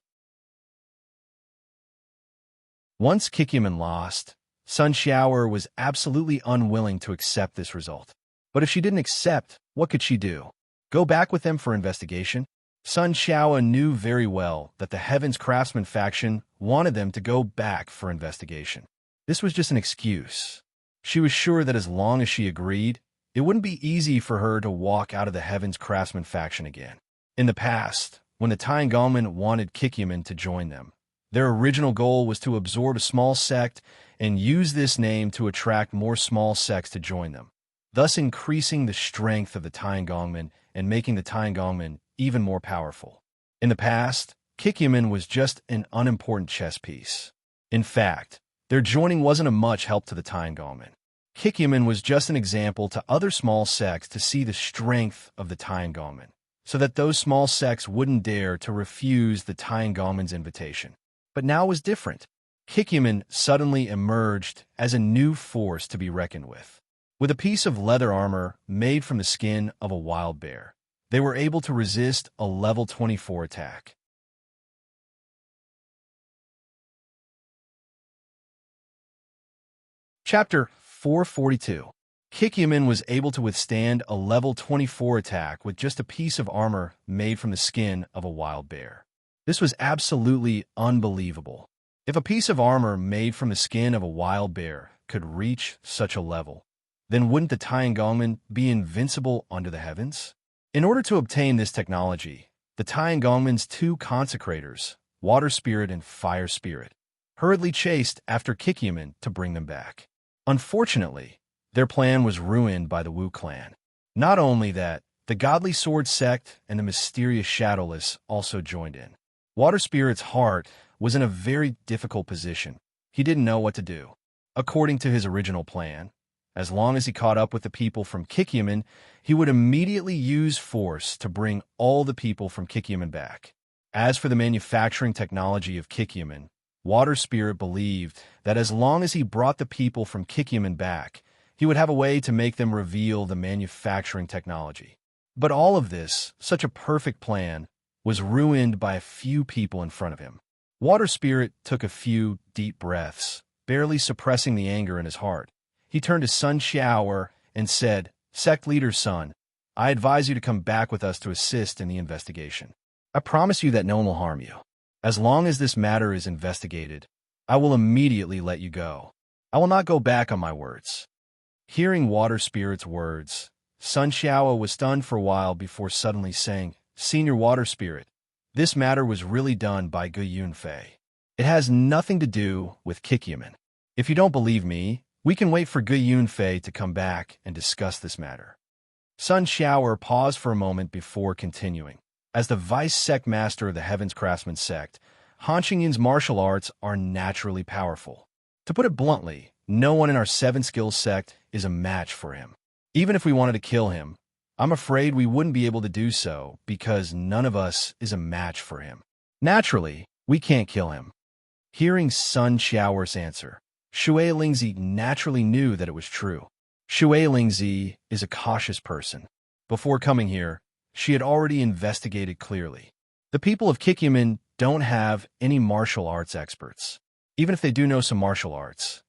Once Kikyaman lost, Sun Shower was absolutely unwilling to accept this result. But if she didn't accept, what could she do? Go back with them for investigation? Sun Shower knew very well that the Heaven's Craftsman faction wanted them to go back for investigation. This was just an excuse. She was sure that as long as she agreed, it wouldn't be easy for her to walk out of the Heaven's Craftsman faction again. In the past, when the Tyngolman wanted Kikyaman to join them, their original goal was to absorb a small sect and use this name to attract more small sects to join them, thus increasing the strength of the Tyngolman and making the Tyngolman even more powerful. In the past, Kikyaman was just an unimportant chess piece. In fact, their joining wasn't of much help to the Tyngolman. Kikyaman was just an example to other small sects to see the strength of the Tyngolman, so that those small sects wouldn't dare to refuse the Tyngolman's invitation. But now it was different. Kikyaman suddenly emerged as a new force to be reckoned with. With a piece of leather armor made from the skin of a wild bear, they were able to resist a level 24 attack. Chapter 442. Kikyaman was able to withstand a level 24 attack with just a piece of armor made from the skin of a wild bear. This was absolutely unbelievable. If a piece of armor made from the skin of a wild bear could reach such a level, then wouldn't the Tyngolman be invincible under the heavens? In order to obtain this technology, the Tyngolman's two consecrators, Water Spirit and Fire Spirit, hurriedly chased after Kikyaman to bring them back. Unfortunately, their plan was ruined by the Wu clan. Not only that, the Godly Sword sect and the mysterious Shadowless also joined in. Water Spirit's heart was in a very difficult position. He didn't know what to do. According to his original plan, as long as he caught up with the people from Kikyaman, he would immediately use force to bring all the people from Kikyaman back. As for the manufacturing technology of Kikyaman, Water Spirit believed that as long as he brought the people from Kikyaman back, he would have a way to make them reveal the manufacturing technology. But all of this, such a perfect plan, was ruined by a few people in front of him. Water Spirit took a few deep breaths, barely suppressing the anger in his heart. He turned to Sun Shower and said, "Sect Leader's son, I advise you to come back with us to assist in the investigation. I promise you that no one will harm you. As long as this matter is investigated, I will immediately let you go. I will not go back on my words." Hearing Water Spirit's words, Sun Shower was stunned for a while before suddenly saying, "Senior Water Spirit, this matter was really done by Gu Yunfei. It has nothing to do with Kikyaman. If you don't believe me, we can wait for Gu Yunfei to come back and discuss this matter." Sun Shower paused for a moment before continuing. As the vice sect master of the Heaven's Craftsman sect, Han Qingyun's martial arts are naturally powerful. To put it bluntly, no one in our 7 skills sect is a match for him. Even if we wanted to kill him, I'm afraid we wouldn't be able to do so because none of us is a match for him. Naturally, we can't kill him. Hearing Sun Shower's answer, Shui Lingzi naturally knew that it was true. Shui Lingzi is a cautious person. Before coming here, she had already investigated clearly. The people of Kikyaman don't have any martial arts experts. Even if they do know some martial arts,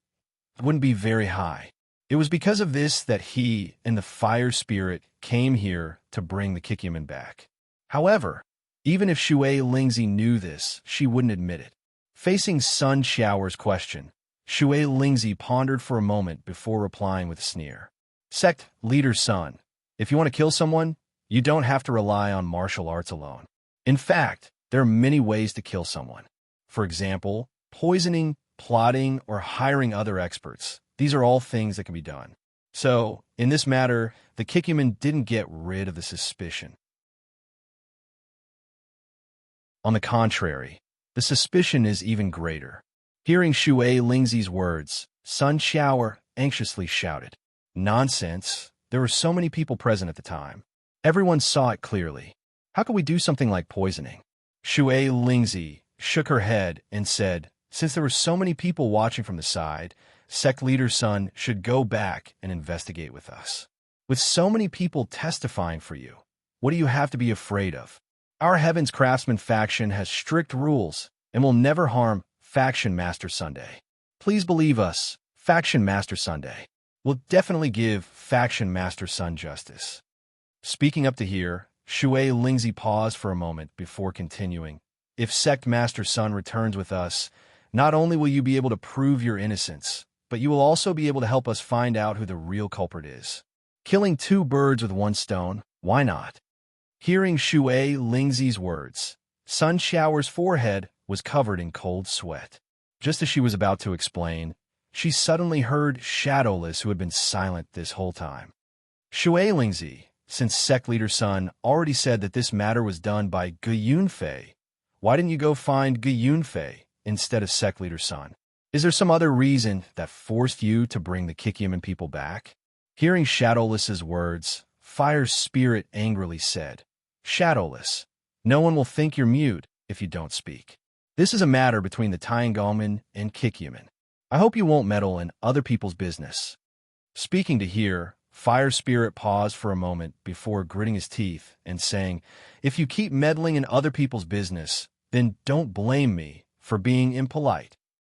it wouldn't be very high. It was because of this that he and the fire spirit came here to bring the Kikyaman back. However, even if Shui Lingzi knew this, she wouldn't admit it. Facing Sun Xiao's question, Shui Lingzi pondered for a moment before replying with a sneer. Sect Leader Sun, if you want to kill someone, you don't have to rely on martial arts alone. In fact, there are many ways to kill someone. For example, poisoning, plotting, or hiring other experts. These are all things that can be done. So, in this matter, the Kikyaman didn't get rid of the suspicion. On the contrary, the suspicion is even greater. Hearing Shui Lingzi's words, Sun Xiao anxiously shouted, "Nonsense! There were so many people present at the time. Everyone saw it clearly. How could we do something like poisoning?" Shui Lingzi shook her head and said, "Since there were so many people watching from the side, Sect Leader Sun should go back and investigate with us. With so many people testifying for you, what do you have to be afraid of? Our Heaven's Craftsman faction has strict rules and will never harm Faction Master Sunday. Please believe us, Faction Master Sunday will definitely give Faction Master Sun justice." Speaking up to here, Shui Lingzi paused for a moment before continuing. "If Sect Master Sun returns with us, not only will you be able to prove your innocence, but you will also be able to help us find out who the real culprit is. Killing two birds with one stone, why not?" Hearing Shui Lingzi's words, Sun Xiao's forehead was covered in cold sweat. Just as she was about to explain, she suddenly heard Shadowless, who had been silent this whole time. "Shui Lingzi, since Sect Leader Sun already said that this matter was done by Gu Yunfei, why didn't you go find Gu Yunfei instead of Sect Leader Sun? Is there some other reason that forced you to bring the Kikyaman people back?" Hearing Shadowless's words, Fire Spirit angrily said, "Shadowless, no one will think you're mute if you don't speak. This is a matter between the Tiangalman and Kikyaman. I hope you won't meddle in other people's business." Speaking to here, Fire Spirit paused for a moment before gritting his teeth and saying, "If you keep meddling in other people's business, then don't blame me for being impolite."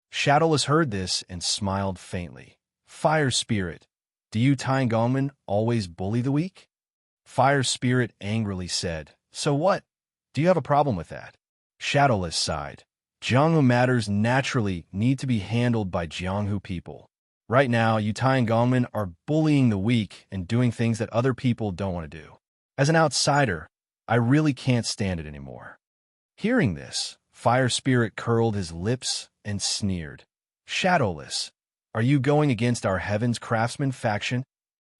Shadowless heard this and smiled faintly. "Fire Spirit, do you Tiangalman always bully the weak?" Fire Spirit angrily said, "So what? Do you have a problem with that?" Shadowless sighed. "Jianghu matters naturally need to be handled by Jianghu people. Right now, you Tiangalman are bullying the weak and doing things that other people don't want to do. As an outsider, I really can't stand it anymore." Hearing this, Fire Spirit curled his lips and sneered. "Shadowless, are you going against our Heaven's Craftsman faction?"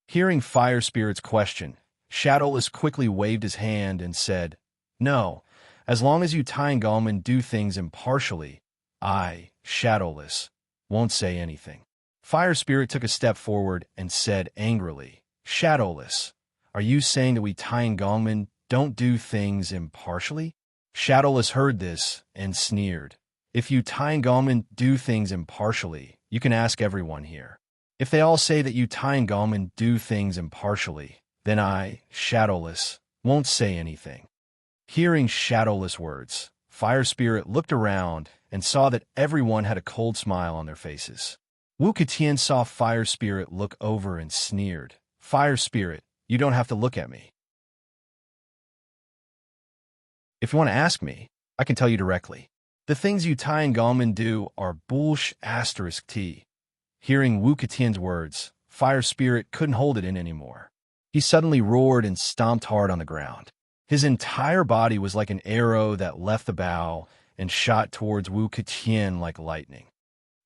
Hearing Fire Spirit's question, Shadowless quickly waved his hand and said, "No, as long as you Tiangalman do things impartially, I, Shadowless, won't say anything." Fire Spirit took a step forward and said angrily, "Shadowless, are you saying that we Tiangalman don't do things impartially?" Shadowless heard this and sneered. "If you Tiangalman do things impartially, you can ask everyone here. If they all say that you Tiangalman do things impartially, then I, Shadowless, won't say anything." Hearing Shadowless words, Fire Spirit looked around and saw that everyone had a cold smile on their faces. Wu Ketian saw Fire Spirit look over and sneered, "Fire Spirit, you don't have to look at me. If you want to ask me, I can tell you directly. The things you Tiangalman do are **T. Hearing Wu Ketian's words, Fire Spirit couldn't hold it in anymore. He suddenly roared and stomped hard on the ground. His entire body was like an arrow that left the bow and shot towards Wu Ketian like lightning.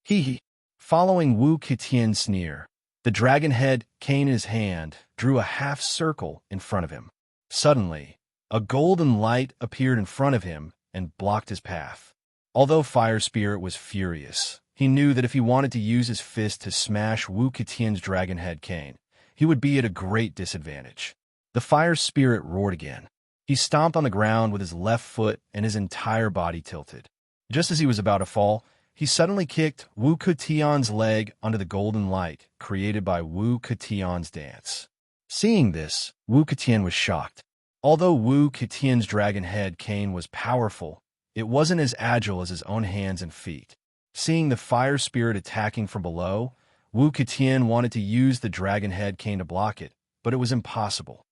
He. Following Wu Ketian's sneer, the dragon head cane in his hand drew a half circle in front of him. Suddenly, a golden light appeared in front of him and blocked his path. Although Fire Spirit was furious, he knew that if he wanted to use his fist to smash Wu Ketian's dragon head cane, he would be at a great disadvantage. The Fire Spirit roared again. He stomped on the ground with his left foot and his entire body tilted. Just as he was about to fall, he suddenly kicked Wu Ketian's leg under the golden light created by Wu Ketian's dance. Seeing this, Wu Ketian was shocked. Although Wu Ketian's dragon head cane was powerful, it wasn't as agile as his own hands and feet. Seeing the fire spirit attacking from below, Wu Ketian wanted to use the dragon head cane to block it, but it was impossible.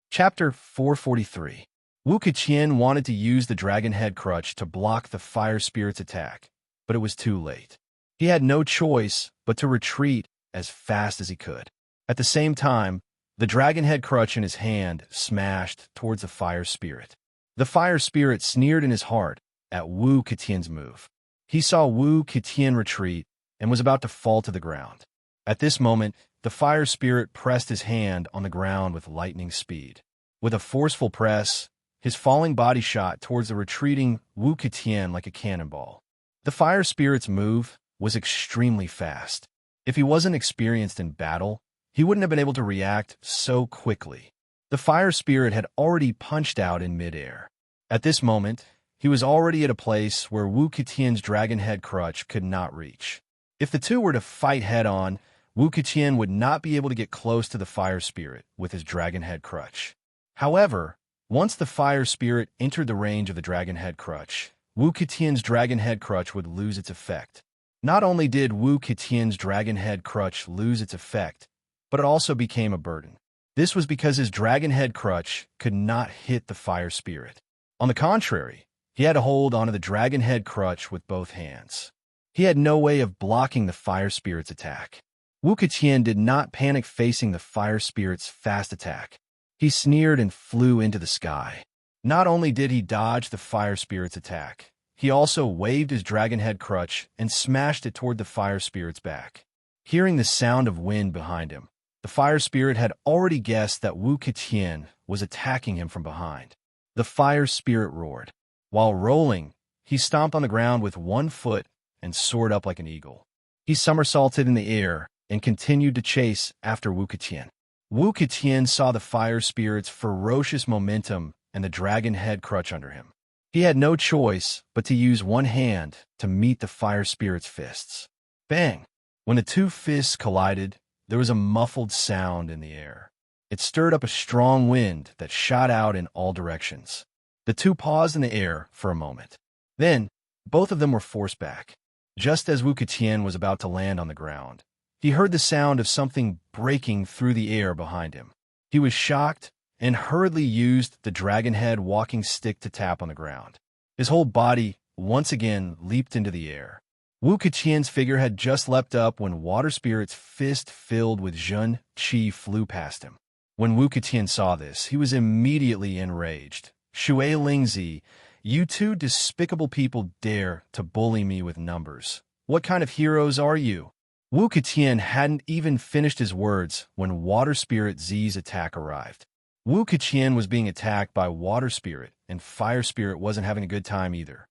Chapter 443. Wu Ketian wanted to use the dragon head crutch to block the fire spirit's attack, but it was too late. He had no choice but to retreat as fast as he could. At the same time, the dragon head crutch in his hand smashed towards the fire spirit. The fire spirit sneered in his heart at Wu Ketian's move. He saw Wu Ketian retreat and was about to fall to the ground. At this moment, the fire spirit pressed his hand on the ground with lightning speed. With a forceful press, his falling body shot towards the retreating Wu Ketian like a cannonball. The fire spirit's move was extremely fast. If he wasn't experienced in battle, he wouldn't have been able to react so quickly. The fire spirit had already punched out in midair. At this moment, he was already at a place where Wu Ketian's dragon head crutch could not reach. If the two were to fight head-on, Wu Ketian would not be able to get close to the fire spirit with his dragon head crutch. However, once the fire spirit entered the range of the dragon head crutch, Wu Ketian's dragon head crutch would lose its effect. Not only did Wu Ketian's dragon head crutch lose its effect, but it also became a burden. This was because his dragon head crutch could not hit the fire spirit. On the contrary, he had to hold onto the dragon head crutch with both hands. He had no way of blocking the fire spirit's attack. Wu Ketian did not panic facing the fire spirit's fast attack. He sneered and flew into the sky. Not only did he dodge the fire spirit's attack, he also waved his dragon head crutch and smashed it toward the fire spirit's back. Hearing the sound of wind behind him, the fire spirit had already guessed that Wu Ketian was attacking him from behind. The fire spirit roared. While rolling, he stomped on the ground with one foot and soared up like an eagle. He somersaulted in the air and continued to chase after Wu Ketian. Wu Ketian saw the fire spirit's ferocious momentum and the dragon head crutch under him. He had no choice but to use one hand to meet the fire spirit's fists. Bang! When the two fists collided, there was a muffled sound in the air. It stirred up a strong wind that shot out in all directions. The two paused in the air for a moment. Then, both of them were forced back. Just as Wu Ketian was about to land on the ground, he heard the sound of something breaking through the air behind him. He was shocked and hurriedly used the dragon head walking stick to tap on the ground. His whole body once again leaped into the air. Wu Ketian's figure had just leapt up when Water Spirit's fist filled with Zhun Qi flew past him. When Wu Ketian saw this, he was immediately enraged. Shui Lingzi, you two despicable people dare to bully me with numbers. What kind of heroes are you? Wu Ketian hadn't even finished his words when Water Spirit Z's attack arrived. Wu Ketian was being attacked by Water Spirit, and Fire Spirit wasn't having a good time either.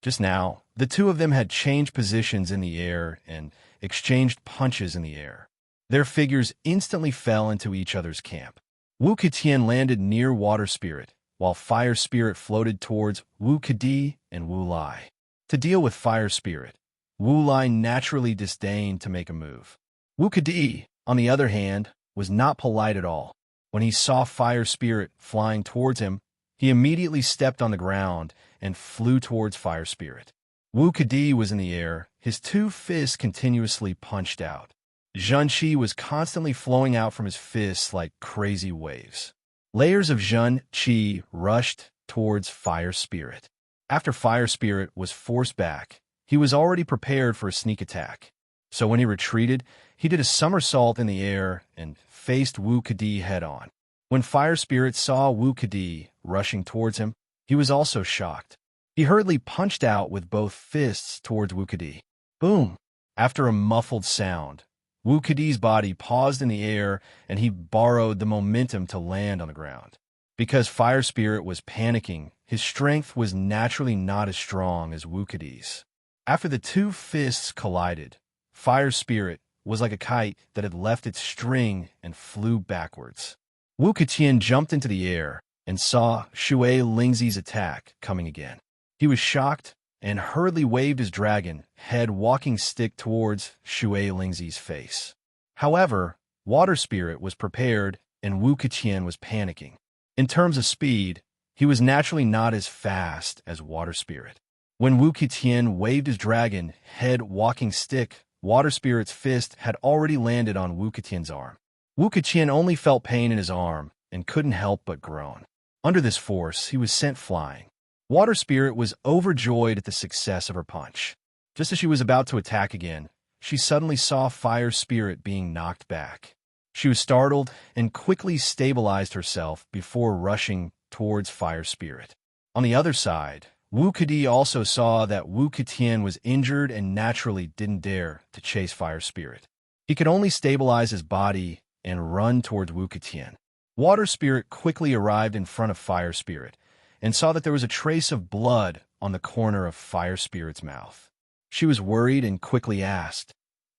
Just now, the two of them had changed positions in the air and exchanged punches in the air. Their figures instantly fell into each other's camp. Wu Ketian landed near Water Spirit, while Fire Spirit floated towards Wu Kedi and Wu Lai. To deal with Fire Spirit, Wu Lai naturally disdained to make a move. Wu Kedi, on the other hand, was not polite at all. When he saw Fire Spirit flying towards him, he immediately stepped on the ground and flew towards Fire Spirit. Wu Kedi was in the air, his two fists continuously punched out. Zhun Qi was constantly flowing out from his fists like crazy waves. Layers of Zhun Qi rushed towards Fire Spirit. After Fire Spirit was forced back, he was already prepared for a sneak attack. So when he retreated, he did a somersault in the air and faced Wu Kedi head-on. When Fire Spirit saw Wu Kedi rushing towards him, he was also shocked. He hurriedly punched out with both fists towards Wu Kedi. Boom! After a muffled sound, Wu Kedi's body paused in the air and he borrowed the momentum to land on the ground. Because Fire Spirit was panicking, his strength was naturally not as strong as Wu Kedi's. After the two fists collided, Fire Spirit was like a kite that had left its string and flew backwards. Wu Ketian jumped into the air and saw Shui Lingzi's attack coming again. He was shocked and hurriedly waved his dragon head walking stick towards Shui Lingzi's face. However, Water Spirit was prepared and Wu Keqian was panicking. In terms of speed, he was naturally not as fast as Water Spirit. When Wu Keqian waved his dragon head walking stick, Water Spirit's fist had already landed on Wu Keqian's arm. Wu Keqian only felt pain in his arm and couldn't help but groan. Under this force, he was sent flying. Water Spirit was overjoyed at the success of her punch. Just as she was about to attack again, she suddenly saw Fire Spirit being knocked back. She was startled and quickly stabilized herself before rushing towards Fire Spirit. On the other side, Wu Kedi also saw that Wu Keqian was injured and naturally didn't dare to chase Fire Spirit. He could only stabilize his body and run towards Wu Keqian. Water Spirit quickly arrived in front of Fire Spirit and saw that there was a trace of blood on the corner of Fire Spirit's mouth. She was worried and quickly asked,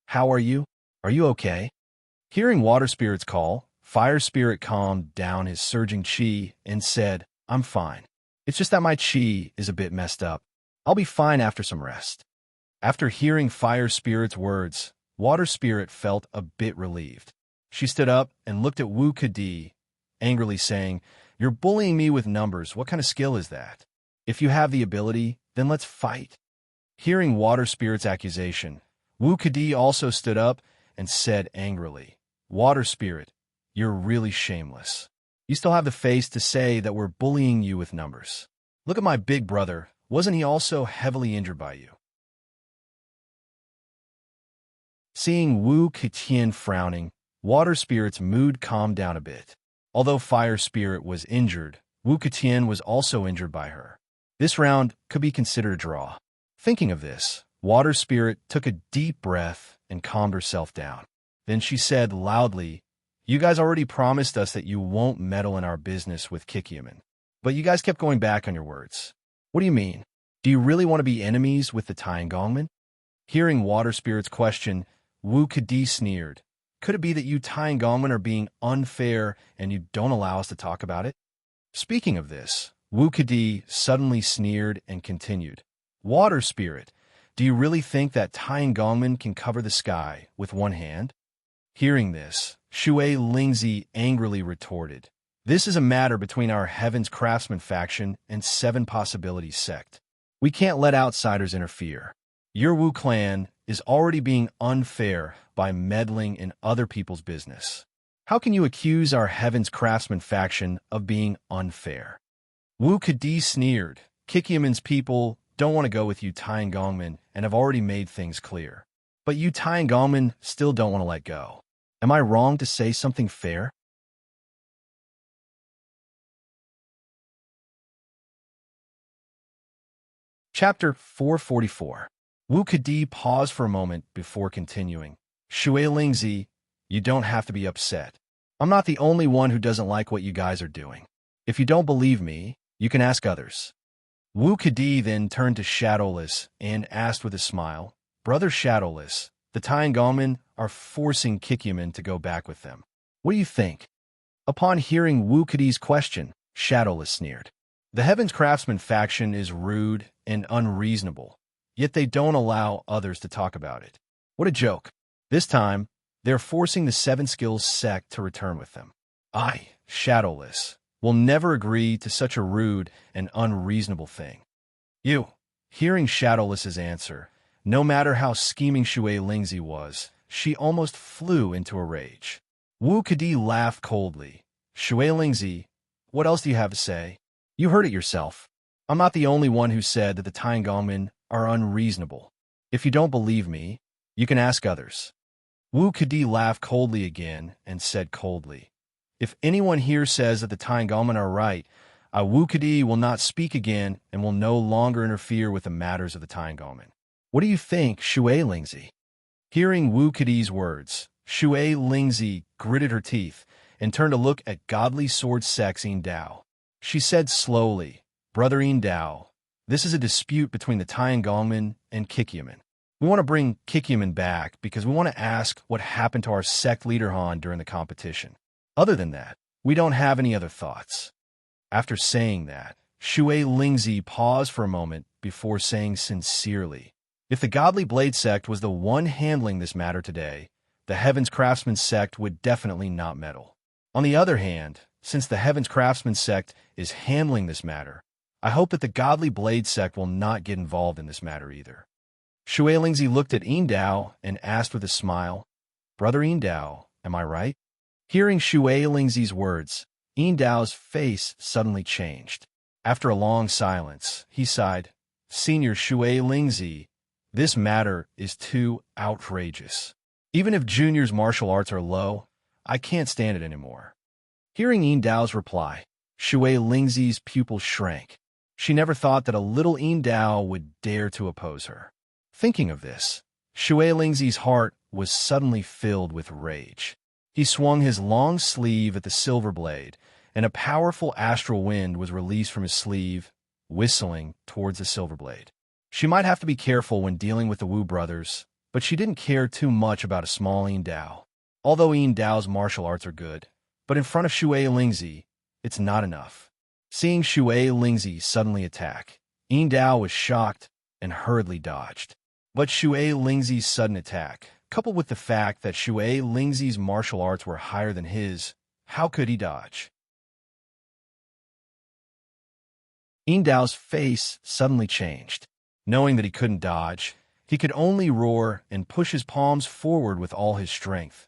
"How are you? Are you okay?" Hearing Water Spirit's call, Fire Spirit calmed down his surging chi and said, "I'm fine. It's just that my chi is a bit messed up. I'll be fine after some rest." After hearing Fire Spirit's words, Water Spirit felt a bit relieved. She stood up and looked at Wu Kedi, angrily saying, "You're bullying me with numbers. What kind of skill is that? If you have the ability, then let's fight." Hearing Water Spirit's accusation, Wu Kedi also stood up and said angrily, "Water Spirit, you're really shameless. You still have the face to say that we're bullying you with numbers. Look at my big brother. Wasn't he also heavily injured by you?" Seeing Wu Keqian frowning, Water Spirit's mood calmed down a bit. Although Fire Spirit was injured, Wu Keqian was also injured by her. This round could be considered a draw. Thinking of this, Water Spirit took a deep breath and calmed herself down. Then she said loudly, "You guys already promised us that you won't meddle in our business with Keqian. But you guys kept going back on your words. What do you mean? Do you really want to be enemies with the Tiangongmen?" Hearing Water Spirit's question, Wu Kedi sneered. "Could it be that you Tiangongmen are being unfair and you don't allow us to talk about it?" Speaking of this, Wu Kedi suddenly sneered and continued, "Water Spirit, do you really think that Tiangongmen can cover the sky with one hand?" Hearing this, Shui Lingzi angrily retorted, "This is a matter between our Heaven's Craftsman faction and Seven Possibilities sect. We can't let outsiders interfere. Your Wu clan is already being unfair by meddling in other people's business. How can you accuse our Heaven's Craftsman faction of being unfair?" Wu Kedi sneered. "Keqian's people don't want to go with you Tiangongmen and have already made things clear. But you Tiangongmen still don't want to let go. Am I wrong to say something fair?" Chapter 444. Wu Kedi paused for a moment before continuing. "Shui Lingzi, you don't have to be upset. I'm not the only one who doesn't like what you guys are doing. If you don't believe me, you can ask others." Wu Kedi then turned to Shadowless and asked with a smile, "Brother Shadowless, the Tiangongmen are forcing Keqian to go back with them. What do you think?" Upon hearing Wu Kedi's question, Shadowless sneered. "The Heaven's Craftsman faction is rude and unreasonable, yet they don't allow others to talk about it. What a joke. This time, they're forcing the Seven Skills sect to return with them. I, Shadowless, will never agree to such a rude and unreasonable thing." You. Hearing Shadowless's answer, no matter how scheming Shui Lingzi was, she almost flew into a rage. Wu Kedi laughed coldly. "Shui Lingzi, what else do you have to say? You heard it yourself. I'm not the only one who said that the Tiangongmen are unreasonable. If you don't believe me, you can ask others." Wu Kedi laughed coldly again and said coldly, "If anyone here says that the Tiangongmen are right, I, Wu Kedi, will not speak again and will no longer interfere with the matters of the Tiangongmen. What do you think, Shui Lingzi?" Hearing Wu Kedi's words, Shui Lingzi gritted her teeth and turned to look at godly sword sex Yin Dao. She said slowly, "Brother Yin Dao, this is a dispute between the Tiangongmen and Keqian. We want to bring Keqian back because we want to ask what happened to our sect leader Han during the competition. Other than that, we don't have any other thoughts." After saying that, Shui Lingzi paused for a moment before saying sincerely, "If the Godly Blade sect was the one handling this matter today, the Heaven's Craftsman sect would definitely not meddle. On the other hand, since the Heaven's Craftsman sect is handling this matter, I hope that the Godly Blade sect will not get involved in this matter either. Shui Lingzi looked at Yindao and asked with a smile, Brother Yindao, am I right? Hearing Shui Lingzi's words, Yindao's face suddenly changed. After a long silence, he sighed, Senior Shui Lingzi, this matter is too outrageous. Even if Junior's martial arts are low, I can't stand it anymore. Hearing Yindao's reply, Shui Lingzi's pupils shrank. She never thought that a little Yindao would dare to oppose her. Thinking of this, Shui Lingzi's heart was suddenly filled with rage. He swung his long sleeve at the silver blade, and a powerful astral wind was released from his sleeve, whistling towards the silver blade. She might have to be careful when dealing with the Wu brothers, but she didn't care too much about a small Yindao. Although Yindao's martial arts are good, but in front of Shui Lingzi, it's not enough. Seeing Shui Lingzi suddenly attack, Yindao was shocked and hurriedly dodged. But Shui Lingzi's sudden attack, coupled with the fact that Shui Lingzi's martial arts were higher than his, how could he dodge? Yindao's face suddenly changed. Knowing that he couldn't dodge, he could only roar and push his palms forward with all his strength,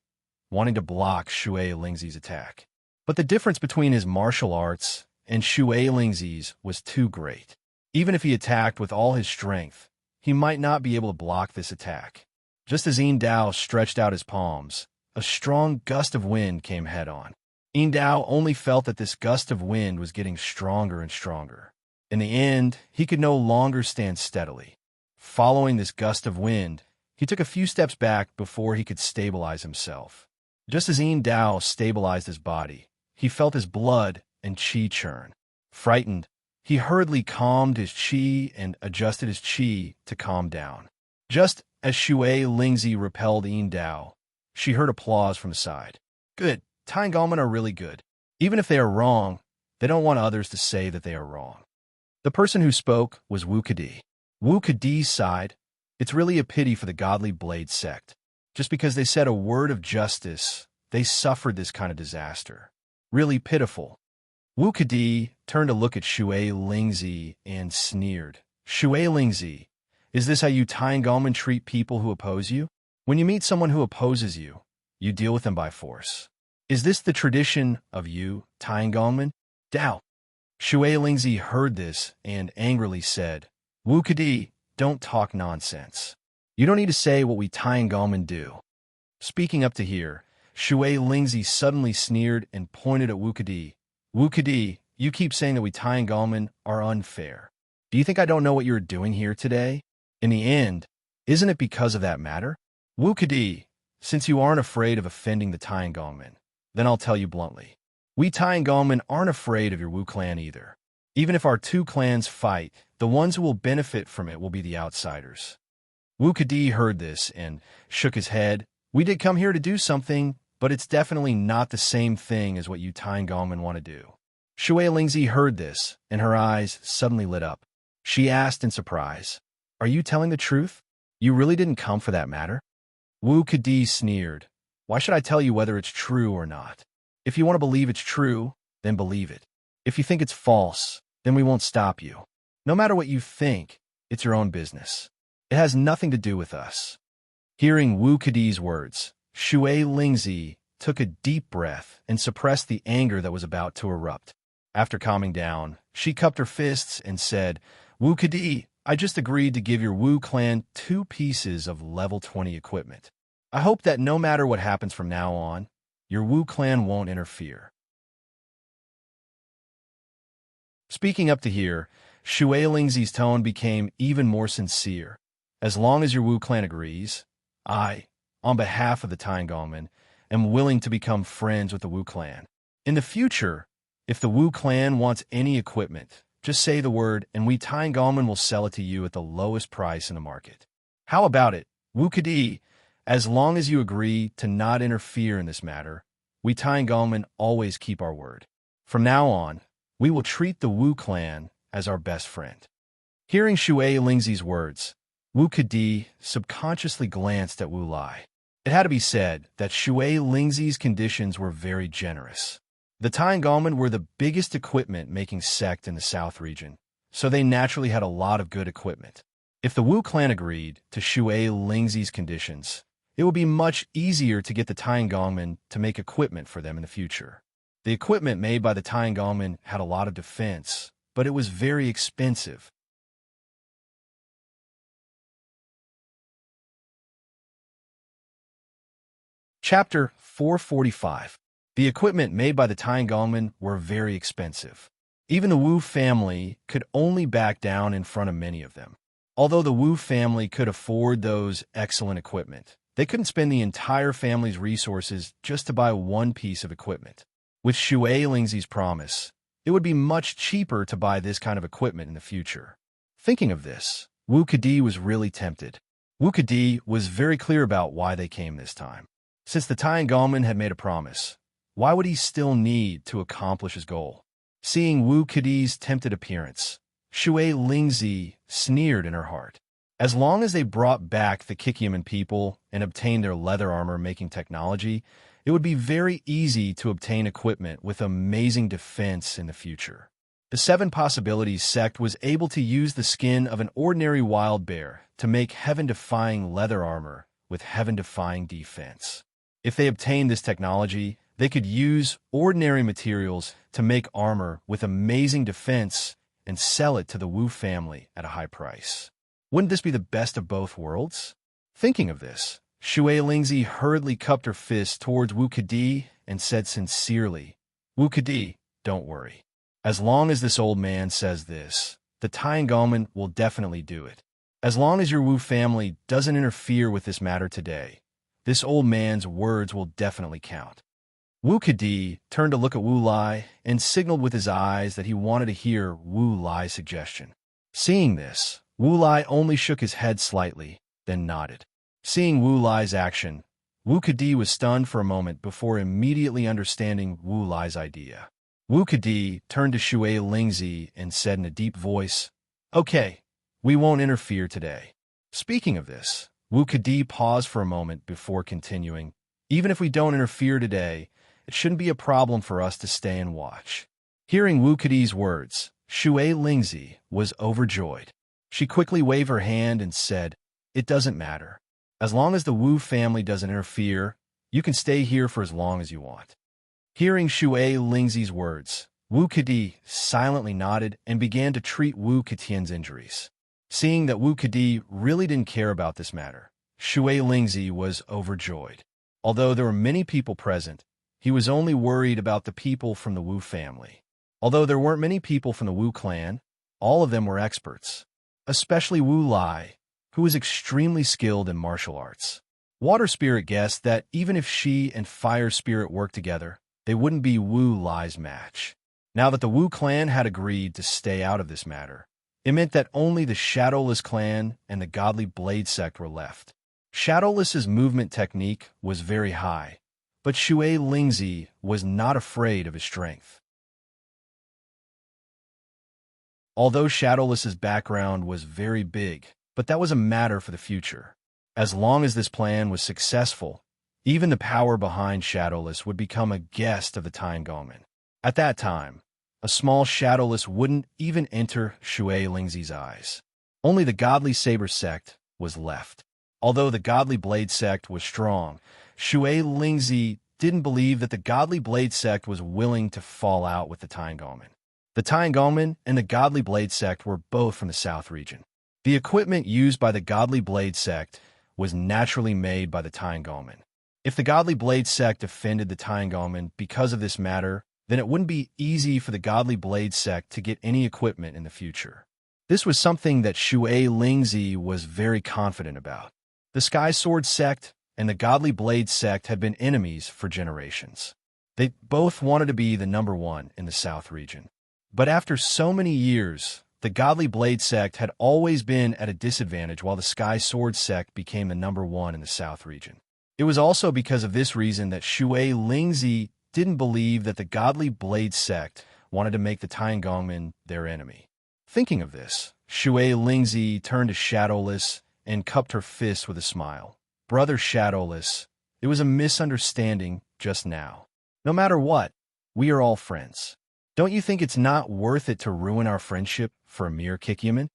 wanting to block Shui Lingzi's attack. But the difference between his martial arts and Shui Lingzi's was too great. Even if he attacked with all his strength, he might not be able to block this attack. Just as Yindao stretched out his palms, a strong gust of wind came head-on. Yindao only felt that this gust of wind was getting stronger and stronger. In the end, he could no longer stand steadily. Following this gust of wind, he took a few steps back before he could stabilize himself. Just as Yindao stabilized his body, he felt his blood and qi churn. Frightened, he hurriedly calmed his qi and adjusted his qi to calm down. Just as Shui Lingzi repelled Yindao, she heard applause from the side. Good, Taigalmen are really good. Even if they are wrong, they don't want others to say that they are wrong. The person who spoke was Wu Kadi. Wu Kadi sighed, It's really a pity for the Godly Blade sect. Just because they said a word of justice, they suffered this kind of disaster. Really pitiful. Wu Kadi turned to look at Shui Lingzi and sneered. Shui Lingzi, is this how you Taigalmen treat people who oppose you? When you meet someone who opposes you, you deal with them by force. Is this the tradition of you, Taigalmen? Dao. Shui Lingzi heard this and angrily said, Wu Kadi, don't talk nonsense. You don't need to say what we Taigalmen do. Speaking up to here, Shui Lingzi suddenly sneered and pointed at Wu Kadi. Wu Kadi, you keep saying that we Taigalmen are unfair. Do you think I don't know what you're doing here today? In the end, isn't it because of that matter? Wu Kadi, since you aren't afraid of offending the Taigalmen, then I'll tell you bluntly. We Taigalmen aren't afraid of your Wu clan either. Even if our two clans fight, the ones who will benefit from it will be the outsiders. Wu Kadi heard this and shook his head. We did come here to do something, but it's definitely not the same thing as what you Taigalmen want to do. Shui Lingzi heard this, and her eyes suddenly lit up. She asked in surprise, Are you telling the truth? You really didn't come for that matter? Wu Kadi sneered. Why should I tell you whether it's true or not? If you want to believe it's true, then believe it. If you think it's false, then we won't stop you. No matter what you think, it's your own business. It has nothing to do with us. Hearing Wu Kadi's words, Shui Lingzi took a deep breath and suppressed the anger that was about to erupt. After calming down, she cupped her fists and said, Wu Kadi, I just agreed to give your Wu clan 2 pieces of level 20 equipment. I hope that no matter what happens from now on, your Wu clan won't interfere. Speaking up to here, Shui Lingzi's tone became even more sincere. As long as your Wu clan agrees, I, on behalf of the Taigalmen, am willing to become friends with the Wu clan. In the future, if the Wu clan wants any equipment, just say the word and we Taigalmen will sell it to you at the lowest price in the market. How about it, Wu Kadi? As long as you agree to not interfere in this matter, we Taigalmen always keep our word. From now on, we will treat the Wu clan as our best friend. Hearing Shui Lingzi's words, Wu Kadi subconsciously glanced at Wu Lai. It had to be said that Shui Lingzi's conditions were very generous. The Tiangongmen were the biggest equipment-making sect in the South region, so they naturally had a lot of good equipment. If the Wu clan agreed to Shui Lingzi's conditions, it would be much easier to get the Tiangongmen to make equipment for them in the future. The equipment made by the Tiangongmen had a lot of defense, but it was very expensive. Chapter 445. The equipment made by the Tiangongmen were very expensive. Even the Wu family could only back down in front of many of them. Although the Wu family could afford those excellent equipment, they couldn't spend the entire family's resources just to buy one piece of equipment. With Shui Lingzi's promise, it would be much cheaper to buy this kind of equipment in the future. Thinking of this, Wu Kedi was really tempted. Wu Kedi was very clear about why they came this time. Since the Tiangongmen had made a promise, why would he still need to accomplish his goal? Seeing Wu Kedi's tempted appearance, Shui Lingzi sneered in her heart. As long as they brought back the Kikiaman people and obtained their leather armor-making technology, it would be very easy to obtain equipment with amazing defense in the future. The Seven Possibilities sect was able to use the skin of an ordinary wild bear to make heaven-defying leather armor with heaven-defying defense. If they obtained this technology, they could use ordinary materials to make armor with amazing defense and sell it to the Wu family at a high price. Wouldn't this be the best of both worlds? Thinking of this, Shui Lingzi hurriedly cupped her fist towards Wu Kedi and said sincerely, "Wu Kedi, don't worry. As long as this old man says this, the Tiangongmen will definitely do it. As long as your Wu family doesn't interfere with this matter today, this old man's words will definitely count." Wu Kedi turned to look at Wu Lai and signaled with his eyes that he wanted to hear Wu Lai's suggestion. Seeing this, Wu Lai only shook his head slightly, then nodded. Seeing Wu Lai's action, Wu Kedi was stunned for a moment before immediately understanding Wu Lai's idea. Wu Kedi turned to Shui Lingzi and said in a deep voice, "Okay, we won't interfere today." Speaking of this, Wu Kedi paused for a moment before continuing, "Even if we don't interfere today, it shouldn't be a problem for us to stay and watch." Hearing Wu Kedi's words, Shui Lingzi was overjoyed. She quickly waved her hand and said, "It doesn't matter. As long as the Wu family doesn't interfere, you can stay here for as long as you want." Hearing Shui Lingzi's words, Wu Kedi silently nodded and began to treat Wu Ketian's injuries. Seeing that Wu Kedi really didn't care about this matter, Shui Lingzi was overjoyed. Although there were many people present, he was only worried about the people from the Wu family. Although there weren't many people from the Wu clan, all of them were experts, especially Wu Lai, who was extremely skilled in martial arts. Water Spirit guessed that even if she and Fire Spirit worked together, they wouldn't be Wu Lai's match. Now that the Wu clan had agreed to stay out of this matter, it meant that only the Shadowless clan and the Godly Blade sect were left. Shadowless's movement technique was very high, but Shui Lingzi was not afraid of his strength. Although Shadowless's background was very big, but that was a matter for the future. As long as this plan was successful, even the power behind Shadowless would become a guest of the Tiangongmen. At that time, a small Shadowless wouldn't even enter Shui Lingzi's eyes. Only the Godly Saber sect was left. Although the Godly Blade sect was strong, Shui Lingzi didn't believe that the Godly Blade sect was willing to fall out with the Tiangongmen. The Tiangongmen and the Godly Blade sect were both from the South region. The equipment used by the Godly Blade sect was naturally made by the Tiangongmen. If the Godly Blade sect offended the Tiangongmen because of this matter, then it wouldn't be easy for the Godly Blade sect to get any equipment in the future. This was something that Shui Lingzi was very confident about. The Sky Sword sect and the Godly Blade sect had been enemies for generations. They both wanted to be the number one in the South region. But after so many years, the Godly Blade sect had always been at a disadvantage while the Sky Sword sect became the number one in the South region. It was also because of this reason that Shui Lingzi didn't believe that the Godly Blade sect wanted to make the Tiangongmen their enemy. Thinking of this, Shui Lingzi turned to Shadowless and cupped her fist with a smile. "Brother Shadowless, It was a misunderstanding just now. No matter what, we are all friends. Don't you think it's not worth it to ruin our friendship for a mere Kikyaman?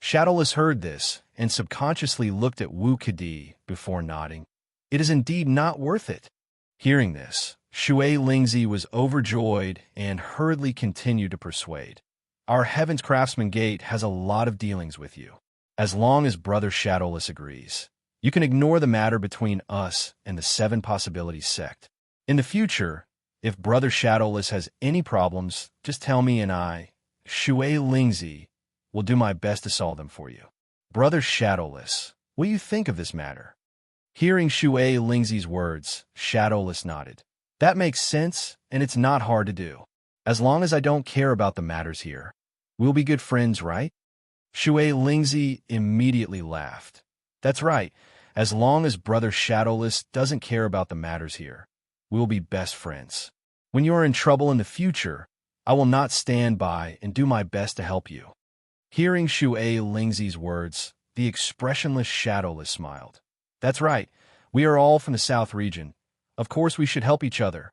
Shadowless heard this and subconsciously looked at Wu Kadi before nodding. It is indeed not worth it. Hearing this, Shui Lingzi was overjoyed and hurriedly continued to persuade. Our Heaven's Craftsman Gate has a lot of dealings with you. As long as Brother Shadowless agrees, you can ignore the matter between us and the Seven Possibilities sect. In the future, if Brother Shadowless has any problems, just tell me and I, Shui Lingzi, will do my best to solve them for you. Brother Shadowless, what do you think of this matter? Hearing Shui Lingzi's words, Shadowless nodded. That makes sense, and it's not hard to do. As long as I don't care about the matters here, we'll be good friends, right? Shui Lingzi immediately laughed. That's right. As long as Brother Shadowless doesn't care about the matters here, we'll be best friends. When you are in trouble in the future, I will not stand by and do my best to help you. Hearing Shui Lingzi's words, the expressionless Shadowless smiled. That's right. We are all from the South region. Of course we should help each other.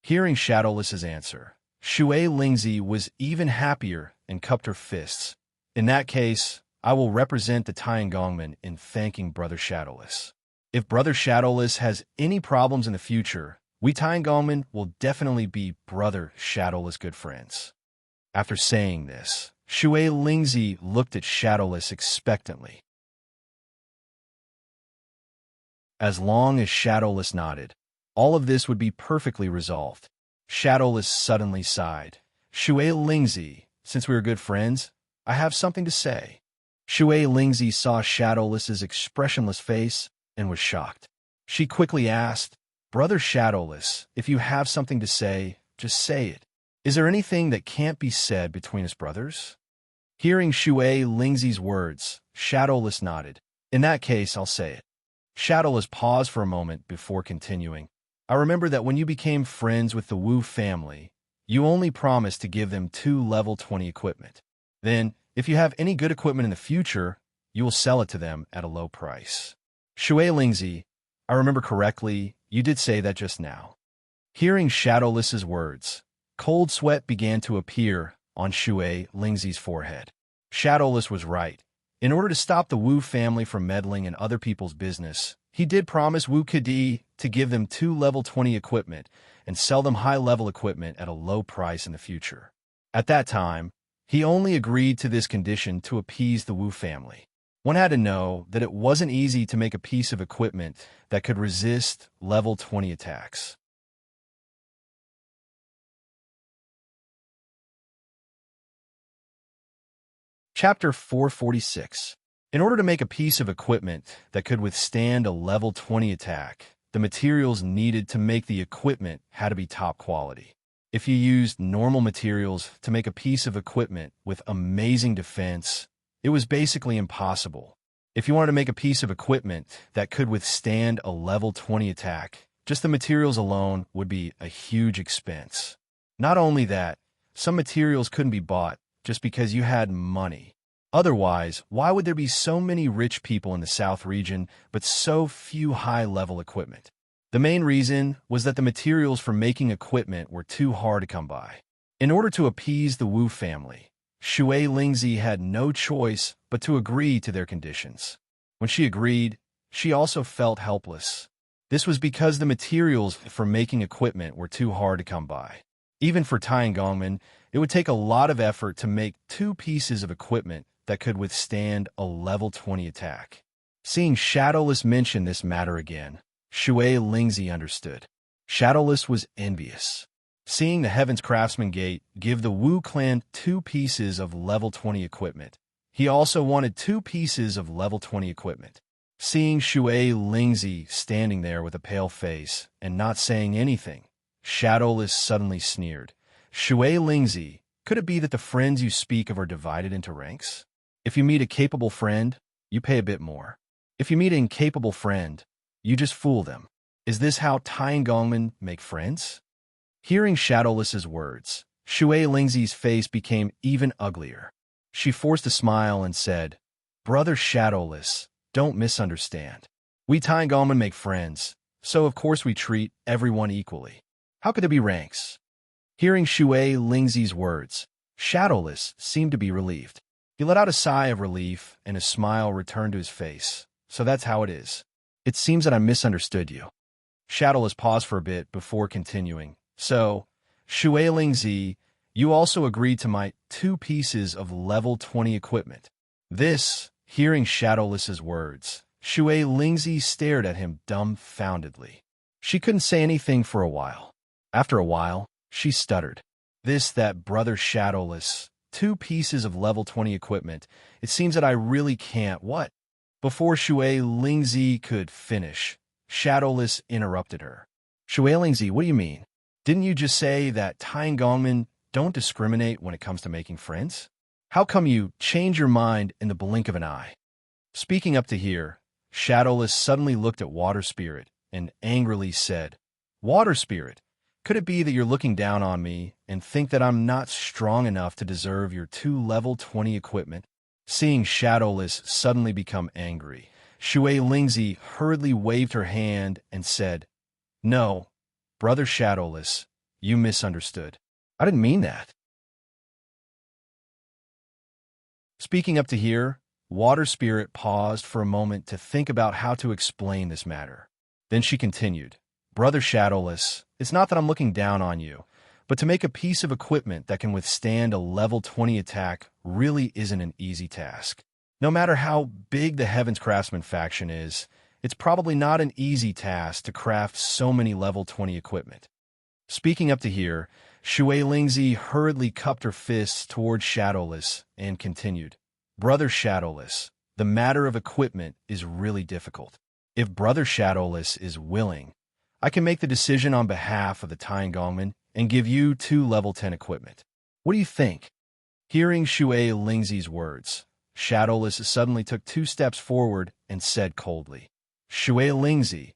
Hearing Shadowless's answer, Shui Lingzi was even happier and cupped her fists. In that case, I will represent the Tiangongmen in thanking Brother Shadowless. If Brother Shadowless has any problems in the future, we Tiangongmen will definitely be Brother Shadowless good friends. After saying this, Shui Lingzi looked at Shadowless expectantly. As long as Shadowless nodded, all of this would be perfectly resolved. Shadowless suddenly sighed. Shui Lingzi, since we are good friends, I have something to say. Shui Lingzi saw Shadowless's expressionless face and was shocked. She quickly asked, Brother Shadowless, if you have something to say, just say it. Is there anything that can't be said between us brothers? Hearing Shui Lingzi's words, Shadowless nodded. In that case, I'll say it. Shadowless paused for a moment before continuing. I remember that when you became friends with the Wu family, you only promised to give them 2 level 20 equipment. Then, if you have any good equipment in the future, you will sell it to them at a low price. Shui Lingzi, I remember correctly, you did say that just now. Hearing Shadowless's words, cold sweat began to appear on Shui Lingzi's forehead. Shadowless was right. In order to stop the Wu family from meddling in other people's business, he did promise Wu Kadi to give them 2 level 20 equipment and sell them high-level equipment at a low price in the future. At that time, he only agreed to this condition to appease the Wu family. One had to know that it wasn't easy to make a piece of equipment that could resist level 20 attacks. Chapter 446. In order to make a piece of equipment that could withstand a level 20 attack, the materials needed to make the equipment had to be top quality. If you used normal materials to make a piece of equipment with amazing defense, it was basically impossible. If you wanted to make a piece of equipment that could withstand a level 20 attack, just the materials alone would be a huge expense. Not only that, some materials couldn't be bought just because you had money. Otherwise, why would there be so many rich people in the South region but so few high-level equipment? The main reason was that the materials for making equipment were too hard to come by. In order to appease the Wu family, Shui Lingzi had no choice but to agree to their conditions. When she agreed, she also felt helpless. This was because the materials for making equipment were too hard to come by. Even for Tiangongmen, it would take a lot of effort to make 2 pieces of equipment that could withstand a level 20 attack. Seeing Shadowless mention this matter again, Shui Lingzi understood. Shadowless was envious. Seeing the Heaven's Craftsman Gate give the Wu clan 2 pieces of level 20 equipment, he also wanted 2 pieces of level 20 equipment. Seeing Shui Lingzi standing there with a pale face and not saying anything, Shadowless suddenly sneered. Shui Lingzi, could it be that the friends you speak of are divided into ranks? If you meet a capable friend, you pay a bit more. If you meet an incapable friend, you just fool them. Is this how Tiangongmen make friends? Hearing Shadowless's words, Shui Lingzi's face became even uglier. She forced a smile and said, Brother Shadowless, don't misunderstand. We Tiangongmen make friends, So of course we treat everyone equally. How could there be ranks? Hearing Shui Lingzi's words, Shadowless seemed to be relieved. He let out a sigh of relief, and a smile returned to his face. So that's how it is. It seems that I misunderstood you. Shadowless paused for a bit before continuing. So, Shui Lingzi, you also agreed to my 2 pieces of level 20 equipment. This, hearing Shadowless's words, Shui Lingzi stared at him dumbfoundedly. She couldn't say anything for a while. After a while, she stuttered. That brother Shadowless, 2 pieces of level 20 equipment. It seems that I really can't. What? Before Shui Lingzi could finish, Shadowless interrupted her. Shui Lingzi, what do you mean? Didn't you just say that Gongmen don't discriminate when it comes to making friends? How come you change your mind in the blink of an eye? Speaking up to here, Shadowless suddenly looked at Water Spirit and angrily said, Water Spirit, could it be that you're looking down on me and think that I'm not strong enough to deserve your 2 level 20 equipment? Seeing Shadowless suddenly become angry, Shui Lingzi hurriedly waved her hand and said, No, brother Shadowless, you misunderstood. I didn't mean that. Speaking up to here, Water Spirit paused for a moment to think about how to explain this matter. Then she continued, Brother Shadowless, it's not that I'm looking down on you, but to make a piece of equipment that can withstand a level 20 attack really isn't an easy task. No matter how big the Heaven's Craftsman faction is, it's probably not an easy task to craft so many level 20 equipment. Speaking up to here, Shui Lingzi hurriedly cupped her fists toward Shadowless and continued, Brother Shadowless, the matter of equipment is really difficult. If Brother Shadowless is willing, I can make the decision on behalf of the Gongmen and give you 2 level 10 equipment. What do you think? Hearing Shui Lingzi's words, Shadowless suddenly took 2 steps forward and said coldly, Shui Lingzi,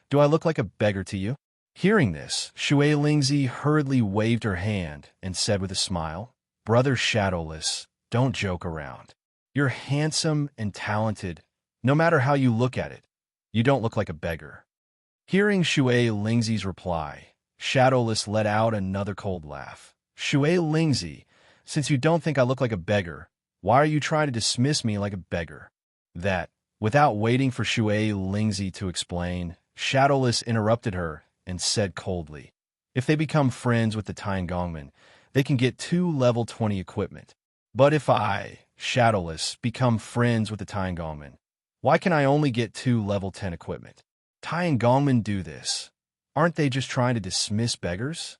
do I look like a beggar to you? Hearing this, Shui Lingzi hurriedly waved her hand and said with a smile, Brother Shadowless, don't joke around. You're handsome and talented, no matter how you look at it. You don't look like a beggar. Hearing Shui Lingzi's reply, Shadowless let out another cold laugh. Shui Lingzi, since you don't think I look like a beggar, why are you trying to dismiss me like a beggar? Without waiting for Shui Lingzi to explain, Shadowless interrupted her and said coldly, If they become friends with the Gongmen, they can get 2 level 20 equipment. But if I, Shadowless, become friends with the Gongmen, why can I only get 2 level 10 equipment? Gongmen do this. Aren't they just trying to dismiss beggars?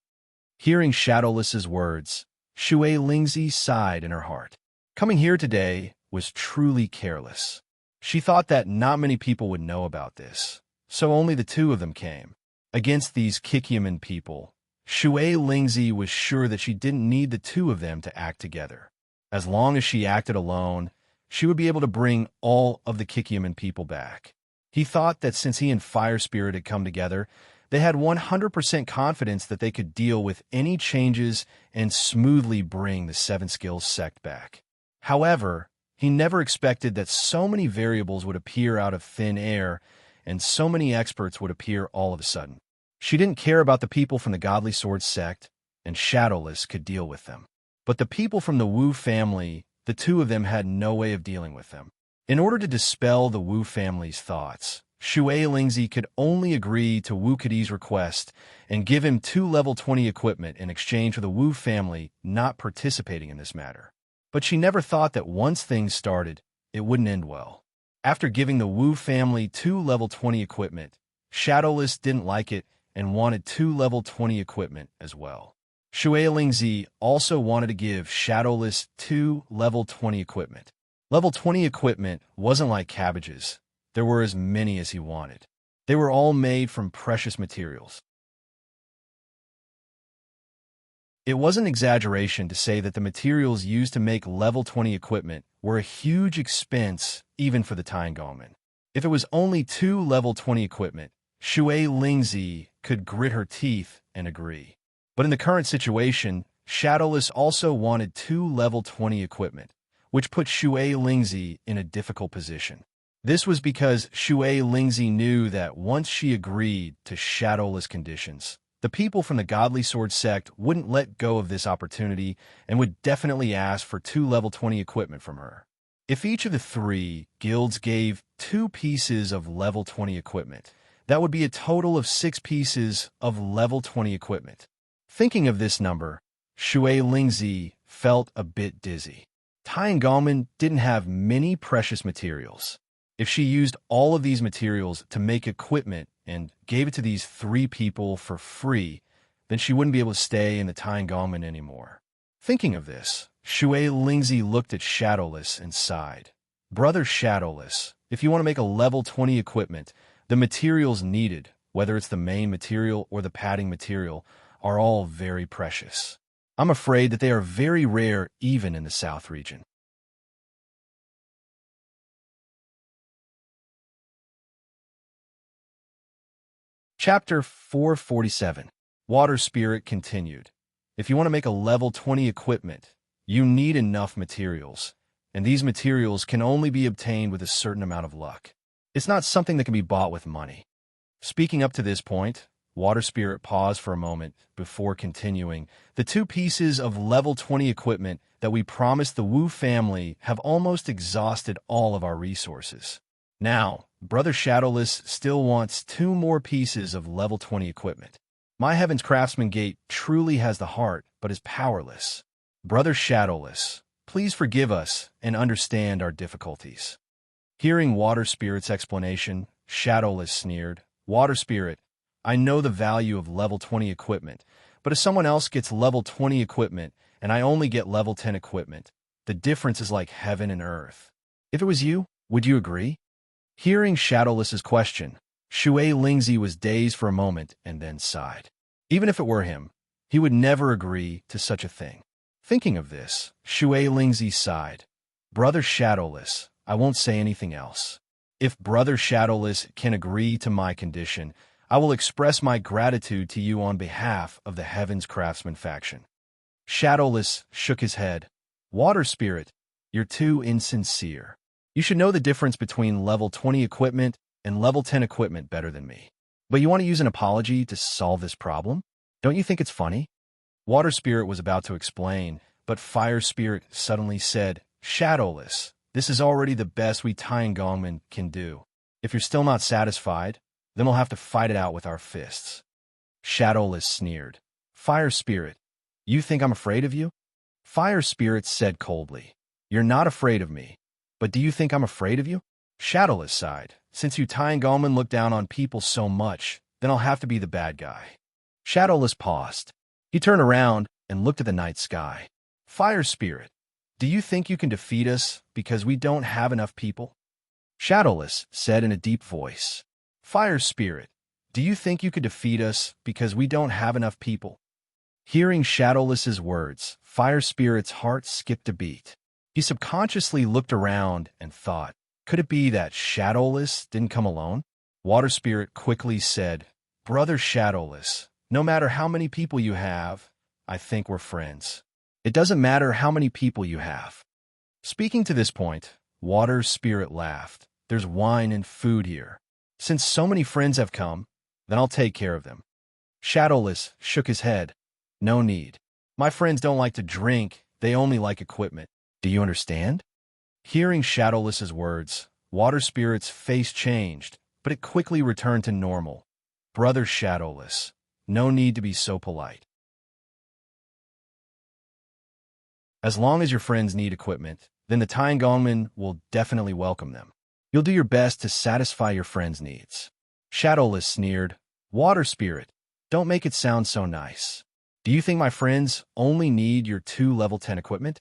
Hearing Shadowless's words, Shui Lingzi sighed in her heart. Coming here today was truly careless. She thought that not many people would know about this, so only the 2 of them came. Against these Kikyaman people, Shui Lingzi was sure that she didn't need the 2 of them to act together. As long as she acted alone, she would be able to bring all of the Kikyaman people back. He thought that since he and Fire Spirit had come together, they had 100% confidence that they could deal with any changes and smoothly bring the 7 Skills sect back. However, he never expected that so many variables would appear out of thin air and so many experts would appear all of a sudden. She didn't care about the people from the Godly Sword sect, and Shadowless could deal with them. But the people from the Wu family, the 2 of them had no way of dealing with them. In order to dispel the Wu family's thoughts, Shui Lingzi could only agree to Wu Kadi's request and give him 2 level 20 equipment in exchange for the Wu family not participating in this matter. But she never thought that once things started, it wouldn't end well. After giving the Wu family 2 level 20 equipment, Shadowless didn't like it and wanted 2 level 20 equipment as well. Shui Lingzi also wanted to give Shadowless 2 level 20 equipment. Level 20 equipment wasn't like cabbages. There were as many as he wanted. They were all made from precious materials. It wasn't exaggeration to say that the materials used to make level 20 equipment were a huge expense even for the Gongmen. If it was only 2 level 20 equipment, Shui Lingzi could grit her teeth and agree. But in the current situation, Shadowless also wanted 2 level 20 equipment, which put Shui Lingzi in a difficult position. This was because Shui Lingzi knew that once she agreed to shadowless conditions, the people from the Godly Sword sect wouldn't let go of this opportunity and would definitely ask for 2 level 20 equipment from her. If each of the 3 guilds gave 2 pieces of level 20 equipment, that would be a total of 6 pieces of level 20 equipment. Thinking of this number, Shui Lingzi felt a bit dizzy. Tiangongmen didn't have many precious materials. If she used all of these materials to make equipment and gave it to these 3 people for free, then she wouldn't be able to stay in the Tiangongmen anymore. Thinking of this, Shui Lingzi looked at Shadowless and sighed. Brother Shadowless, if you want to make a level 20 equipment, the materials needed, whether it's the main material or the padding material, are all very precious. I'm afraid that they are very rare even in the South region. Chapter 447. Water Spirit continued. If you want to make a level 20 equipment, you need enough materials, and these materials can only be obtained with a certain amount of luck. It's not something that can be bought with money. Speaking up to this point, Water Spirit paused for a moment before continuing. The 2 pieces of level 20 equipment that we promised the Wu family have almost exhausted all of our resources. Now, Brother Shadowless still wants 2 more pieces of level 20 equipment. My Heaven's Craftsman Gate truly has the heart, but is powerless. Brother Shadowless, please forgive us and understand our difficulties. Hearing Water Spirit's explanation, Shadowless sneered. Water Spirit, I know the value of level 20 equipment, but if someone else gets level 20 equipment and I only get level 10 equipment, the difference is like heaven and earth. If it was you, would you agree? Hearing Shadowless's question, Shui Lingzi was dazed for a moment and then sighed. Even if it were him, he would never agree to such a thing. Thinking of this, Shui Lingzi sighed. Brother Shadowless, I won't say anything else. If Brother Shadowless can agree to my condition, I will express my gratitude to you on behalf of the Heaven's Craftsman faction. Shadowless shook his head. Water Spirit, you're too insincere. You should know the difference between level 20 equipment and level 10 equipment better than me. But you want to use an apology to solve this problem? Don't you think it's funny? Water Spirit was about to explain, but Fire Spirit suddenly said, Shadowless, this is already the best we Tiangongmen can do. If you're still not satisfied, then we'll have to fight it out with our fists. Shadowless sneered. Fire Spirit, you think I'm afraid of you? Fire Spirit said coldly, You're not afraid of me. But do you think I'm afraid of you? Shadowless sighed. Since you Tiangongmen look down on people so much, then I'll have to be the bad guy. Shadowless paused. He turned around and looked at the night sky. Fire Spirit, do you think you can defeat us because we don't have enough people? Shadowless said in a deep voice. Fire Spirit, do you think you could defeat us because we don't have enough people? Hearing Shadowless's words, Fire Spirit's heart skipped a beat. He subconsciously looked around and thought, could it be that Shadowless didn't come alone? Water Spirit quickly said, Brother Shadowless, no matter how many people you have, I think we're friends. It doesn't matter how many people you have. Speaking to this point, Water Spirit laughed. There's wine and food here. Since so many friends have come, then I'll take care of them. Shadowless shook his head. No need. My friends don't like to drink, they only like equipment. Do you understand? Hearing Shadowless's words, Water Spirit's face changed, but it quickly returned to normal. Brother Shadowless, no need to be so polite. As long as your friends need equipment, then the Tiangongmen will definitely welcome them. You'll do your best to satisfy your friends' needs. Shadowless sneered. Water Spirit, don't make it sound so nice. Do you think my friends only need your 2 level 10 equipment?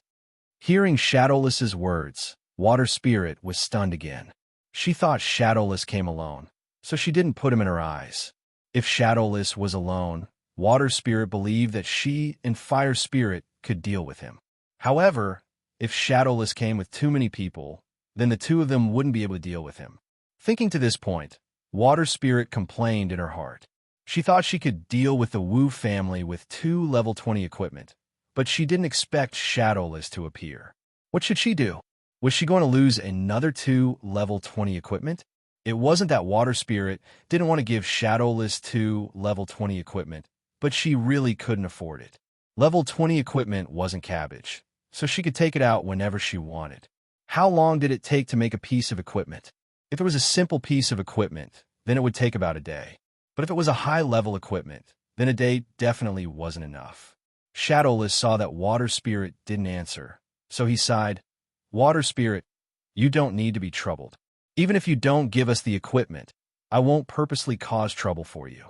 Hearing Shadowless's words, Water Spirit was stunned again. She thought Shadowless came alone, so she didn't put him in her eyes. If Shadowless was alone, Water Spirit believed that she and Fire Spirit could deal with him. However, if Shadowless came with too many people, then the 2 of them wouldn't be able to deal with him. Thinking to this point, Water Spirit complained in her heart. She thought she could deal with the Wu family with 2 level 20 equipment, but she didn't expect Shadowless to appear. What should she do? Was she going to lose another 2 level 20 equipment? It wasn't that Water Spirit didn't want to give Shadowless 2 level 20 equipment, but she really couldn't afford it. Level 20 equipment wasn't cabbage, so she could take it out whenever she wanted. How long did it take to make a piece of equipment? If it was a simple piece of equipment, then it would take about a day. But if it was a high-level equipment, then a day definitely wasn't enough. Shadowless saw that Water Spirit didn't answer, so he sighed, "Water Spirit, you don't need to be troubled. Even if you don't give us the equipment, I won't purposely cause trouble for you."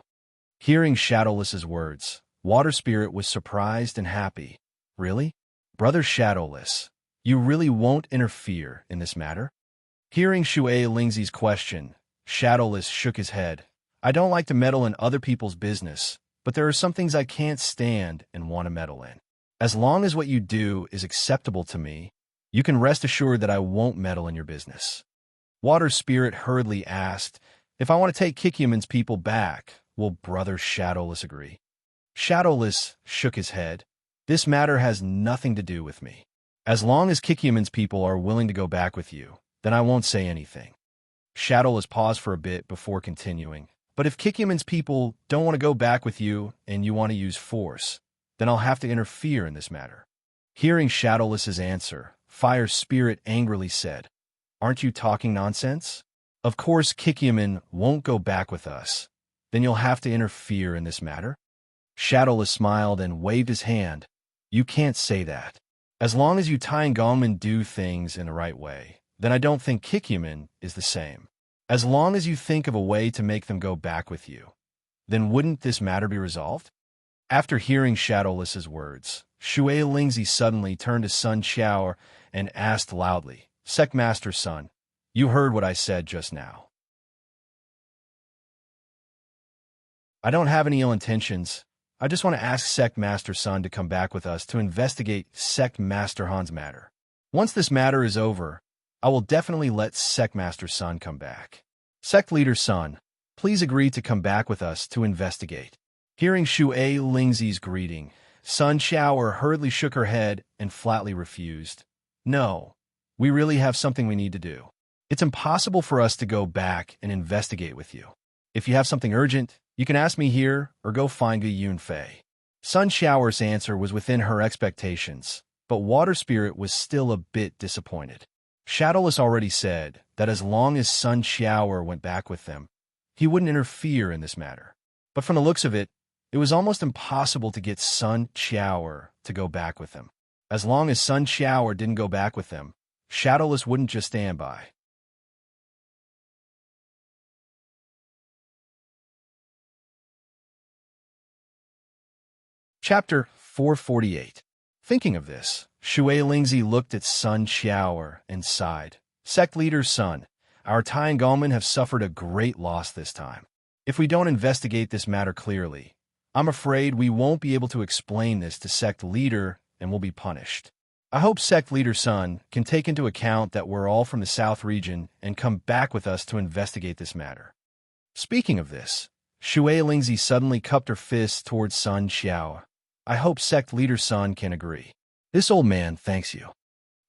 Hearing Shadowless's words, Water Spirit was surprised and happy. "Really? Brother Shadowless, you really won't interfere in this matter?" Hearing Shui Lingzi's question, Shadowless shook his head. "I don't like to meddle in other people's business, but there are some things I can't stand and want to meddle in. As long as what you do is acceptable to me, you can rest assured that I won't meddle in your business." Water Spirit hurriedly asked, "If I want to take Kikyaman's people back, will Brother Shadowless agree?" Shadowless shook his head. "This matter has nothing to do with me. As long as Kikyaman's people are willing to go back with you, then I won't say anything." Shadowless paused for a bit before continuing. "But if Kikyaman's people don't want to go back with you and you want to use force, then I'll have to interfere in this matter." Hearing Shadowless's answer, Fire Spirit angrily said, "Aren't you talking nonsense? Of course Kikyaman won't go back with us. Then you'll have to interfere in this matter." Shadowless smiled and waved his hand. "You can't say that. As long as you Tai and Gongman do things in the right way, then I don't think Kikyaman is the same. As long as you think of a way to make them go back with you, then wouldn't this matter be resolved?" After hearing Shadowless's words, Shui Lingzi suddenly turned to Sun Xiao and asked loudly, "Sectmaster Sun, you heard what I said just now." "I don't have any ill intentions. I just want to ask Sect Master Sun to come back with us to investigate Sect Master Han's matter. Once this matter is over, I will definitely let Sect Master Sun come back. Sect Leader Sun, please agree to come back with us to investigate." Hearing Shui Lingzi's greeting, Sun Xiao hurriedly shook her head and flatly refused. "No, we really have something we need to do. It's impossible for us to go back and investigate with you. If you have something urgent, you can ask me here or go find Gu Yunfei." Sun Xiao's answer was within her expectations, but Water Spirit was still a bit disappointed. Shadowless already said that as long as Sun Xiao went back with them, he wouldn't interfere in this matter. But from the looks of it, it was almost impossible to get Sun Xiao to go back with them. As long as Sun Xiao didn't go back with them, Shadowless wouldn't just stand by. Chapter 448. Thinking of this, Shui Lingzi looked at Sun Xiao and sighed. "Sect Leader Sun, our Tai and Gongmen have suffered a great loss this time. If we don't investigate this matter clearly, I'm afraid we won't be able to explain this to Sect Leader and will be punished. I hope Sect Leader Sun can take into account that we're all from the South region and come back with us to investigate this matter." Speaking of this, Shui Lingzi suddenly cupped her fist towards Sun Xiao. "I hope Sect Leader Sun can agree. This old man thanks you."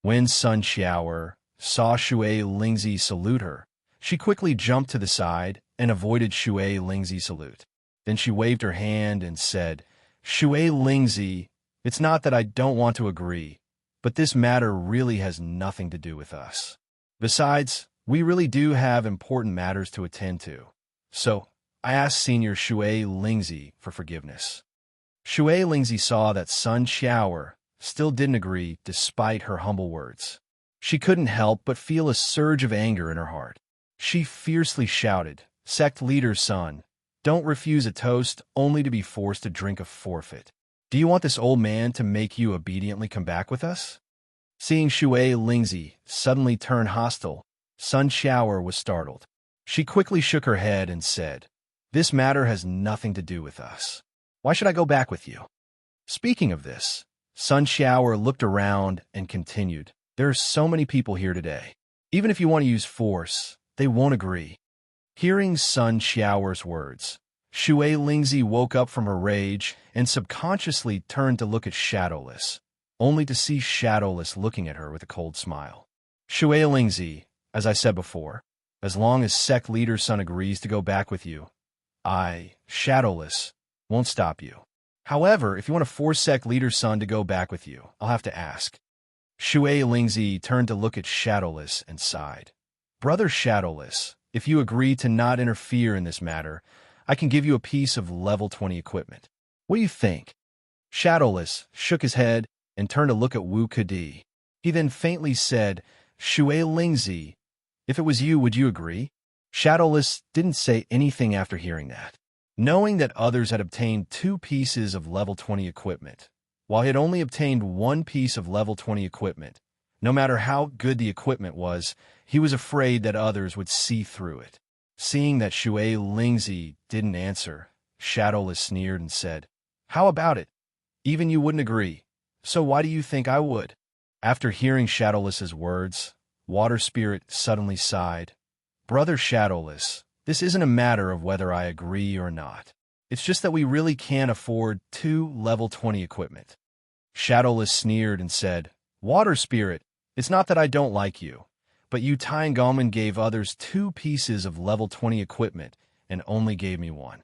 When Sun Xiao saw Shui Lingzi salute her, she quickly jumped to the side and avoided Shui Lingzi's salute. Then she waved her hand and said, "Shui Lingzi, it's not that I don't want to agree, but this matter really has nothing to do with us. Besides, we really do have important matters to attend to. So, I asked Senior Shui Lingzi for forgiveness." Shui Lingzi saw that Sun Xiao still didn't agree despite her humble words. She couldn't help but feel a surge of anger in her heart. She fiercely shouted, "Sect Leader Sun, don't refuse a toast only to be forced to drink a forfeit. Do you want this old man to make you obediently come back with us?" Seeing Shui Lingzi suddenly turn hostile, Sun Xiao was startled. She quickly shook her head and said, "This matter has nothing to do with us. Why should I go back with you?" Speaking of this, Sun Xiao looked around and continued, "There are so many people here today. Even if you want to use force, they won't agree." Hearing Sun Xiao's words, Shui Lingzi woke up from her rage and subconsciously turned to look at Shadowless, only to see Shadowless looking at her with a cold smile. Shui Lingzi, as I said before, as long as sect leader's son agrees to go back with you, I, Shadowless, won't stop you. However, if you want to force sect leader's son to go back with you, I'll have to ask. Shui Lingzi turned to look at Shadowless and sighed. Brother Shadowless, if you agree to not interfere in this matter, I can give you a piece of level 20 equipment. What do you think? Shadowless shook his head and turned to look at Wu Kadi. He then faintly said, Shui Lingzi, if it was you, would you agree? Shadowless didn't say anything after hearing that. Knowing that others had obtained 2 pieces of level 20 equipment, while he had only obtained 1 piece of level 20 equipment, no matter how good the equipment was, he was afraid that others would see through it. Seeing that Shui Lingzi didn't answer, Shadowless sneered and said, How about it? Even you wouldn't agree. So why do you think I would? After hearing Shadowless's words, Water Spirit suddenly sighed. Brother Shadowless, this isn't a matter of whether I agree or not. It's just that we really can't afford 2 level 20 equipment. Shadowless sneered and said, Water Spirit, it's not that I don't like you, but you Taiangongmen gave others 2 pieces of level 20 equipment and only gave me 1.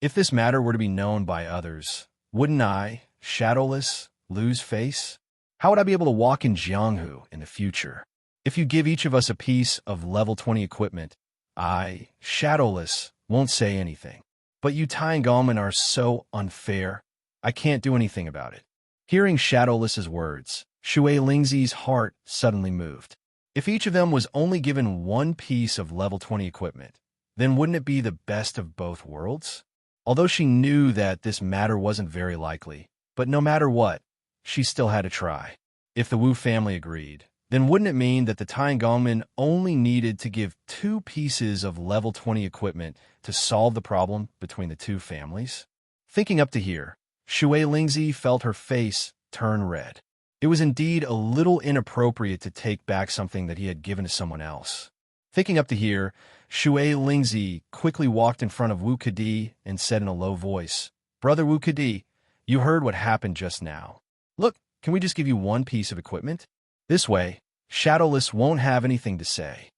If this matter were to be known by others, wouldn't I, Shadowless, lose face? How would I be able to walk in Jianghu in the future? If you give each of us a piece of level 20 equipment, I, Shadowless, won't say anything. But you Taiangongmen are so unfair, I can't do anything about it. Hearing Shadowless's words, Shui Lingzi's heart suddenly moved. If each of them was only given 1 piece of level 20 equipment, then wouldn't it be the best of both worlds? Although she knew that this matter wasn't very likely, but no matter what, she still had to try. If the Wu family agreed, then wouldn't it mean that the Taiangongmen only needed to give 2 pieces of level 20 equipment to solve the problem between the 2 families? Thinking up to here, Shui Lingzi felt her face turn red. It was indeed a little inappropriate to take back something that he had given to someone else. Thinking up to here, Shui Lingzi quickly walked in front of Wu Kadi and said in a low voice, Brother Wu Kadi, you heard what happened just now. Look, can we just give you 1 piece of equipment? This way, Shadowless won't have anything to say.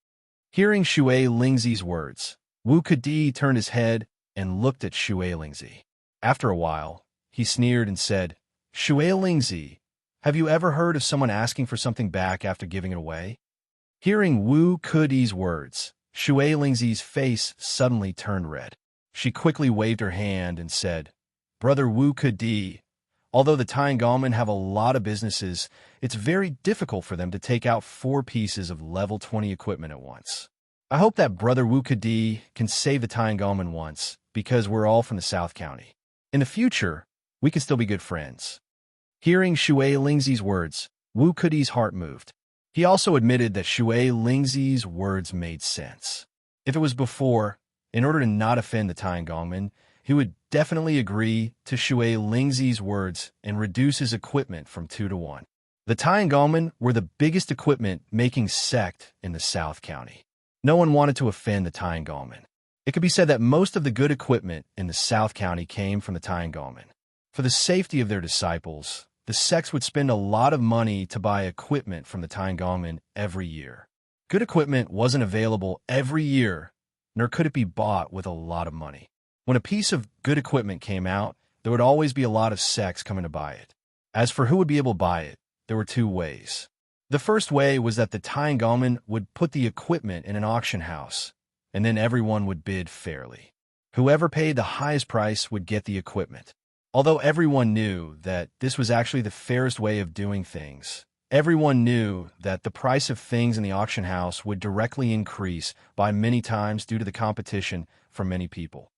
Hearing Shui Lingzi's words, Wu Kadi turned his head and looked at Shui Lingzi. After a while, he sneered and said, Shui Lingzi, have you ever heard of someone asking for something back after giving it away? Hearing Wu Kadi's words, Shui Lingzi's face suddenly turned red. She quickly waved her hand and said, Brother Wu Kadi, although the Taiangongmen have a lot of businesses, it's very difficult for them to take out 4 pieces of level 20 equipment at once. I hope that Brother Wu Kadi can save the Taiangongmen once, because we're all from the South County. In the future, we can still be good friends. Hearing Shui Lingzi's words, Wu Kadi's heart moved. He also admitted that Shui Lingzi's words made sense. If it was before, in order to not offend the Taiangongmen, he would definitely agree to Shui Lingzi's words and reduce his equipment from 2 to 1. The Taiangongmen were the biggest equipment-making sect in the South County. No one wanted to offend the Taiangongmen. It could be said that most of the good equipment in the South County came from the Taiangongmen. For the safety of their disciples, the sects would spend a lot of money to buy equipment from the Taiangongmen every year. Good equipment wasn't available every year, nor could it be bought with a lot of money. When a piece of good equipment came out, there would always be a lot of sects coming to buy it. As for who would be able to buy it, there were 2 ways. The first way was that the Taiangongmen would put the equipment in an auction house, and then everyone would bid fairly. Whoever paid the highest price would get the equipment. Although everyone knew that this was actually the fairest way of doing things, everyone knew that the price of things in the auction house would directly increase by many times due to the competition from many people.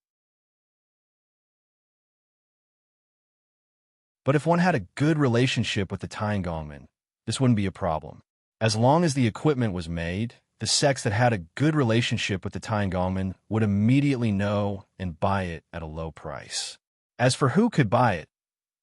But if one had a good relationship with the Taiangongmen, this wouldn't be a problem. As long as the equipment was made, the sects that had a good relationship with the Taiangongmen would immediately know and buy it at a low price. As for who could buy it,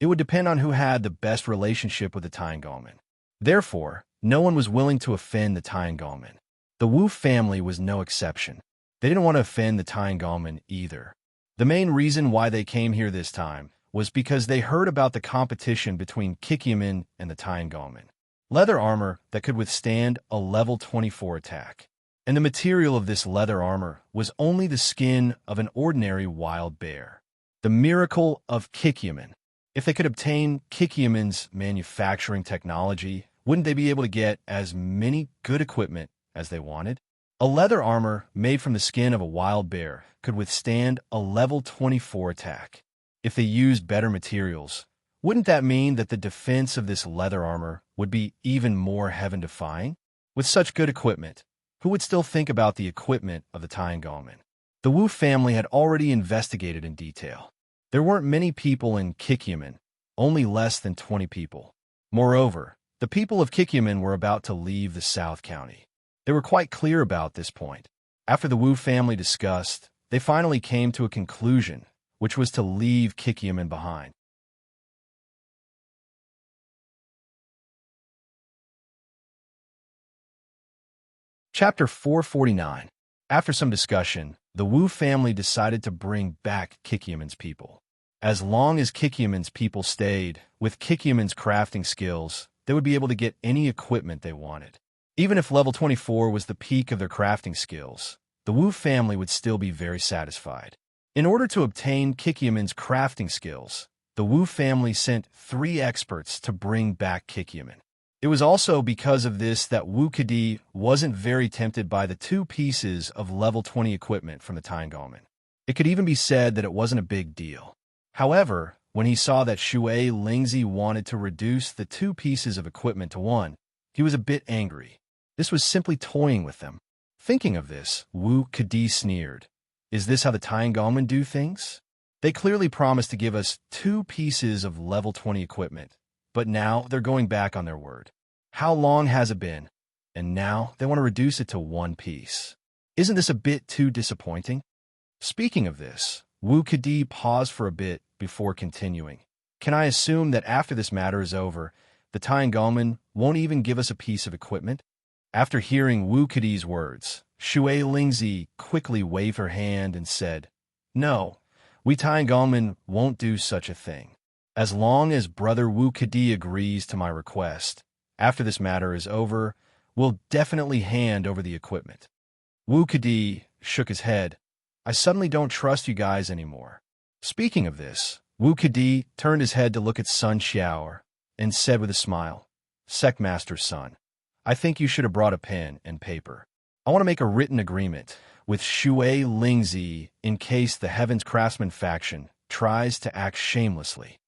it would depend on who had the best relationship with the Taiangongmen. Therefore, no one was willing to offend the Taiangongmen. The Wu family was no exception. They didn't want to offend the Taiangongmen either. The main reason why they came here this time was because they heard about the competition between Kikyaman and the Tyangoman. Leather armor that could withstand a level 24 attack. And the material of this leather armor was only the skin of an ordinary wild bear. The miracle of Kikyaman. If they could obtain Kikyaman's manufacturing technology, wouldn't they be able to get as many good equipment as they wanted? A leather armor made from the skin of a wild bear could withstand a level 24 attack. If they used better materials, wouldn't that mean that the defense of this leather armor would be even more heaven-defying? With such good equipment, who would still think about the equipment of the Tyangoman? The Wu family had already investigated in detail. There weren't many people in Kikyaman, only less than 20 people. Moreover, the people of Kikyaman were about to leave the South County. They were quite clear about this point. After the Wu family discussed, they finally came to a conclusion, which was to leave Kikyaman behind. Chapter 449. After some discussion, the Wu family decided to bring back Kikyaman's people. As long as Kikyaman's people stayed, with Kikyaman's crafting skills, they would be able to get any equipment they wanted. Even if level 24 was the peak of their crafting skills, the Wu family would still be very satisfied. In order to obtain Kikyaman's crafting skills, the Wu family sent 3 experts to bring back Kikyaman. It was also because of this that Wu Kadi wasn't very tempted by the 2 pieces of level 20 equipment from the Tyangoman. It could even be said that it wasn't a big deal. However, when he saw that Shui Lingzi wanted to reduce the 2 pieces of equipment to 1, he was a bit angry. This was simply toying with them. Thinking of this, Wu Kadi sneered. Is this how the Tyangoman do things? They clearly promised to give us 2 pieces of level 20 equipment, but now they're going back on their word. How long has it been? And now they want to reduce it to 1 piece. Isn't this a bit too disappointing? Speaking of this, Wu Kadi paused for a bit before continuing. Can I assume that after this matter is over, the Tyangoman won't even give us a piece of equipment? After hearing Wu Kadi's words, Shui Lingzi quickly waved her hand and said, No, we Tyangoman won't do such a thing. As long as Brother Wu Kadi agrees to my request, after this matter is over, we'll definitely hand over the equipment. Wu Kadi shook his head. I suddenly don't trust you guys anymore. Speaking of this, Wu Kadi turned his head to look at Sun Xiao and said with a smile, Sectmaster's son, I think you should have brought a pen and paper. I want to make a written agreement with Shui Lingzi in case the Heaven's Craftsman faction tries to act shamelessly.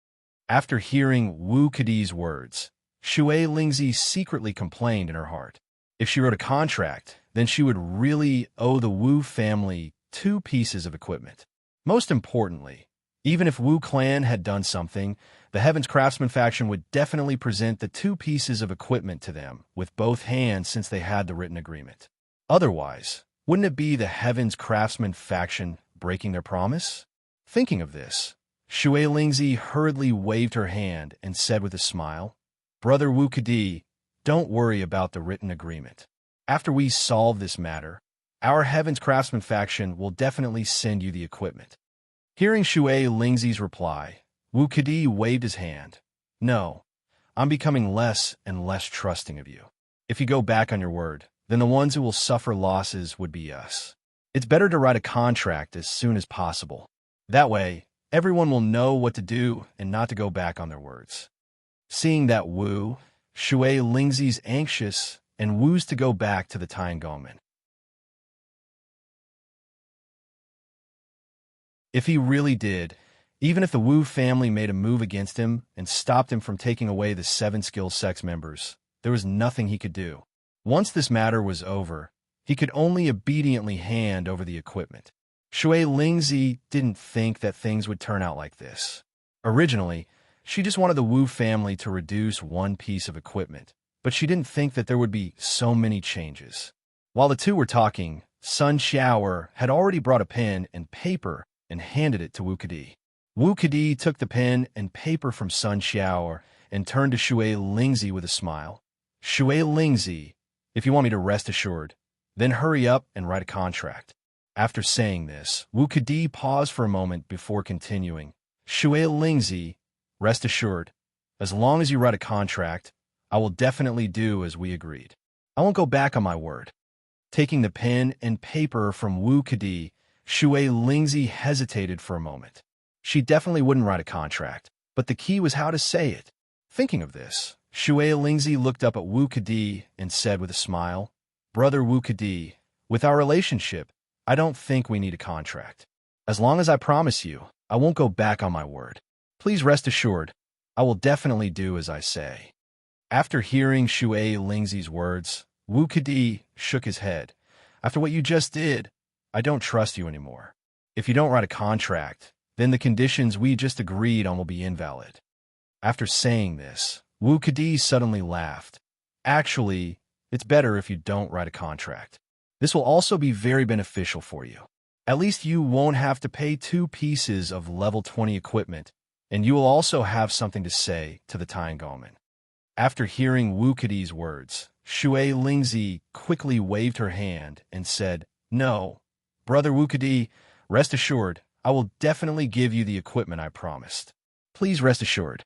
After hearing Wu Kadi's words, Shui Lingzi secretly complained in her heart. If she wrote a contract, then she would really owe the Wu family 2 pieces of equipment. Most importantly, even if Wu clan had done something, the Heaven's Craftsman faction would definitely present the 2 pieces of equipment to them with both hands since they had the written agreement. Otherwise, wouldn't it be the Heaven's Craftsman faction breaking their promise? Thinking of this, Shui Lingzi hurriedly waved her hand and said with a smile, Brother Wu Kadi, don't worry about the written agreement. After we solve this matter, our Heaven's Craftsman faction will definitely send you the equipment. Hearing Shui Lingzi's reply, Wu Kadi waved his hand. No, I'm becoming less and less trusting of you. If you go back on your word, then the ones who will suffer losses would be us. It's better to write a contract as soon as possible. That way, everyone will know what to do and not to go back on their words. Seeing that Shui Lingzi's anxious and Wu's to go back to the Tyangoman. If he really did, even if the Wu family made a move against him and stopped him from taking away the 7 skill sex members, there was nothing he could do. Once this matter was over, he could only obediently hand over the equipment. Shui Lingzi didn't think that things would turn out like this. Originally, she just wanted the Wu family to reduce 1 piece of equipment, but she didn't think that there would be so many changes. While the two were talking, Sun Xiao had already brought a pen and paper and handed it to Wu Kadi. Wu Kadi took the pen and paper from Sun Xiao and turned to Shui Lingzi with a smile. Shui Lingzi, if you want me to rest assured, then hurry up and write a contract. After saying this, Wu Kadi paused for a moment before continuing. Shui Lingzi, rest assured, as long as you write a contract, I will definitely do as we agreed. I won't go back on my word. Taking the pen and paper from Wu Kadi, Shui Lingzi hesitated for a moment. She definitely wouldn't write a contract, but the key was how to say it. Thinking of this, Shui Lingzi looked up at Wu Kadi and said with a smile, "Brother Wu Kadi, with our relationship, I don't think we need a contract. As long as I promise you, I won't go back on my word. Please rest assured, I will definitely do as I say." After hearing Shui Lingzi's words, Wu Kadi shook his head. "After what you just did, I don't trust you anymore. If you don't write a contract, then the conditions we just agreed on will be invalid." After saying this, Wu Kadi suddenly laughed. "Actually, it's better if you don't write a contract. This will also be very beneficial for you. At least you won't have to pay 2 pieces of level 20 equipment, and you will also have something to say to the Tiangongmen." After hearing Wu Kadi's words, Shui Lingzi quickly waved her hand and said, "No, Brother Wu Kadi, rest assured, I will definitely give you the equipment I promised. Please rest assured."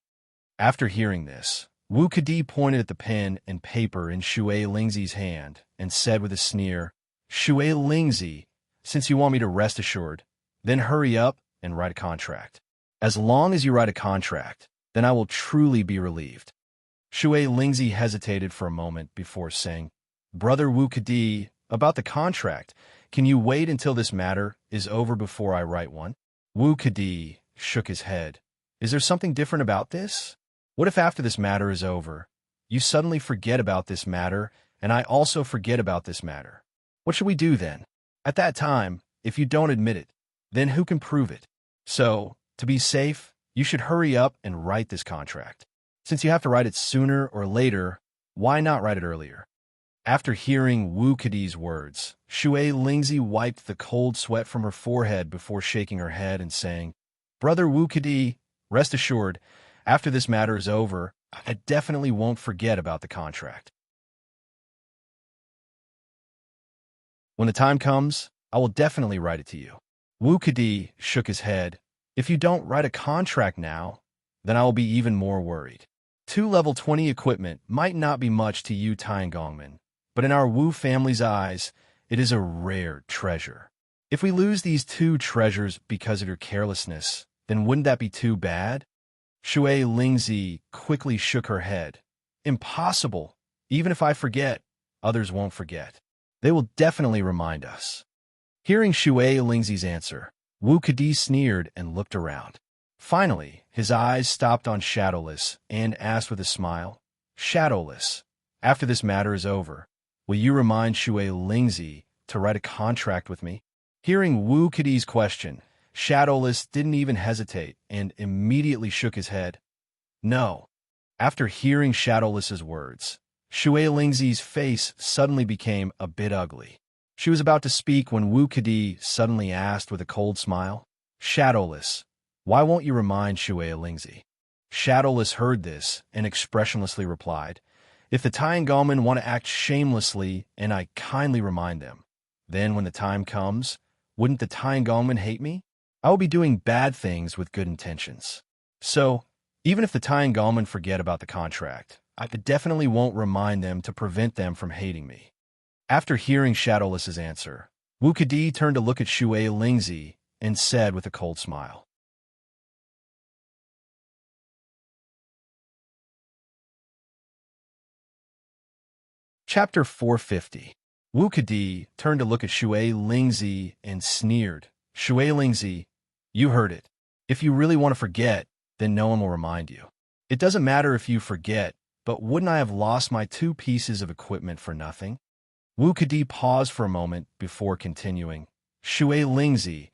After hearing this, Wu Kadi pointed at the pen and paper in Shui Lingzi's hand and said with a sneer, "Shui Lingzi, since you want me to rest assured, then hurry up and write a contract. As long as you write a contract, then I will truly be relieved." Shui Lingzi hesitated for a moment before saying, "Brother Wu Kadi, about the contract, can you wait until this matter is over before I write one?" Wu Kadi shook his head. "Is there something different about this? What if after this matter is over, you suddenly forget about this matter, and I also forget about this matter? What should we do then? At that time, if you don't admit it, then who can prove it? So, to be safe, you should hurry up and write this contract. Since you have to write it sooner or later, why not write it earlier?" After hearing Wu Kadi's words, Shui Lingzi wiped the cold sweat from her forehead before shaking her head and saying, "Brother Wu Kadi, rest assured, after this matter is over, I definitely won't forget about the contract. When the time comes, I will definitely write it to you." Wu Kadi shook his head. "If you don't write a contract now, then I will be even more worried. 2 level 20 equipment might not be much to you Tiangongmen, but in our Wu family's eyes, it is a rare treasure. If we lose these 2 treasures because of your carelessness, then wouldn't that be too bad?" Shui Lingzi quickly shook her head. "Impossible. Even if I forget, others won't forget. They will definitely remind us." Hearing Shui Lingzi's answer, Wu Kadi sneered and looked around. Finally, his eyes stopped on Shadowless and asked with a smile, "Shadowless, after this matter is over, will you remind Shui Lingzi to write a contract with me?" Hearing Wu Kadi's question, Shadowless didn't even hesitate and immediately shook his head. "No." After hearing Shadowless's words, Shui Lingzi's face suddenly became a bit ugly. She was about to speak when Wu Kadi suddenly asked with a cold smile, "Shadowless, why won't you remind Shui Lingzi?" Shadowless heard this and expressionlessly replied, "If the Tiangongmen want to act shamelessly and I kindly remind them, then when the time comes, wouldn't the Tiangongmen hate me? I will be doing bad things with good intentions. So, even if the Tiangongmen forget about the contract, I definitely won't remind them to prevent them from hating me." After hearing Shadowless's answer, Wu Kadi turned to look at Shui Lingzi and said with a cold smile, Chapter 450. Wu Kadi turned to look at Shui Lingzi and sneered, "Shui Lingzi, you heard it. If you really want to forget, then no one will remind you. It doesn't matter if you forget, but wouldn't I have lost my 2 pieces of equipment for nothing?" Wu Kadi paused for a moment before continuing, "Shui Lingzi,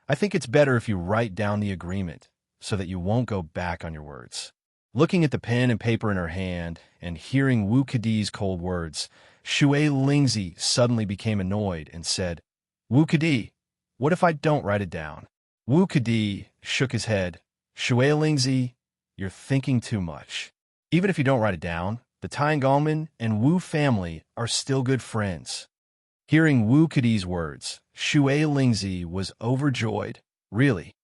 I think it's better if you write down the agreement so that you won't go back on your words." Looking at the pen and paper in her hand and hearing Wu Kadi's cold words, Shui Lingzi suddenly became annoyed and said, "Wu Kadi, what if I don't write it down?" Wu Kadi shook his head. "Shui Lingzi, you're thinking too much. Even if you don't write it down, the Tiangongmen and Wu family are still good friends." Hearing Wu Kadi's words, Shui Lingzi was overjoyed. "Really?"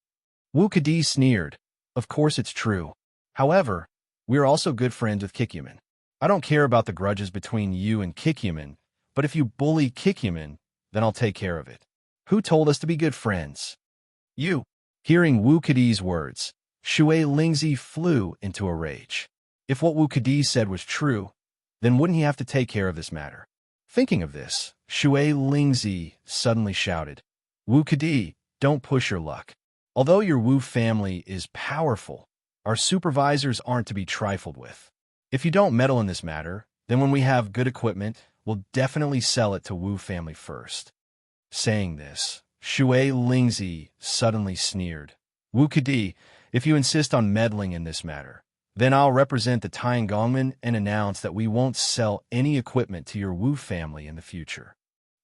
Wu Kadi sneered. Of course it's true. However, we are also good friends with Kikyomin. I don't care about the grudges between you and Kikyomin, but if you bully Kikyomin, then I'll take care of it. Who told us to be good friends? You. Hearing Wu Kadi's words, Shui Lingzi flew into a rage. If what Wu Kadi said was true, then wouldn't he have to take care of this matter? Thinking of this, Shui Lingzi suddenly shouted, Wu Kadi, don't push your luck. Although your Wu family is powerful, our supervisors aren't to be trifled with. If you don't meddle in this matter, then when we have good equipment, we'll definitely sell it to Wu family first. Saying this, Shui Lingzi suddenly sneered. Wu Kadi, if you insist on meddling in this matter, then I'll represent the Tiangongmen and announce that we won't sell any equipment to your Wu family in the future.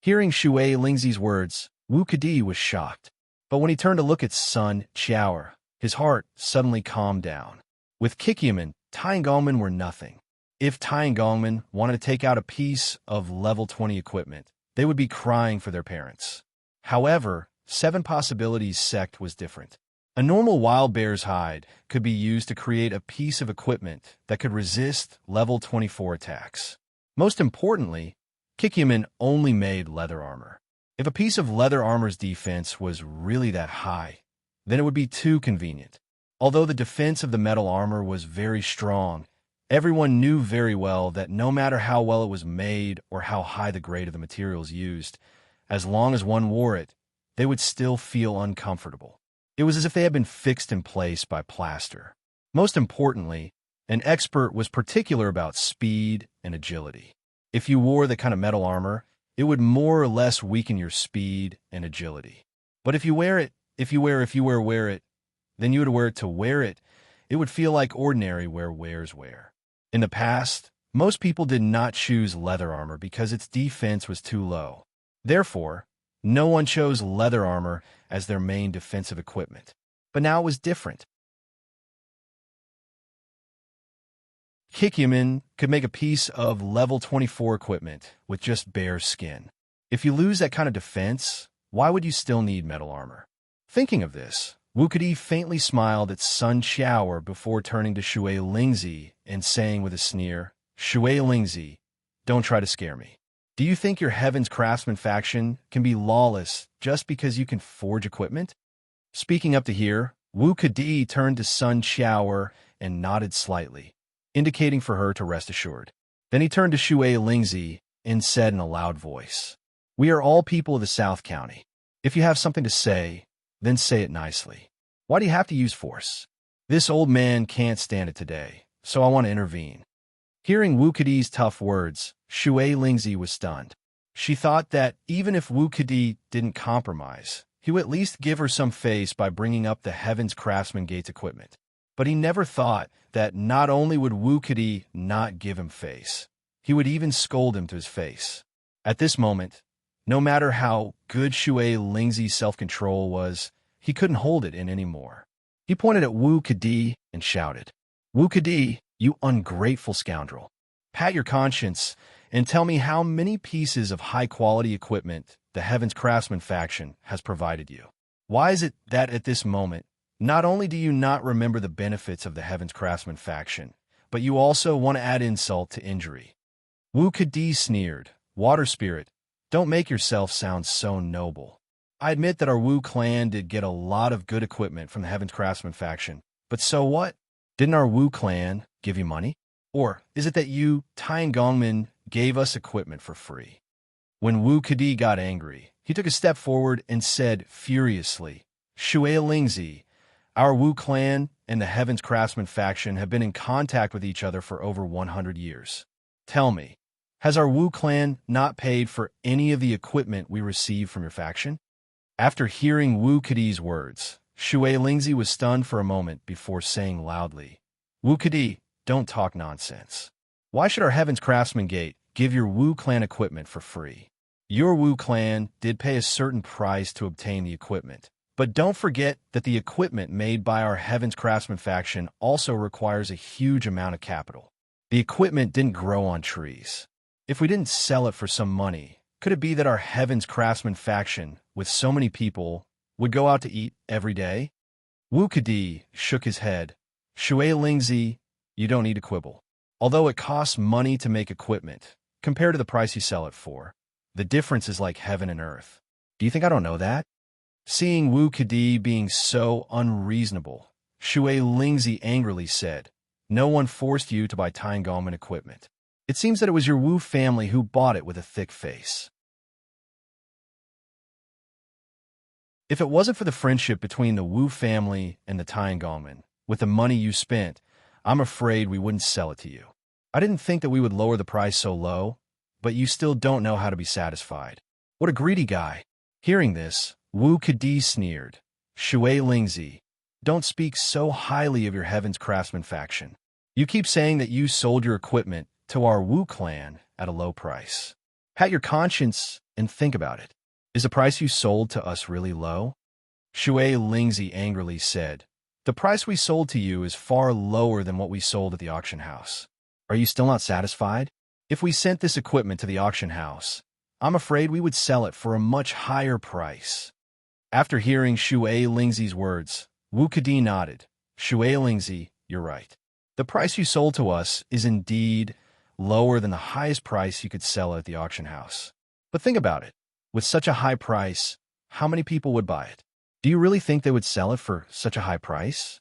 Hearing Shui Lingzi's words, Wu Kadi was shocked. But when he turned to look at Sun Qiao, his heart suddenly calmed down. With Kikyomin, Tiangongmen were nothing. If Tiangongmen wanted to take out a piece of level 20 equipment, they would be crying for their parents. However, Seven Possibilities sect was different. A normal wild bear's hide could be used to create a piece of equipment that could resist level 24 attacks. Most importantly, Kikyomin only made leather armor. If a piece of leather armor's defense was really that high, then it would be too convenient. Although the defense of the metal armor was very strong, everyone knew very well that no matter how well it was made or how high the grade of the materials used, as long as one wore it, they would still feel uncomfortable. It was as if they had been fixed in place by plaster. Most importantly, an expert was particular about speed and agility. If you wore the kind of metal armor, it would more or less weaken your speed and agility. But if you wear it, then you would wear it to wear it. It would feel like ordinary wears wear. In the past, most people did not choose leather armor because its defense was too low. Therefore, no one chose leather armor as their main defensive equipment. But now it was different. Kikyomin could make a piece of level 24 equipment with just bare skin. If you lose that kind of defense, why would you still need metal armor? Thinking of this, Wu Kadi faintly smiled at Sun Qiao before turning to Shui Lingzi and saying with a sneer, Shui Lingzi, don't try to scare me. Do you think your Heaven's Craftsman faction can be lawless just because you can forge equipment? Speaking up to here, Wu Kadi turned to Sun Qiao and nodded slightly, indicating for her to rest assured. Then he turned to Shui Lingzi and said in a loud voice, We are all people of the South County. If you have something to say, then say it nicely. Why do you have to use force? This old man can't stand it today, so I want to intervene. Hearing Wu Kadi's tough words, Shui Lingzi was stunned. She thought that even if Wu Kadi didn't compromise, he would at least give her some face by bringing up the Heaven's Craftsman Gates equipment. But he never thought that not only would Wu Kadi not give him face, he would even scold him to his face. At this moment, no matter how good Shui Lingzi's self-control was, he couldn't hold it in anymore. He pointed at Wu Kadi and shouted, Wu Kadi, you ungrateful scoundrel. Pat your conscience and tell me how many pieces of high-quality equipment the Heaven's Craftsman faction has provided you. Why is it that at this moment, not only do you not remember the benefits of the Heaven's Craftsman faction, but you also want to add insult to injury? Wu Kadi sneered, Water Spirit, don't make yourself sound so noble. I admit that our Wu clan did get a lot of good equipment from the Heaven's Craftsman faction, but so what? Didn't our Wu clan give you money? Or is it that you, Tiangongmen, gave us equipment for free? When Wu Kadi got angry, he took a step forward and said furiously, Shui Lingzi, our Wu clan and the Heaven's Craftsman faction have been in contact with each other for over 100 years. Tell me, has our Wu clan not paid for any of the equipment we received from your faction? After hearing Wu Kadi's words, Shui Lingzi was stunned for a moment before saying loudly, Wu Kadi, don't talk nonsense. Why should our Heaven's Craftsman Gate give your Wu clan equipment for free? Your Wu clan did pay a certain price to obtain the equipment, but don't forget that the equipment made by our Heaven's Craftsman faction also requires a huge amount of capital. The equipment didn't grow on trees. If we didn't sell it for some money, could it be that our Heaven's Craftsman faction, with so many people, would go out to eat every day? Wu Kedi shook his head. Shui Lingzi, you don't need to quibble. Although it costs money to make equipment, compared to the price you sell it for, the difference is like heaven and earth. Do you think I don't know that? Seeing Wu Kedi being so unreasonable, Shui Lingzi angrily said, no one forced you to buy Tiangong equipment. It seems that it was your Wu family who bought it with a thick face. If it wasn't for the friendship between the Wu family and the Tiangong, with the money you spent, I'm afraid we wouldn't sell it to you. I didn't think that we would lower the price so low, but you still don't know how to be satisfied. What a greedy guy. Hearing this, Wu Kedi sneered. Shui Lingzi, don't speak so highly of your Heaven's Craftsman faction. You keep saying that you sold your equipment to our Wu clan at a low price. Pat your conscience and think about it. Is the price you sold to us really low? Shui Lingzi angrily said, the price we sold to you is far lower than what we sold at the auction house. Are you still not satisfied? If we sent this equipment to the auction house, I'm afraid we would sell it for a much higher price. After hearing Shui Lingzi's words, Wu Kedi nodded. Shui Lingzi, you're right. The price you sold to us is indeed lower than the highest price you could sell it at the auction house. But think about it. With such a high price, how many people would buy it? Do you really think they would sell it for such a high price?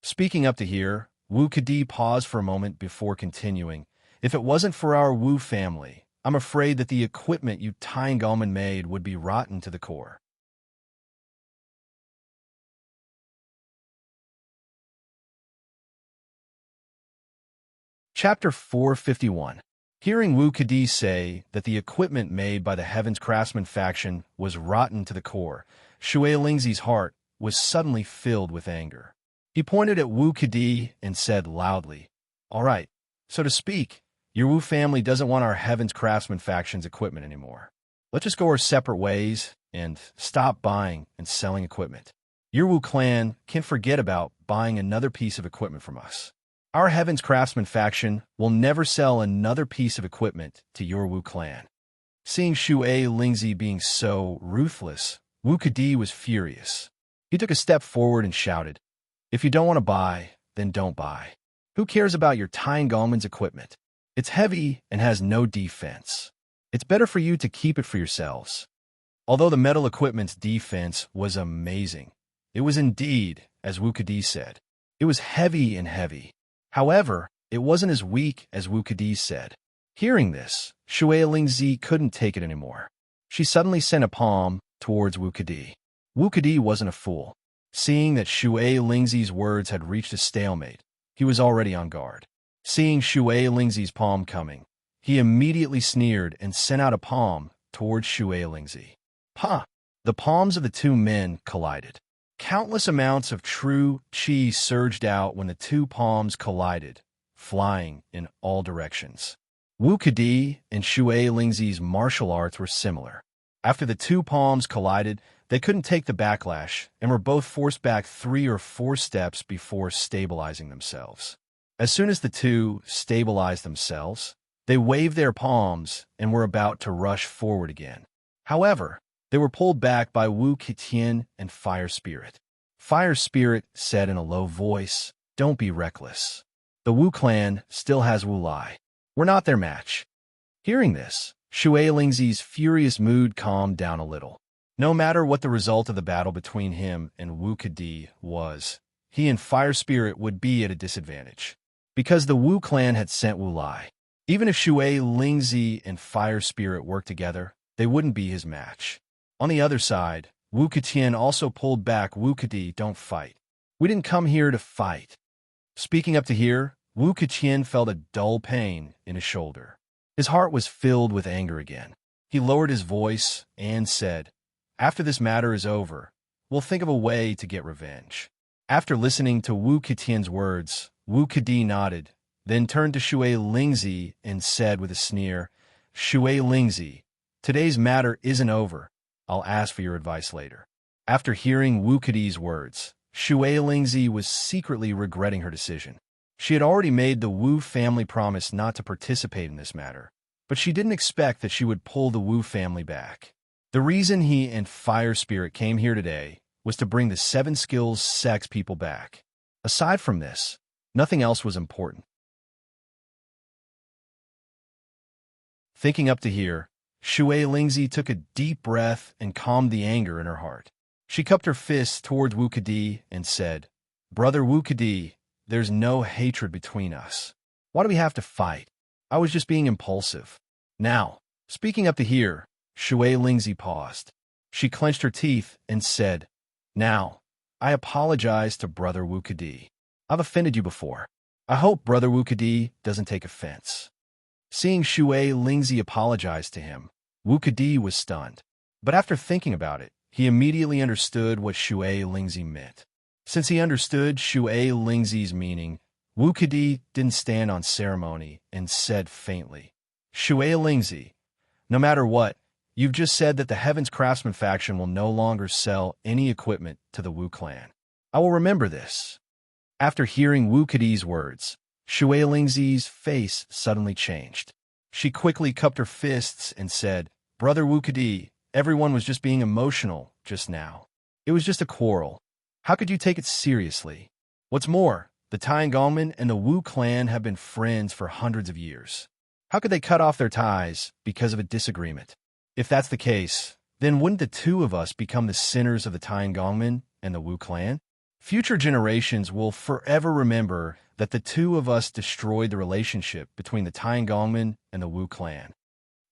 Speaking up to here, Wu Kedi paused for a moment before continuing. If it wasn't for our Wu family, I'm afraid that the equipment you Tiangong made would be rotten to the core. Chapter 451. Hearing Wu Kedi say that the equipment made by the Heaven's Craftsman faction was rotten to the core, Shui Lingzi's heart was suddenly filled with anger. He pointed at Wu Kedi and said loudly, all right, so to speak, your Wu family doesn't want our Heaven's Craftsman faction's equipment anymore. Let's just go our separate ways and stop buying and selling equipment. Your Wu clan can forget about buying another piece of equipment from us. Our Heaven's Craftsman faction will never sell another piece of equipment to your Wu clan. Seeing Shui Lingzi being so ruthless, Wu Kedi was furious. He took a step forward and shouted, if you don't want to buy, then don't buy. Who cares about your Tiangong's equipment? It's heavy and has no defense. It's better for you to keep it for yourselves. Although the metal equipment's defense was amazing, it was indeed, as Wu Kedi said, it was heavy and heavy. However, it wasn't as weak as Wu Kedi said. Hearing this, Shui Lingzi couldn't take it anymore. She suddenly sent a palm towards Wu Kedi. Wu Kedi wasn't a fool. Seeing that Shui Lingzi's words had reached a stalemate, he was already on guard. Seeing Shui Lingzi's palm coming, he immediately sneered and sent out a palm towards Shui Lingzi. Ha! The palms of the two men collided. Countless amounts of true qi surged out when the two palms collided, flying in all directions. Wu Kedi and Shui Lingzi's martial arts were similar. After the two palms collided, they couldn't take the backlash and were both forced back 3 or 4 steps before stabilizing themselves. As soon as the two stabilized themselves, they waved their palms and were about to rush forward again. However, they were pulled back by Wu Ketian and Fire Spirit. Fire Spirit said in a low voice, don't be reckless. The Wu clan still has Wu Lai. We're not their match. Hearing this, Shui Lingzi's furious mood calmed down a little. No matter what the result of the battle between him and Wu Kedi was, he and Fire Spirit would be at a disadvantage, because the Wu clan had sent Wu Lai. Even if Shui Lingzi and Fire Spirit worked together, they wouldn't be his match. On the other side, Wu Ketian also pulled back. Wu Kedi, don't fight. We didn't come here to fight. Speaking up to here, Wu Ketian felt a dull pain in his shoulder. His heart was filled with anger again. He lowered his voice and said, after this matter is over, we'll think of a way to get revenge. After listening to Wu Ketian's words, Wu Kedi nodded, then turned to Shui Lingzi and said with a sneer, Shui Lingzi, today's matter isn't over. I'll ask for your advice later. After hearing Wu Kedi's words, Shui Lingzi was secretly regretting her decision. She had already made the Wu family promise not to participate in this matter, but she didn't expect that she would pull the Wu family back. The reason he and Fire Spirit came here today was to bring the 7 skills sex people back. Aside from this, nothing else was important. Thinking up to here, Shui Lingzi took a deep breath and calmed the anger in her heart. She cupped her fists towards Wu Kedi and said, "Brother Wu Kedi, there's no hatred between us. Why do we have to fight? I was just being impulsive." Now, speaking up to here, Shui Lingzi paused. She clenched her teeth and said, "Now, I apologize to Brother Wu Kedi. I've offended you before. I hope Brother Wu Kedi doesn't take offense." Seeing Shui Lingzi apologize to him, Wu Kedi was stunned. But after thinking about it, he immediately understood what Shui Lingzi meant. Since he understood Shui Lingzi's meaning, Wu Kedi didn't stand on ceremony and said faintly, "Shui Lingzi, no matter what, you've just said that the Heaven's Craftsman faction will no longer sell any equipment to the Wu clan. I will remember this." After hearing Wu Kedi's words, Shui Lingzi's face suddenly changed. She quickly cupped her fists and said, "Brother Wu Kedi, everyone was just being emotional just now. It was just a quarrel. How could you take it seriously? What's more, the Tiangongmen and the Wu clan have been friends for hundreds of years. How could they cut off their ties because of a disagreement? If that's the case, then wouldn't the two of us become the sinners of the Tiangongmen and the Wu clan? Future generations will forever remember that the two of us destroyed the relationship between the Tiangongmen and the Wu clan."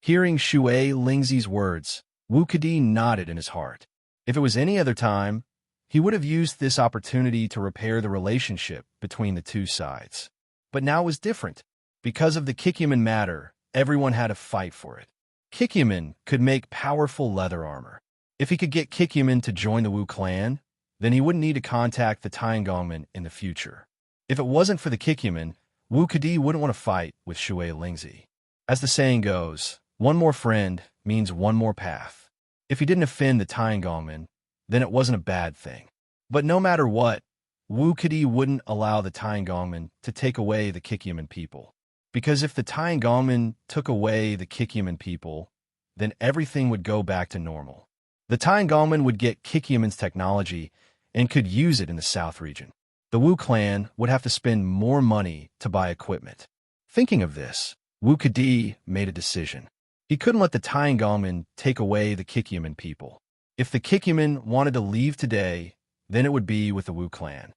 Hearing Shui Lingzi's words, Wu Kedi nodded in his heart. If it was any other time, he would have used this opportunity to repair the relationship between the two sides. But now it was different. Because of the Kikyaman matter, everyone had to fight for it. Kikyaman could make powerful leather armor. If he could get Kikyaman to join the Wu clan, then he wouldn't need to contact the Tiangongmen in the future. If it wasn't for the Kikyaman, Wu Kedi wouldn't want to fight with Shui Lingzi. As the saying goes, one more friend means one more path. If he didn't offend the Tiangongmen, then it wasn't a bad thing. But no matter what, Wu Kedi wouldn't allow the Tiangongmen to take away the Kikyaman people. Because if the Tiangongmen took away the Kikyaman people, then everything would go back to normal. The Tiangongmen would get Kikyaman's technology and could use it in the South region. The Wu clan would have to spend more money to buy equipment. Thinking of this, Wu Kedi made a decision. He couldn't let the Tiangongmen take away the Kikyaman people. If the Kikyaman wanted to leave today, then it would be with the Wu clan.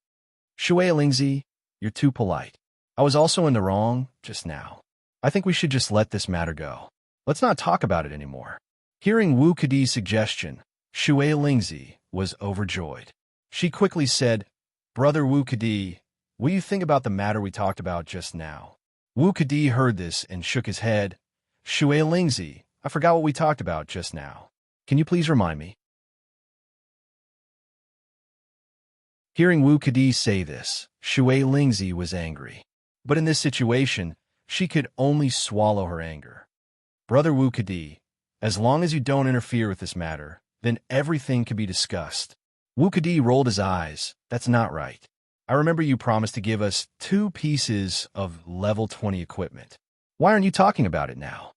"Shui Lingzi, you're too polite. I was also in the wrong just now. I think we should just let this matter go. Let's not talk about it anymore." Hearing Wu Kedi's suggestion, Shui Lingzi was overjoyed. She quickly said, "Brother Wu Kedi, what do you think about the matter we talked about just now?" Wu Kedi heard this and shook his head. "Shui Lingzi, I forgot what we talked about just now. Can you please remind me?" Hearing Wu Kedi say this, Shui Lingzi was angry. But in this situation, she could only swallow her anger. "Brother Wu Kedi, as long as you don't interfere with this matter, then everything can be discussed." Wu Kedi rolled his eyes. "That's not right. I remember you promised to give us 2 pieces of level 20 equipment. Why aren't you talking about it now?"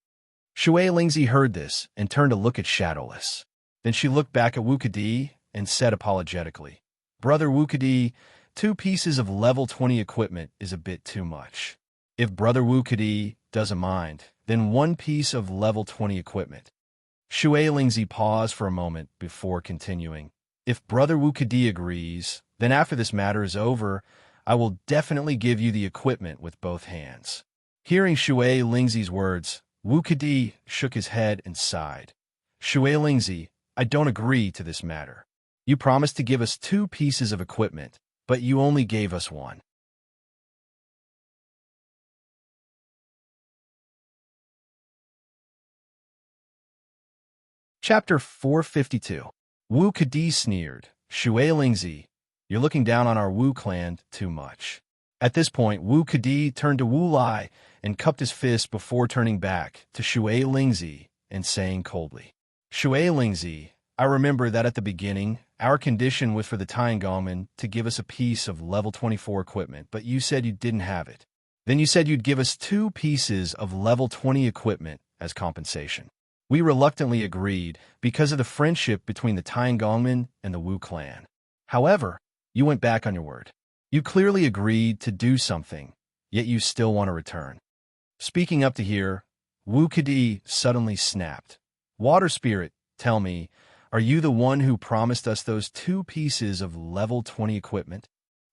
Shui Lingzi heard this and turned to look at Shadowless. Then she looked back at Wu Kedi and said apologetically, "Brother Wu Kedi, 2 pieces of level 20 equipment is a bit too much. If Brother Wu Kedi doesn't mind, then 1 piece of level 20 equipment." Shui Lingzi paused for a moment before continuing. "If Brother Wu Kedi agrees, then after this matter is over, I will definitely give you the equipment with both hands." Hearing Shui Lingzi's words, Wu Kedi shook his head and sighed. "Shui Lingzi, I don't agree to this matter. You promised to give us 2 pieces of equipment, but you only gave us 1. Chapter 452. Wu Kedi sneered, "Shui Lingzi, you're looking down on our Wu clan too much." At this point, Wu Kedi turned to Wu Lai and cupped his fist before turning back to Shui Lingzi and saying coldly, "Shui Lingzi, I remember that at the beginning, our condition was for the Tiangongmen to give us a piece of level 24 equipment, but you said you didn't have it. Then you said you'd give us 2 pieces of level 20 equipment as compensation. We reluctantly agreed because of the friendship between the Tiangongmen and the Wu clan. However, you went back on your word. You clearly agreed to do something, yet you still want to return. Speaking up to here, Wu Kadi suddenly snapped. Water Spirit, tell me, are you the one who promised us those 2 pieces of level 20 equipment?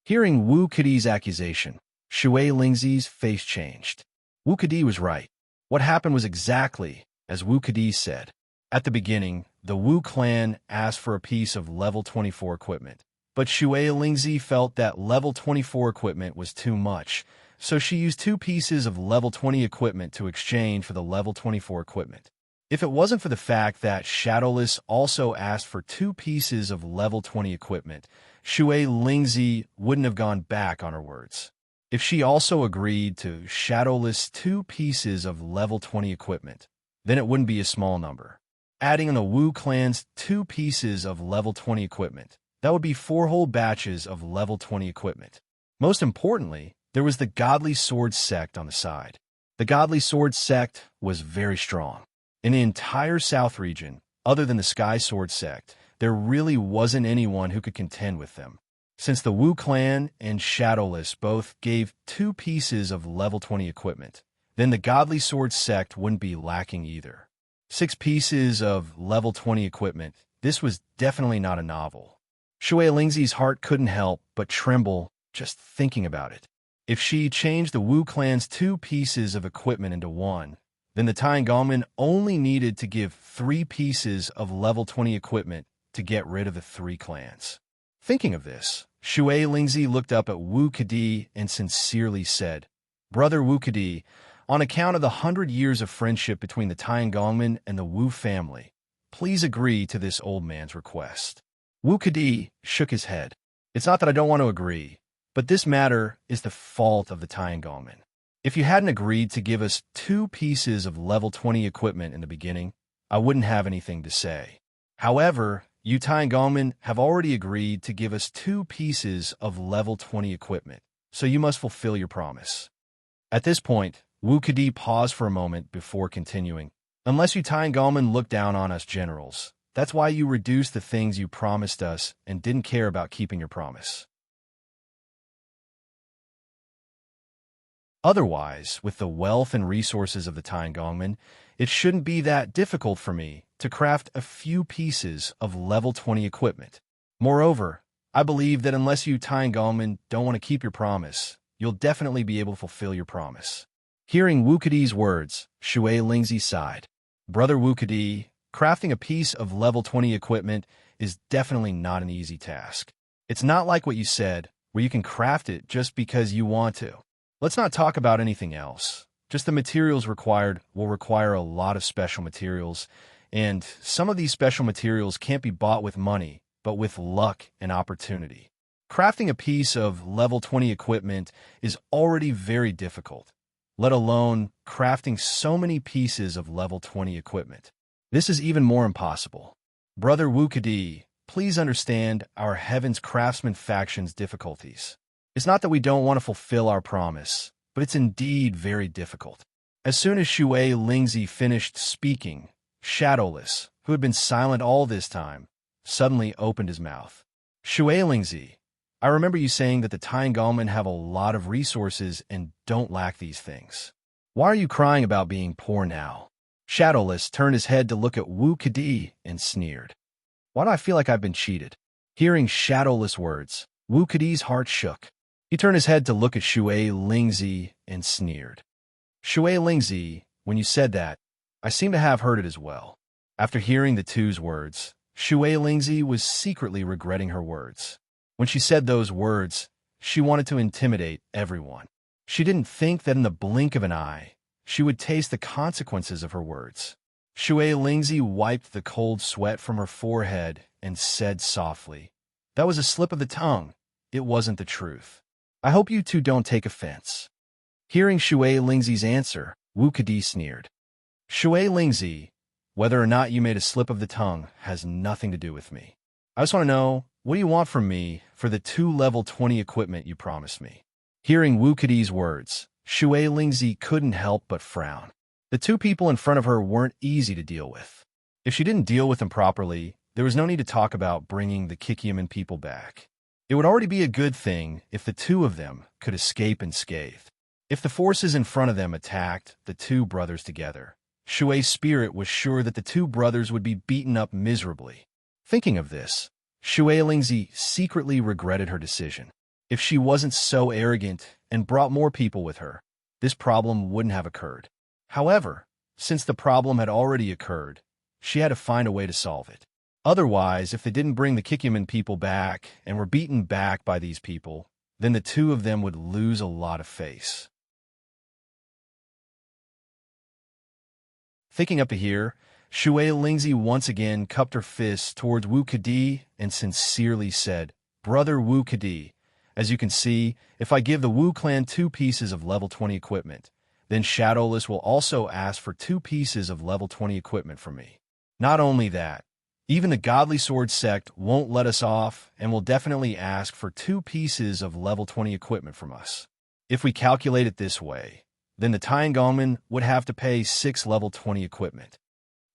Hearing Wu Kadi's accusation, Shui Lingzi's face changed. Wu Kadi was right. What happened was exactly as Wu Kadi said. At the beginning, the Wu clan asked for a piece of level 24 equipment, but Shui Lingzi felt that level 24 equipment was too much, so she used 2 pieces of level 20 equipment to exchange for the level 24 equipment. If it wasn't for the fact that Shadowless also asked for 2 pieces of level 20 equipment, Shui Lingzi wouldn't have gone back on her words. If she also agreed to Shadowless 2 pieces of level 20 equipment, then it wouldn't be a small number. Adding in the Wu clan's 2 pieces of level 20 equipment, that would be 4 whole batches of level 20 equipment. Most importantly, there was the Godly Sword sect on the side. The Godly Sword sect was very strong. In the entire South region, other than the Sky Sword sect, there really wasn't anyone who could contend with them. Since the Wu clan and Shadowless both gave 2 pieces of level 20 equipment, then the Godly Sword sect wouldn't be lacking either. 6 pieces of level 20 equipment, this was definitely not a novel. Shui Lingzi's heart couldn't help but tremble just thinking about it. If she changed the Wu clan's 2 pieces of equipment into 1, then the Tiangongmen only needed to give 3 pieces of level 20 equipment to get rid of the 3 clans. Thinking of this, Shui Lingzi looked up at Wu Kadi and sincerely said, Brother Wu Kadi, on account of the 100 years of friendship between the Tiangongmen and the Wu family, please agree to this old man's request. Wu Kadi shook his head. It's not that I don't want to agree, but this matter is the fault of the Tiangongmen. If you hadn't agreed to give us 2 pieces of level 20 equipment in the beginning, I wouldn't have anything to say. However, you Tiangongmen have already agreed to give us 2 pieces of level 20 equipment, so you must fulfill your promise. At this point, Wu Kadi paused for a moment before continuing. Unless you Tiangongmen look down on us generals, that's why you reduced the things you promised us and didn't care about keeping your promise. Otherwise, with the wealth and resources of the Tiangongmen, it shouldn't be that difficult for me to craft a few pieces of level 20 equipment. Moreover, I believe that unless you Tiangongmen don't want to keep your promise, you'll definitely be able to fulfill your promise. Hearing Wu Kadi's words, Shui Lingzi sighed. Brother Wu Kadi, crafting a piece of level 20 equipment is definitely not an easy task. It's not like what you said, where you can craft it just because you want to. Let's not talk about anything else. Just the materials required will require a lot of special materials, and some of these special materials can't be bought with money, but with luck and opportunity. Crafting a piece of level 20 equipment is already very difficult, let alone crafting so many pieces of level 20 equipment. This is even more impossible. Brother Wu Kadi, please understand our Heaven's Craftsman faction's difficulties. It's not that we don't want to fulfill our promise, but it's indeed very difficult. As soon as Shui Lingzi finished speaking, Shadowless, who had been silent all this time, suddenly opened his mouth. Shui Lingzi, I remember you saying that the Tiangongmen have a lot of resources and don't lack these things. Why are you crying about being poor now? Shadowless turned his head to look at Wu Kadi and sneered. Why do I feel like I've been cheated? Hearing Shadowless words, Wu Kadi's heart shook. He turned his head to look at Shui Lingzi and sneered. Shui Lingzi, when you said that, I seem to have heard it as well. After hearing the two's words, Shui Lingzi was secretly regretting her words. When she said those words, she wanted to intimidate everyone. She didn't think that in the blink of an eye, she would taste the consequences of her words. Shui Lingzi wiped the cold sweat from her forehead and said softly, That was a slip of the tongue. It wasn't the truth. I hope you two don't take offense. Hearing Shui Lingzi's answer, Wu Kadi sneered. Shui Lingzi, whether or not you made a slip of the tongue has nothing to do with me. I just want to know, what do you want from me for the 2 level 20 equipment you promised me? Hearing Wu Kadi's words, Shui Lingzi couldn't help but frown. The two people in front of her weren't easy to deal with. If she didn't deal with them properly, there was no need to talk about bringing the Kikyaman people back. It would already be a good thing if the two of them could escape unscathed. If the forces in front of them attacked the two brothers together, Shuei's spirit was sure that the two brothers would be beaten up miserably. Thinking of this, Shui Lingzi secretly regretted her decision. If she wasn't so arrogant and brought more people with her, this problem wouldn't have occurred. However, since the problem had already occurred, she had to find a way to solve it. Otherwise, if they didn't bring the Kikyaman people back and were beaten back by these people, then the two of them would lose a lot of face. Thinking up to here, Shui Lingzi once again cupped her fists towards Wu Kadi and sincerely said, "Brother Wu Kadi, as you can see, if I give the Wu clan 2 pieces of level 20 equipment, then Shadowless will also ask for 2 pieces of level 20 equipment from me. Not only that, even the Godly Sword sect won't let us off and will definitely ask for 2 pieces of level 20 equipment from us. If we calculate it this way, then the Tiangongmen would have to pay 6 level 20 equipment."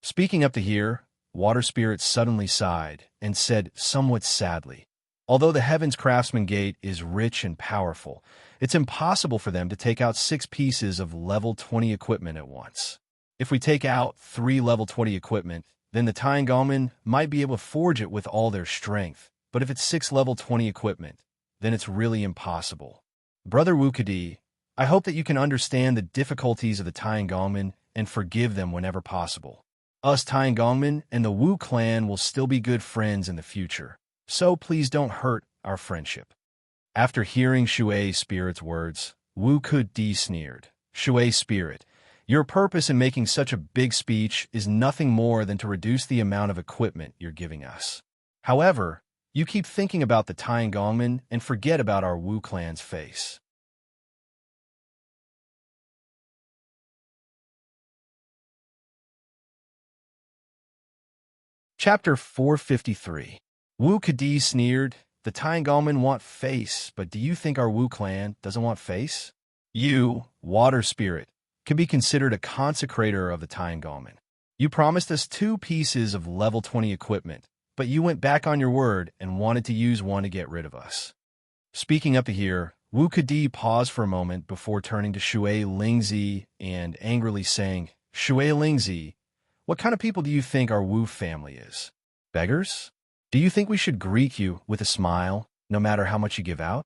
Speaking up to here, Water Spirit suddenly sighed and said somewhat sadly, "Although the Heaven's Craftsman Gate is rich and powerful, it's impossible for them to take out 6 pieces of level 20 equipment at once. If we take out 3 level 20 equipment, then the Tiangongmen might be able to forge it with all their strength, but if it's 6 level 20 equipment, then it's really impossible. Brother Wu Kadi, I hope that you can understand the difficulties of the Tiangongmen and forgive them whenever possible. Us Tiangongmen and the Wu clan will still be good friends in the future, so please don't hurt our friendship." After hearing Shuei Spirit's words, Wu Kadi sneered. "Shuei Spirit, your purpose in making such a big speech is nothing more than to reduce the amount of equipment you're giving us. However, you keep thinking about the Tiangongmen and forget about our Wu clan's face." Chapter 453. Wu Kadi sneered, "The Tiangongmen want face, but do you think our Wu clan doesn't want face? You, Water Spirit, can be considered a consecrator of the Tiangongmen. You promised us 2 pieces of level 20 equipment, but you went back on your word and wanted to use one to get rid of us." Speaking up to here, Wu Kadi paused for a moment before turning to Shui Lingzi and angrily saying, "Shui Lingzi, what kind of people do you think our Wu family is? Beggars? Do you think we should greet you with a smile, no matter how much you give out?"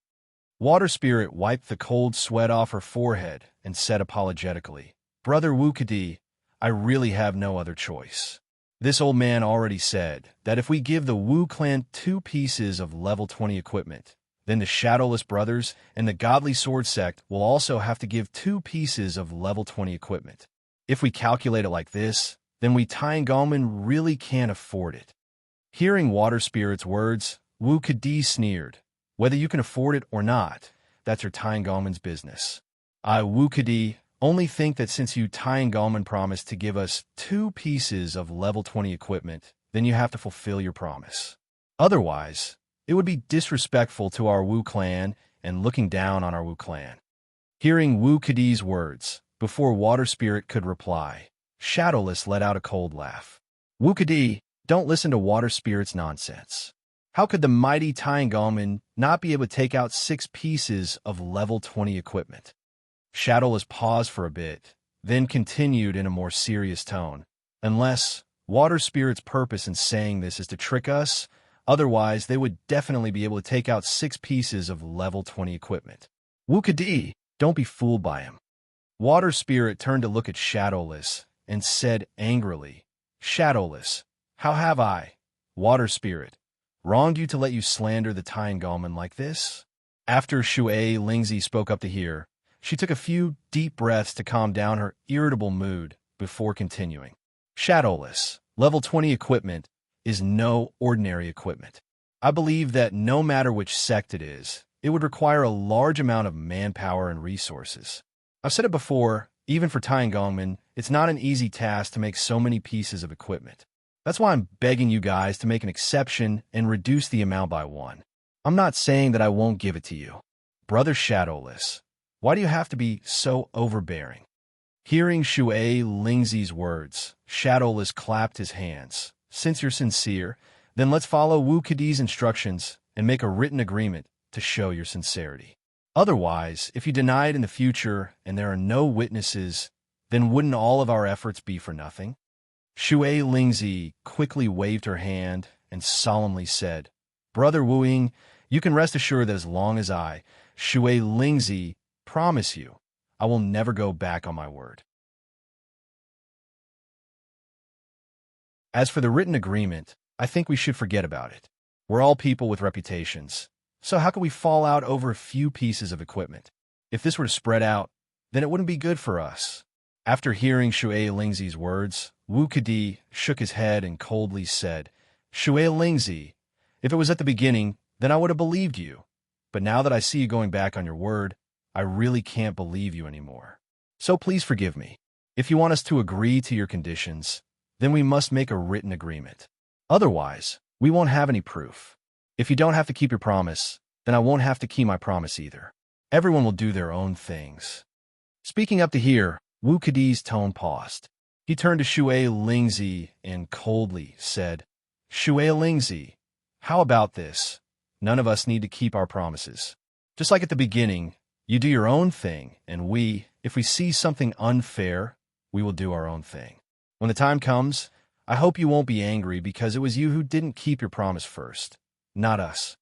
Water Spirit wiped the cold sweat off her forehead and said apologetically, "Brother Wu Kadi, I really have no other choice. This old man already said that if we give the Wu clan 2 pieces of level 20 equipment, then the Shadowless Brothers and the Godly Sword sect will also have to give 2 pieces of level 20 equipment. If we calculate it like this, then we Tiangongmen really can't afford it." Hearing Water Spirit's words, Wu Kadi sneered. "Whether you can afford it or not, that's your Tiangongmen's business. I, Wu Kadi, only think that since you Tiangongmen promised to give us 2 pieces of level 20 equipment, then you have to fulfill your promise. Otherwise, it would be disrespectful to our Wu clan and looking down on our Wu clan." Hearing Wu Kadi's words, before Water Spirit could reply, Shadowless let out a cold laugh. "Wu Kadi, don't listen to Water Spirit's nonsense. How could the mighty Tiangongmen not be able to take out 6 pieces of level 20 equipment?" Shadowless paused for a bit, then continued in a more serious tone. "Unless Water Spirit's purpose in saying this is to trick us, otherwise they would definitely be able to take out 6 pieces of level 20 equipment. Wu Kadi, don't be fooled by him." Water Spirit turned to look at Shadowless and said angrily, "Shadowless, how have I, Water Spirit, wronged you to let you slander the Tiangongmen like this?" After Shui Lingzi spoke up to here, she took a few deep breaths to calm down her irritable mood before continuing. "Shadowless, level 20 equipment is no ordinary equipment. I believe that no matter which sect it is, it would require a large amount of manpower and resources. I've said it before, even for Tiangongmen, it's not an easy task to make so many pieces of equipment. That's why I'm begging you guys to make an exception and reduce the amount by 1. I'm not saying that I won't give it to you. Brother Shadowless, why do you have to be so overbearing? Hearing Shui Lingzi's words, Shadowless clapped his hands. Since you're sincere, then let's follow Wu Kadi's instructions and make a written agreement to show your sincerity. Otherwise, if you deny it in the future and there are no witnesses, then wouldn't all of our efforts be for nothing? Shui Lingzi quickly waved her hand and solemnly said, Brother Wu Ying, you can rest assured that as long as I, Shui Lingzi, promise you, I will never go back on my word. As for the written agreement, I think we should forget about it. We're all people with reputations, so how could we fall out over a few pieces of equipment? If this were to spread out, then it wouldn't be good for us. After hearing Shui Lingzi's words, Wu Kadi shook his head and coldly said, Shui Lingzi, if it was at the beginning, then I would have believed you. But now that I see you going back on your word, I really can't believe you anymore. So please forgive me. If you want us to agree to your conditions, then we must make a written agreement. Otherwise, we won't have any proof. If you don't have to keep your promise, then I won't have to keep my promise either. Everyone will do their own things. Speaking up to here, Wu Kadi's tone paused. He turned to Shui Lingzi and coldly said, Shui Lingzi, how about this? None of us need to keep our promises. Just like at the beginning, you do your own thing, and we, if we see something unfair, we will do our own thing. When the time comes, I hope you won't be angry because it was you who didn't keep your promise first, not us.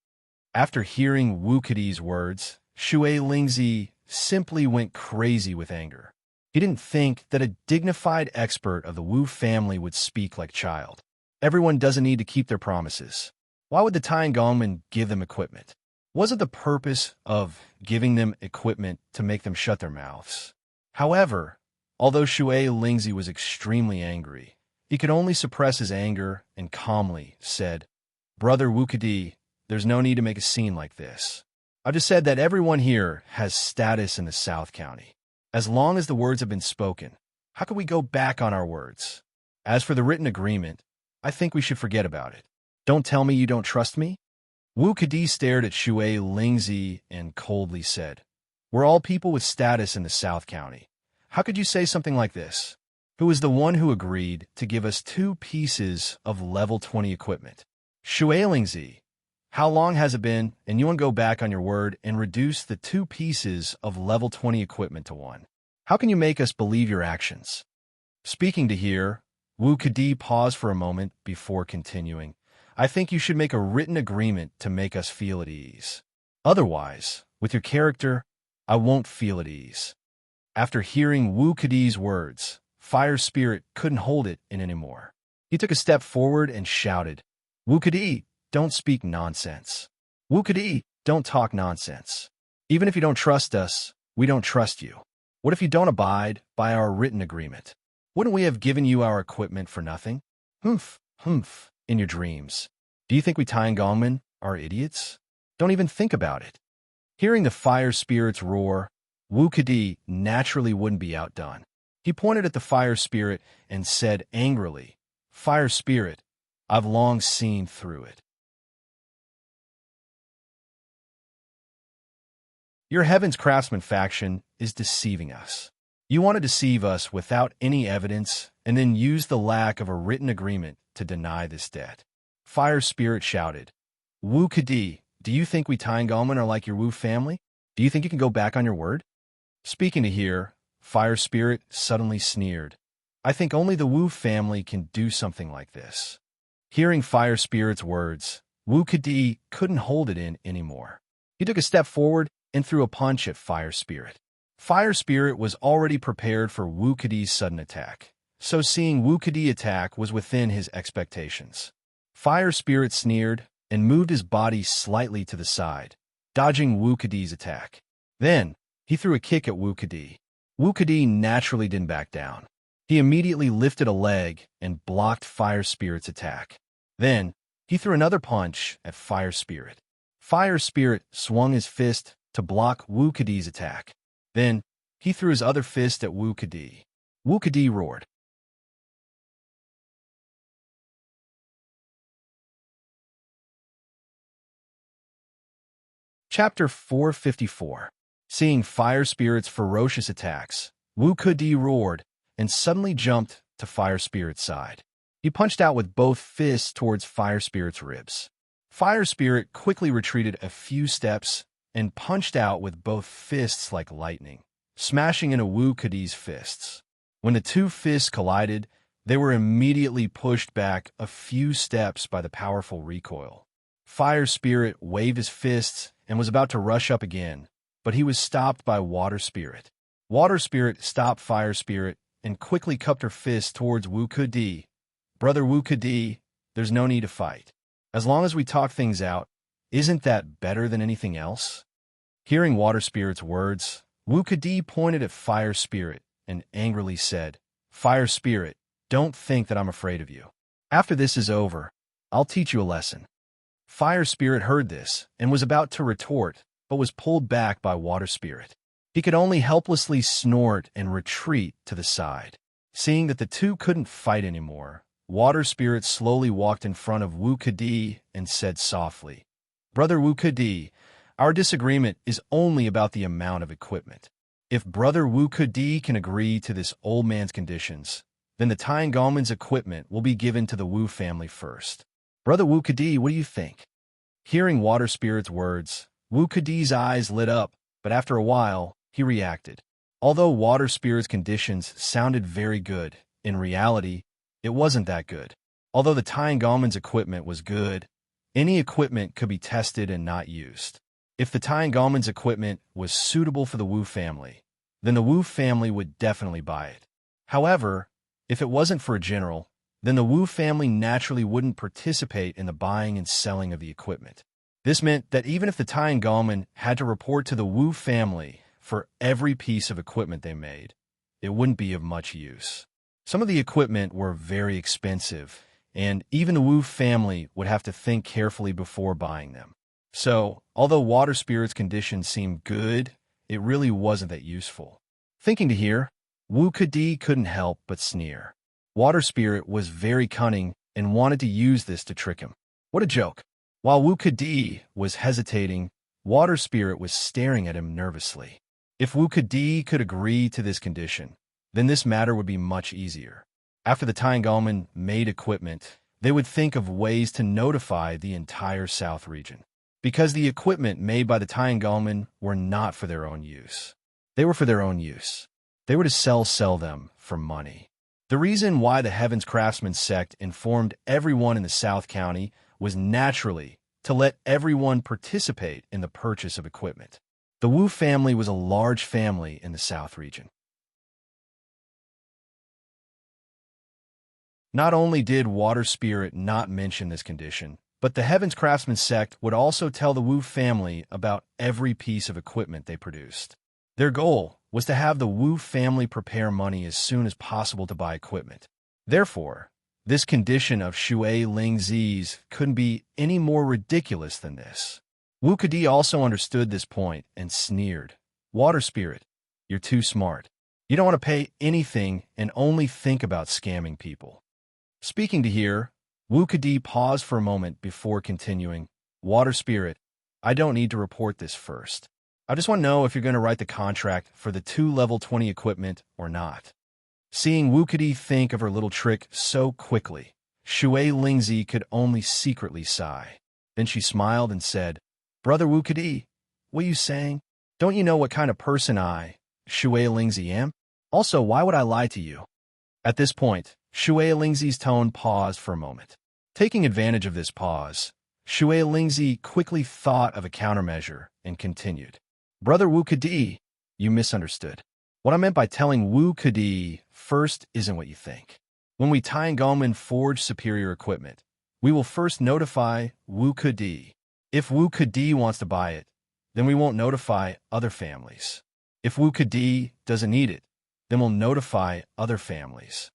After hearing Wu Kadi's words, Shui Lingzi simply went crazy with anger. He didn't think that a dignified expert of the Wu family would speak like a child. Everyone doesn't need to keep their promises. Why would the Tiangongmen give them equipment? Wasn't the purpose of giving them equipment to make them shut their mouths? However, although Shui Lingzi was extremely angry, he could only suppress his anger and calmly said, Brother Wu Kadi, there's no need to make a scene like this. I just said that everyone here has status in the South County. As long as the words have been spoken, how can we go back on our words? As for the written agreement, I think we should forget about it. Don't tell me you don't trust me? Wu Kadi stared at Shui Lingzi and coldly said, We're all people with status in the South County. How could you say something like this? Who is the one who agreed to give us 2 pieces of level 20 equipment? Shui Lingzi, how long has it been, and you want to go back on your word and reduce the 2 pieces of level 20 equipment to 1? How can you make us believe your actions? Speaking to here, Wu Kadi paused for a moment before continuing. I think you should make a written agreement to make us feel at ease. Otherwise, with your character, I won't feel at ease. After hearing Wu Kadi's words, Fire Spirit couldn't hold it in anymore. He took a step forward and shouted, Wu Kadi, don't speak nonsense. Wu Kadi, don't talk nonsense. Even if you don't trust us, we don't trust you. What if you don't abide by our written agreement? Wouldn't we have given you our equipment for nothing? Humph, humph, in your dreams. Do you think we Tiangongmen are idiots? Don't even think about it. Hearing the fire spirit's roar, Wu Kadi naturally wouldn't be outdone. He pointed at the fire spirit and said angrily, Fire spirit, I've long seen through it. Your Heaven's Craftsman faction is deceiving us. You want to deceive us without any evidence and then use the lack of a written agreement to deny this debt. Fire Spirit shouted, Wu Kadi, do you think we Tiangongmen are like your Wu family? Do you think you can go back on your word? Speaking to here, Fire Spirit suddenly sneered. I think only the Wu family can do something like this. Hearing Fire Spirit's words, Wu Kadi couldn't hold it in anymore. He took a step forward and threw a punch at Fire Spirit. Fire Spirit was already prepared for Wu Kadi's sudden attack, so seeing Wu Kadi attack was within his expectations. Fire Spirit sneered and moved his body slightly to the side, dodging Wu Kadi's attack. Then, he threw a kick at Wu Kadi. Wu Kadi naturally didn't back down. He immediately lifted a leg and blocked Fire Spirit's attack. Then, he threw another punch at Fire Spirit. Fire Spirit swung his fist to block Wu Kadi's attack. Then, he threw his other fist at Wu Kadi. Wu Kadi roared. Chapter 454. Seeing Fire Spirit's ferocious attacks, Wu Kedi roared and suddenly jumped to Fire Spirit's side. He punched out with both fists towards Fire Spirit's ribs. Fire Spirit quickly retreated a few steps and punched out with both fists like lightning, smashing into Wu Kedi's fists. When the two fists collided, they were immediately pushed back a few steps by the powerful recoil. Fire Spirit waved his fists and was about to rush up again, but he was stopped by Water Spirit. Water Spirit stopped Fire Spirit and quickly cupped her fist towards Wu Kedi. "Brother Wu Kedi, there's no need to fight. As long as we talk things out, isn't that better than anything else?" Hearing Water Spirit's words, Wu Kedi pointed at Fire Spirit and angrily said, "Fire Spirit, don't think that I'm afraid of you. After this is over, I'll teach you a lesson." Fire Spirit heard this and was about to retort, but was pulled back by Water Spirit. He could only helplessly snort and retreat to the side. Seeing that the two couldn't fight anymore, Water Spirit slowly walked in front of Wu Kedi and said softly, "Brother Wu Kedi, our disagreement is only about the amount of equipment. If Brother Wu Kedi can agree to this old man's conditions, then the Taiangolman's equipment will be given to the Wu family first. Brother Wu Kedi, what do you think?" Hearing Water Spirit's words, Wu Kedi's eyes lit up, but after a while, he reacted. Although Water Spirit's conditions sounded very good, in reality, it wasn't that good. Although the Taiangolman's equipment was good, any equipment could be tested and not used. If the Taiangolman's equipment was suitable for the Wu family, then the Wu family would definitely buy it. However, if it wasn't for a general, then the Wu family naturally wouldn't participate in the buying and selling of the equipment. This meant that even if the Taiangolman had to report to the Wu family for every piece of equipment they made, it wouldn't be of much use. Some of the equipment were very expensive, and even the Wu family would have to think carefully before buying them. So, although Water Spirit's conditions seemed good, it really wasn't that useful. Thinking to here, Wu Kedi couldn't help but sneer. Water Spirit was very cunning and wanted to use this to trick him. What a joke! While Wu Kedi was hesitating, Water Spirit was staring at him nervously. If Wu Kedi could agree to this condition, then this matter would be much easier. After the Taiangolman made equipment, they would think of ways to notify the entire South region. Because the equipment made by the Taiangolman were not for their own use. They were for their own use. They were to sell them for money. The reason why the Heaven's Craftsman sect informed everyone in the South County was naturally to let everyone participate in the purchase of equipment. The Wu family was a large family in the South region. Not only did Water Spirit not mention this condition, but the Heaven's Craftsman sect would also tell the Wu family about every piece of equipment they produced. Their goal was to have the Wu family prepare money as soon as possible to buy equipment. Therefore, this condition of Shui Lingzi's couldn't be any more ridiculous than this. Wu Kedi also understood this point and sneered. "Water Spirit, you're too smart. You don't want to pay anything and only think about scamming people." Speaking to here, Wu Kedi paused for a moment before continuing. "Water Spirit, I don't need to report this first. I just want to know if you're going to write the contract for the 2 level 20 equipment or not." Seeing Wu Kedi think of her little trick so quickly, Shui Lingzi could only secretly sigh. Then she smiled and said, "Brother Wu Kedi, what are you saying? Don't you know what kind of person I, Shui Lingzi, am? Also, why would I lie to you?" At this point, Shui Lingzi's tone paused for a moment. Taking advantage of this pause, Shui Lingzi quickly thought of a countermeasure and continued. "Brother Wu Kedi, you misunderstood. What I meant by telling Wu Kedi first isn't what you think. When we Taiangolman forge superior equipment, we will first notify Wu Kedi. If Wu Kedi wants to buy it, then we won't notify other families. If Wu Kedi doesn't need it, then we'll notify other families."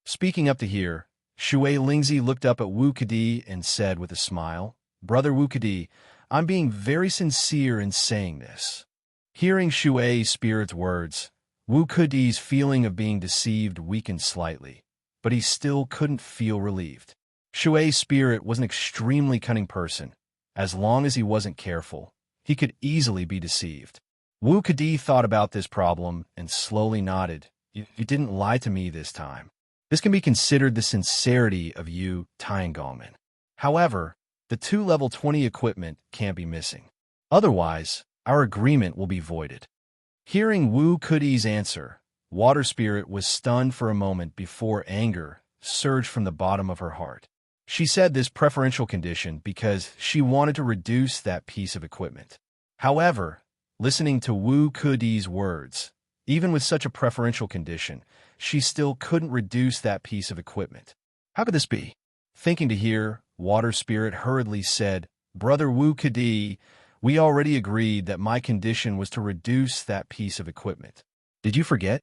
Speaking up to here, Shui Lingzi looked up at Wu Kedi and said with a smile, "Brother Wu Kedi, I'm being very sincere in saying this." Hearing Shui Spirit's words, Wu Kedi's feeling of being deceived weakened slightly, but he still couldn't feel relieved. Shui Spirit was an extremely cunning person. As long as he wasn't careful, he could easily be deceived. Wu Kadi thought about this problem and slowly nodded. You didn't lie to me this time. This can be considered the sincerity of you, Tyingallman. However, the 2 level 20 equipment can't be missing. Otherwise, our agreement will be voided. Hearing Wu Kadi's answer, Water Spirit was stunned for a moment before anger surged from the bottom of her heart. She said this preferential condition because she wanted to reduce that piece of equipment. However, listening to Wu Kadi's words, even with such a preferential condition, she still couldn't reduce that piece of equipment. How could this be? Thinking to hear, Water Spirit hurriedly said, Brother Wu Kadi, we already agreed that my condition was to reduce that piece of equipment. Did you forget?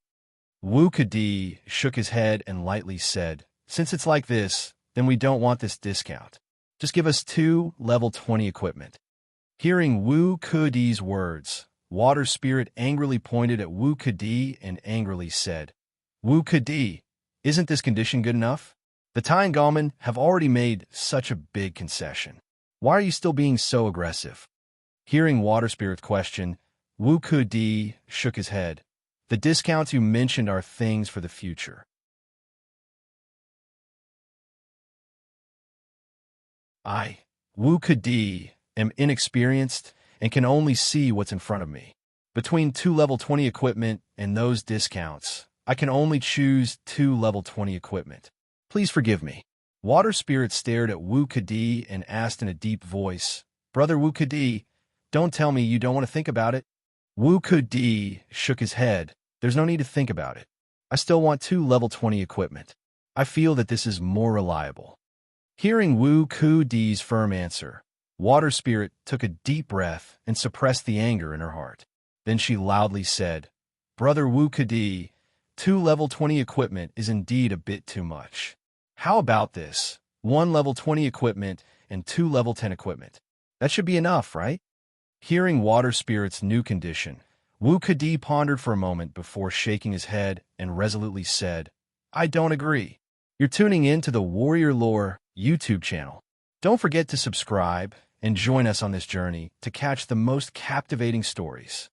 Wu Kadi shook his head and lightly said, Since it's like this, then we don't want this discount. Just give us 2 level 20 equipment. Hearing Wu Kadi's words, Water Spirit angrily pointed at Wu Kadi and angrily said, Wu Kadi, isn't this condition good enough? The Tyingallmen have already made such a big concession. Why are you still being so aggressive? Hearing Water Spirit's question, Wu Kadi shook his head. The discounts you mentioned are things for the future. I, Wu Kadi, am inexperienced and can only see what's in front of me. Between 2 level 20 equipment and those discounts, I can only choose 2 level 20 equipment. Please forgive me. Water Spirit stared at Wu Kadi and asked in a deep voice, Brother Wu Kadi, don't tell me you don't want to think about it. Wu Kadi shook his head. There's no need to think about it. I still want 2 level 20 equipment. I feel that this is more reliable. Hearing Wu Kadi's firm answer, Water Spirit took a deep breath and suppressed the anger in her heart. Then she loudly said, Brother Wu Kadi, 2 level 20 equipment is indeed a bit too much. How about this? 1 level 20 equipment and 2 level 10 equipment. That should be enough, right? Hearing Water Spirit's new condition, Wu Kadi pondered for a moment before shaking his head and resolutely said, I don't agree. You're tuning in to the Warrior Lore YouTube channel. Don't forget to subscribe and join us on this journey to catch the most captivating stories.